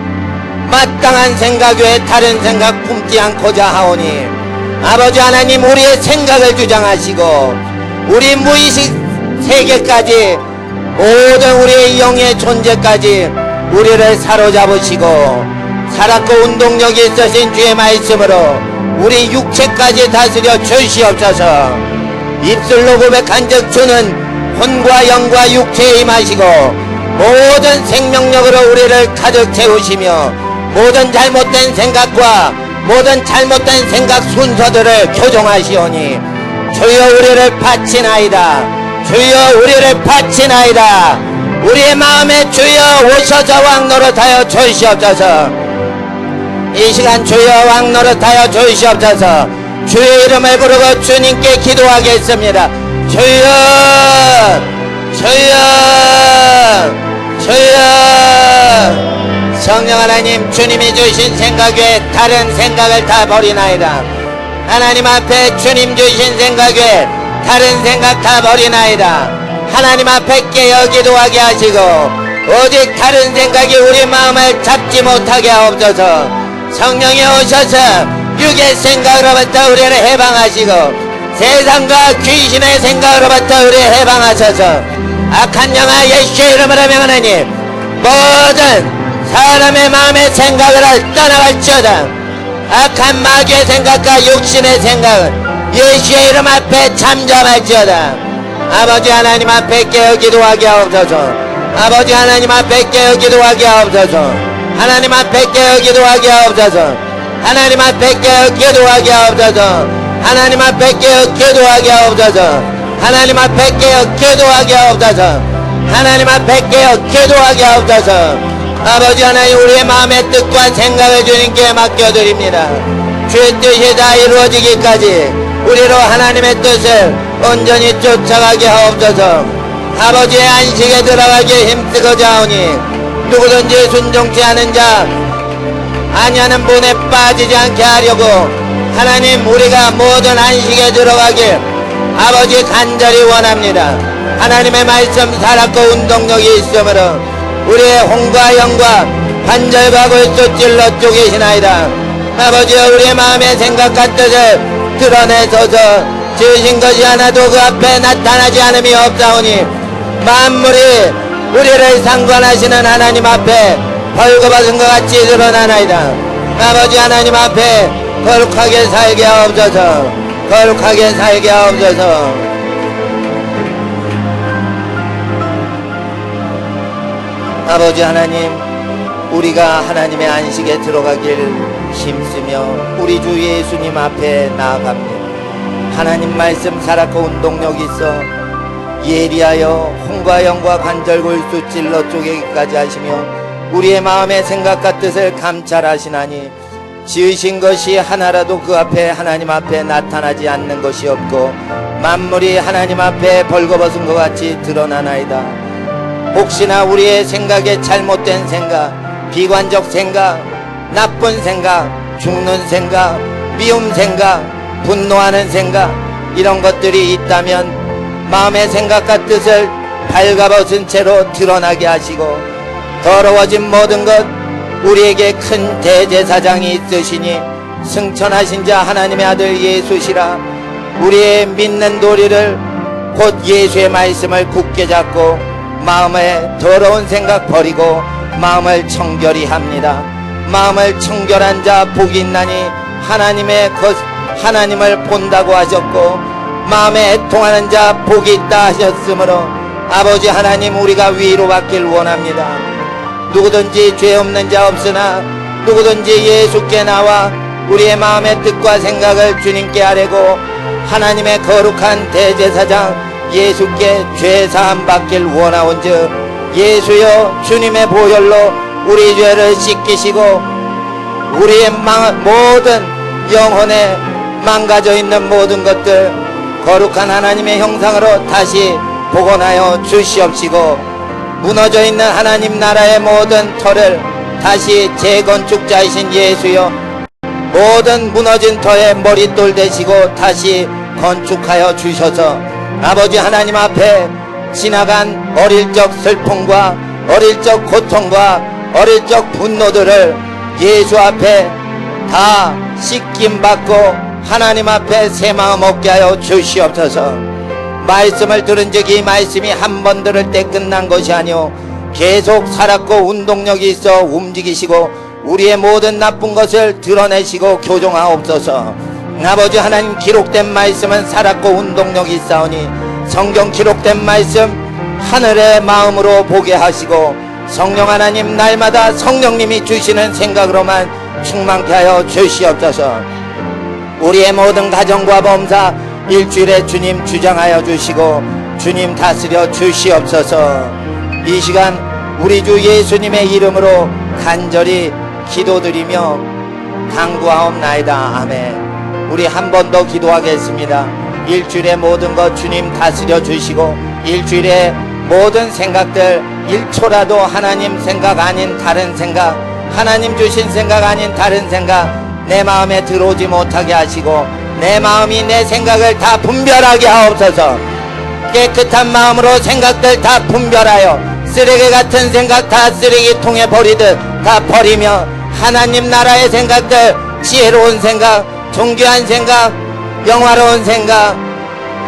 [SPEAKER 1] 마땅한 생각 외에 다른 생각 품지 않고자 하오니 아버지 하나님, 우리의 생각을 주장하시고 우리 무의식 세계까지 모든 우리의 영의 존재까지 우리를 사로잡으시고 살았고 운동력이 있으신 주의 말씀으로 우리 육체까지 다스려 주시옵소서. 입술로 고백한즉 주는 혼과 영과 육체에 임하시고 모든 생명력으로 우리를 가득 채우시며 모든 잘못된 생각과 모든 잘못된 생각 순서들을 교정하시오니 주여 우리를 바치나이다. 주여 우리를 바치나이다. 우리의 마음에 주여 오셔서 왕노릇하여 주시옵소서. 이 시간 주여 왕노릇하여 주시옵소서. 주의 이름을 부르고 주님께 기도하겠습니다. 주여 주여 주여. 성령 하나님, 주님이 주신 생각 외에 다른 생각을 다 버리나이다. 하나님 앞에 주님 주신 생각 외에 다른 생각 다 버리나이다. 하나님 앞에 깨어 기도하게 하시고 오직 다른 생각이 우리 마음을 잡지 못하게 하옵소서. 성령이 오셔서 육의 생각으로부터 우리를 해방하시고 세상과 귀신의 생각으로부터 우리를 해방하셔서 악한 영아 예수의 이름으로 명하나니 모든 사람의 마음의 생각을 떠나갈지어다. 악한 마귀의 생각과 육신의 생각은 예수의 이름 앞에 잠잠할지어다. 아버지 하나님 앞에 깨어 기도하게 하옵소서. 아버지 하나님 앞에 깨어 기도하게 하옵소서. 하나님 앞에 깨어 기도하게 하옵소서. 하나님 앞에 깨어 기도하게 하옵소서. 하나님 앞에 깨어 기도하게 하옵소서. 하나님 앞에 깨어 기도하게 하옵소서. 하나님 앞에 깨어 기도하게 하옵소서. 아버지 하나님, 우리의 마음의 뜻과 생각을 주님께 맡겨드립니다. 주의 뜻이 다 이루어지기까지 우리로 하나님의 뜻을 온전히 쫓아가게 하옵소서. 아버지의 안식에 들어가기에 힘쓰고자 하오니 누구든지 순종치 않은 자 아니하는 분에 빠지지 않게 하려고 하나님, 우리가 모든 안식에 들어가길 아버지 간절히 원합니다. 하나님의 말씀 살았고 운동력이 있으므로 우리의 혼과 영과 관절과 골수 찔러 쪼개시나이다. 아버지여, 우리의 마음의 생각과 뜻을 드러내소서. 지으신 것이 하나도 그 앞에 나타나지 않음이 없사오니 만물이 우리를 상관하시는 하나님 앞에 벌거벗은 것 같이 드러나나이다. 아버지 하나님 앞에 거룩하게 살게 하옵소서. 거룩하게 살게 하옵소서. 아버지 하나님, 우리가 하나님의 안식에 들어가길 힘쓰며 우리 주 예수님 앞에 나아갑니다. 하나님 말씀 살았고 운동력 있어 예리하여 혼과 영과 관절골수 찔러 쪼개기까지 하시며 우리의 마음의 생각과 뜻을 감찰하시나니 지으신 것이 하나라도 그 앞에 하나님 앞에 나타나지 않는 것이 없고 만물이 하나님 앞에 벌거벗은 것 같이 드러나나이다. 혹시나 우리의 생각에 잘못된 생각, 비관적 생각, 나쁜 생각, 죽는 생각, 미움 생각, 분노하는 생각, 이런 것들이 있다면 마음의 생각과 뜻을 발가벗은 채로 드러나게 하시고 더러워진 모든 것, 우리에게 큰 대제사장이 있으시니 승천하신 자 하나님의 아들 예수시라. 우리의 믿는 도리를 곧 예수의 말씀을 굳게 잡고 마음에 더러운 생각 버리고 마음을 청결히 합니다. 마음을 청결한 자 복이 있나니 하나님을 본다고 하셨고 마음에 애통하는 자 복이 있다 하셨으므로 아버지 하나님, 우리가 위로받길 원합니다. 누구든지 죄 없는 자 없으나 누구든지 예수께 나와 우리의 마음의 뜻과 생각을 주님께 아뢰고 하나님의 거룩한 대제사장 예수께 죄사함 받길 원하온즉 예수여, 주님의 보혈로 우리 죄를 씻기시고 우리의 모든 영혼에 망가져 있는 모든 것들 거룩한 하나님의 형상으로 다시 복원하여 주시옵시고 무너져 있는 하나님 나라의 모든 터를 다시 재건축자이신 예수여, 모든 무너진 터의 머릿돌 되시고 다시 건축하여 주셔서 아버지 하나님 앞에 지나간 어릴 적 슬픔과 어릴 적 고통과 어릴 적 분노들을 예수 앞에 다 씻김 받고 하나님 앞에 새 마음 얻게 하여 주시옵소서. 말씀을 들은 적 이 말씀이 한 번 들을 때 끝난 것이 아니오 계속 살았고 운동력이 있어 움직이시고 우리의 모든 나쁜 것을 드러내시고 교정하옵소서. 아버지 하나님, 기록된 말씀은 살았고 운동력이 있사오니 성경 기록된 말씀 하늘의 마음으로 보게 하시고 성령 하나님, 날마다 성령님이 주시는 생각으로만 충만케 하여 주시옵소서. 우리의 모든 가정과 범사 일주일에 주님 주장하여 주시고 주님 다스려 주시옵소서. 이 시간 우리 주 예수님의 이름으로 간절히 기도드리며 간구하옵나이다. 아멘. 우리 한 번 더 기도하겠습니다. 일주일의 모든 것 주님 다스려 주시고 일주일의 모든 생각들 1초라도 하나님 생각 아닌 다른 생각, 하나님 주신 생각 아닌 다른 생각 내 마음에 들어오지 못하게 하시고 내 마음이 내 생각을 다 분별하게 하옵소서. 깨끗한 마음으로 생각들 다 분별하여 쓰레기 같은 생각 다 쓰레기통에 버리듯 다 버리며 하나님 나라의 생각들, 지혜로운 생각, 존귀한 생각, 영화로운 생각,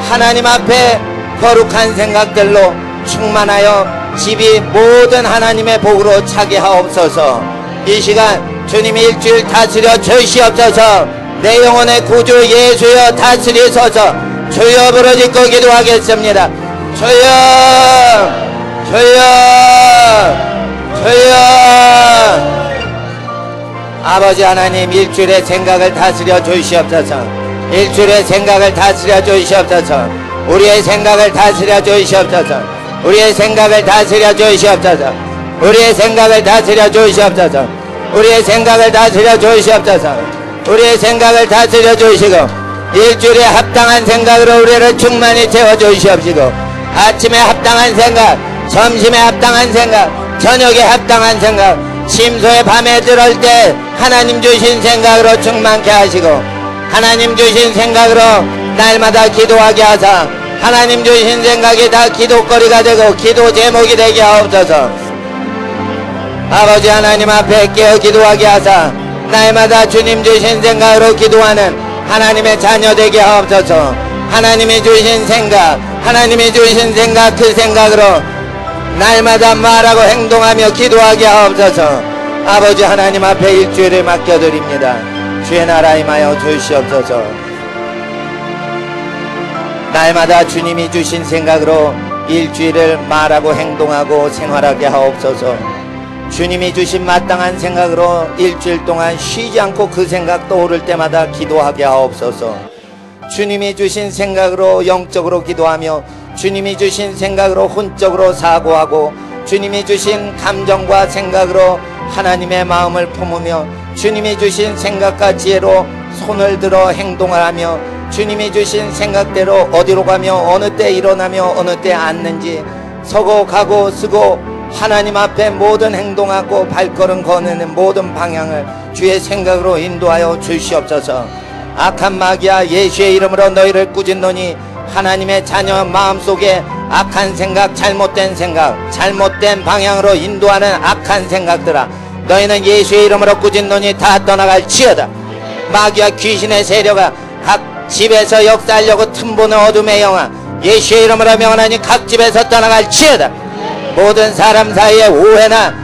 [SPEAKER 1] 하나님 앞에 거룩한 생각들로 충만하여 집이 모든 하나님의 복으로 차게 하옵소서. 이 시간 주님이 일주일 다스려 주시옵소서. 내 영혼의 구주 예수여 다스리소서. 주여 부르짖고 기도하겠습니다. 주여, 주여, 주여. 아버지 하나님, 일주일의 생각을 다스려 주시옵소서. 일주일의 생각을 다스려 주시옵소서. 우리의 생각을 다스려 주시옵소서. 우리의 생각을 다스려 주시옵소서. 우리의 생각을 다스려 주시옵소서. 우리의 생각을 다스려 주시옵소서. 우리의 생각을 다스려 주시고 일주일에 합당한 생각으로 우리를 충만히 채워 주시옵시고 아침에 합당한 생각, 점심에 합당한 생각, 저녁에 합당한 생각, 심소의 밤에 들을 때 하나님 주신 생각으로 충만케 하시고 하나님 주신 생각으로 날마다 기도하게 하사 하나님 주신 생각이 다 기도거리가 되고 기도 제목이 되게 하옵소서. 아버지 하나님 앞에 깨어 기도하게 하사 날마다 주님 주신 생각으로 기도하는 하나님의 자녀 되게 하옵소서. 하나님이 주신 생각, 하나님이 주신 생각, 그 생각으로 날마다 말하고 행동하며 기도하게 하옵소서. 아버지 하나님 앞에 일주일을 맡겨드립니다. 주의 나라 임하여 주시옵소서. 날마다 주님이 주신 생각으로 일주일을 말하고 행동하고 생활하게 하옵소서. 주님이 주신 마땅한 생각으로 일주일 동안 쉬지 않고 그 생각 떠오를 때마다 기도하게 하옵소서. 주님이 주신 생각으로 영적으로 기도하며 주님이 주신 생각으로 혼적으로 사고하고 주님이 주신 감정과 생각으로 하나님의 마음을 품으며 주님이 주신 생각과 지혜로 손을 들어 행동을 하며 주님이 주신 생각대로 어디로 가며 어느 때 일어나며 어느 때 앉는지 서고 가고 쓰고 하나님 앞에 모든 행동하고 발걸음 거는 모든 방향을 주의 생각으로 인도하여 주시옵소서. 악한 마귀야, 예수의 이름으로 너희를 꾸짖노니 하나님의 자녀 마음속에 악한 생각, 잘못된 방향으로 인도하는 악한 생각들아, 너희는 예수의 이름으로 꾸짖노니 다 떠나갈지어다. 마귀와 귀신의 세력아, 각 집에서 역사하려고 틈보는 어둠의 영아, 예수의 이름으로 명하니 각 집에서 떠나갈지어다. 모든 사람 사이에 오해나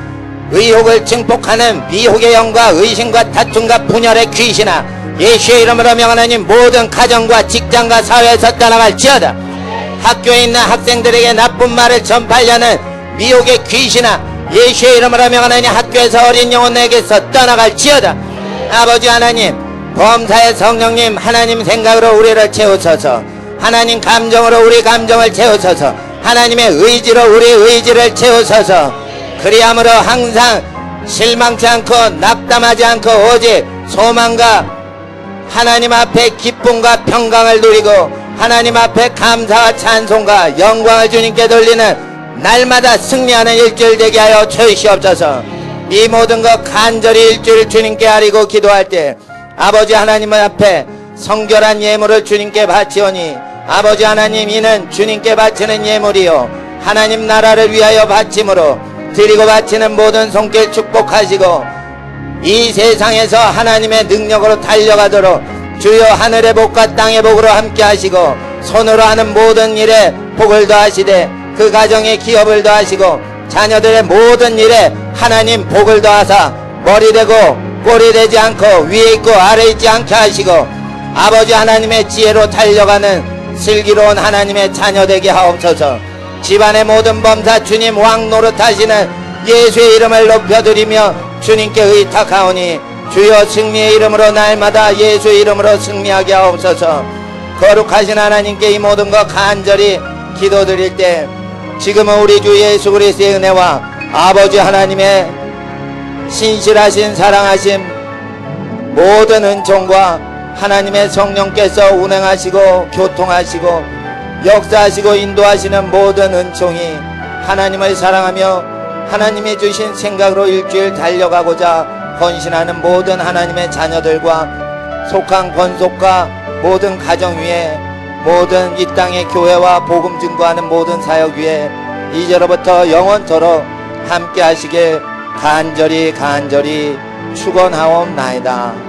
[SPEAKER 1] 의혹을 증폭하는 미혹의 영과 의심과 다툼과 분열의 귀신아, 예수의 이름으로 명하니 모든 가정과 직장과 사회에서 떠나갈지어다. 학교에 있는 학생들에게 나쁜 말을 전파하려는 미혹의 귀신아, 예수의 이름으로 명하니 학교에서 어린 영혼에게서 떠나갈지어다. 아버지 하나님, 범사의 성령님, 하나님 생각으로 우리를 채우소서. 하나님 감정으로 우리 감정을 채우소서. 하나님의 의지로 우리 의지를 채우소서. 그리함으로 항상 실망치 않고 낙담하지 않고 오직 소망과 하나님 앞에 기쁨과 평강을 누리고 하나님 앞에 감사와 찬송과 영광을 주님께 돌리는 날마다 승리하는 일주일 되게 하여 주시옵소서. 이 모든 것 간절히 일주일 주님께 아리고 기도할 때 아버지 하나님 앞에 성결한 예물을 주님께 바치오니 아버지 하나님, 이는 주님께 바치는 예물이요 하나님 나라를 위하여 바침으로 드리고 바치는 모든 손길 축복하시고 이 세상에서 하나님의 능력으로 달려가도록 주여 하늘의 복과 땅의 복으로 함께 하시고 손으로 하는 모든 일에 복을 더하시되 그 가정에 기업을 더하시고 자녀들의 모든 일에 하나님 복을 더하사 머리 되고 꼴이 되지 않고 위에 있고 아래 있지 않게 하시고 아버지 하나님의 지혜로 달려가는 슬기로운 하나님의 자녀 되게 하옵소서. 집안의 모든 범사 주님 왕 노릇하시는 예수의 이름을 높여드리며 주님께 의탁하오니 주여 승리의 이름으로 날마다 예수의 이름으로 승리하게 하옵소서. 거룩하신 하나님께 이 모든 것 간절히 기도드릴 때 지금은 우리 주 예수 그리스도의 은혜와 아버지 하나님의 신실하신 사랑하심 모든 은총과 하나님의 성령께서 운행하시고 교통하시고 역사하시고 인도하시는 모든 은총이 하나님을 사랑하며 하나님이 주신 생각으로 일주일 달려가고자 헌신하는 모든 하나님의 자녀들과 속한 권속과 모든 가정 위에 모든 이 땅의 교회와 복음 증거하는 모든 사역 위에 이제로부터 영원토록 함께 하시길 간절히 축원하옵나이다.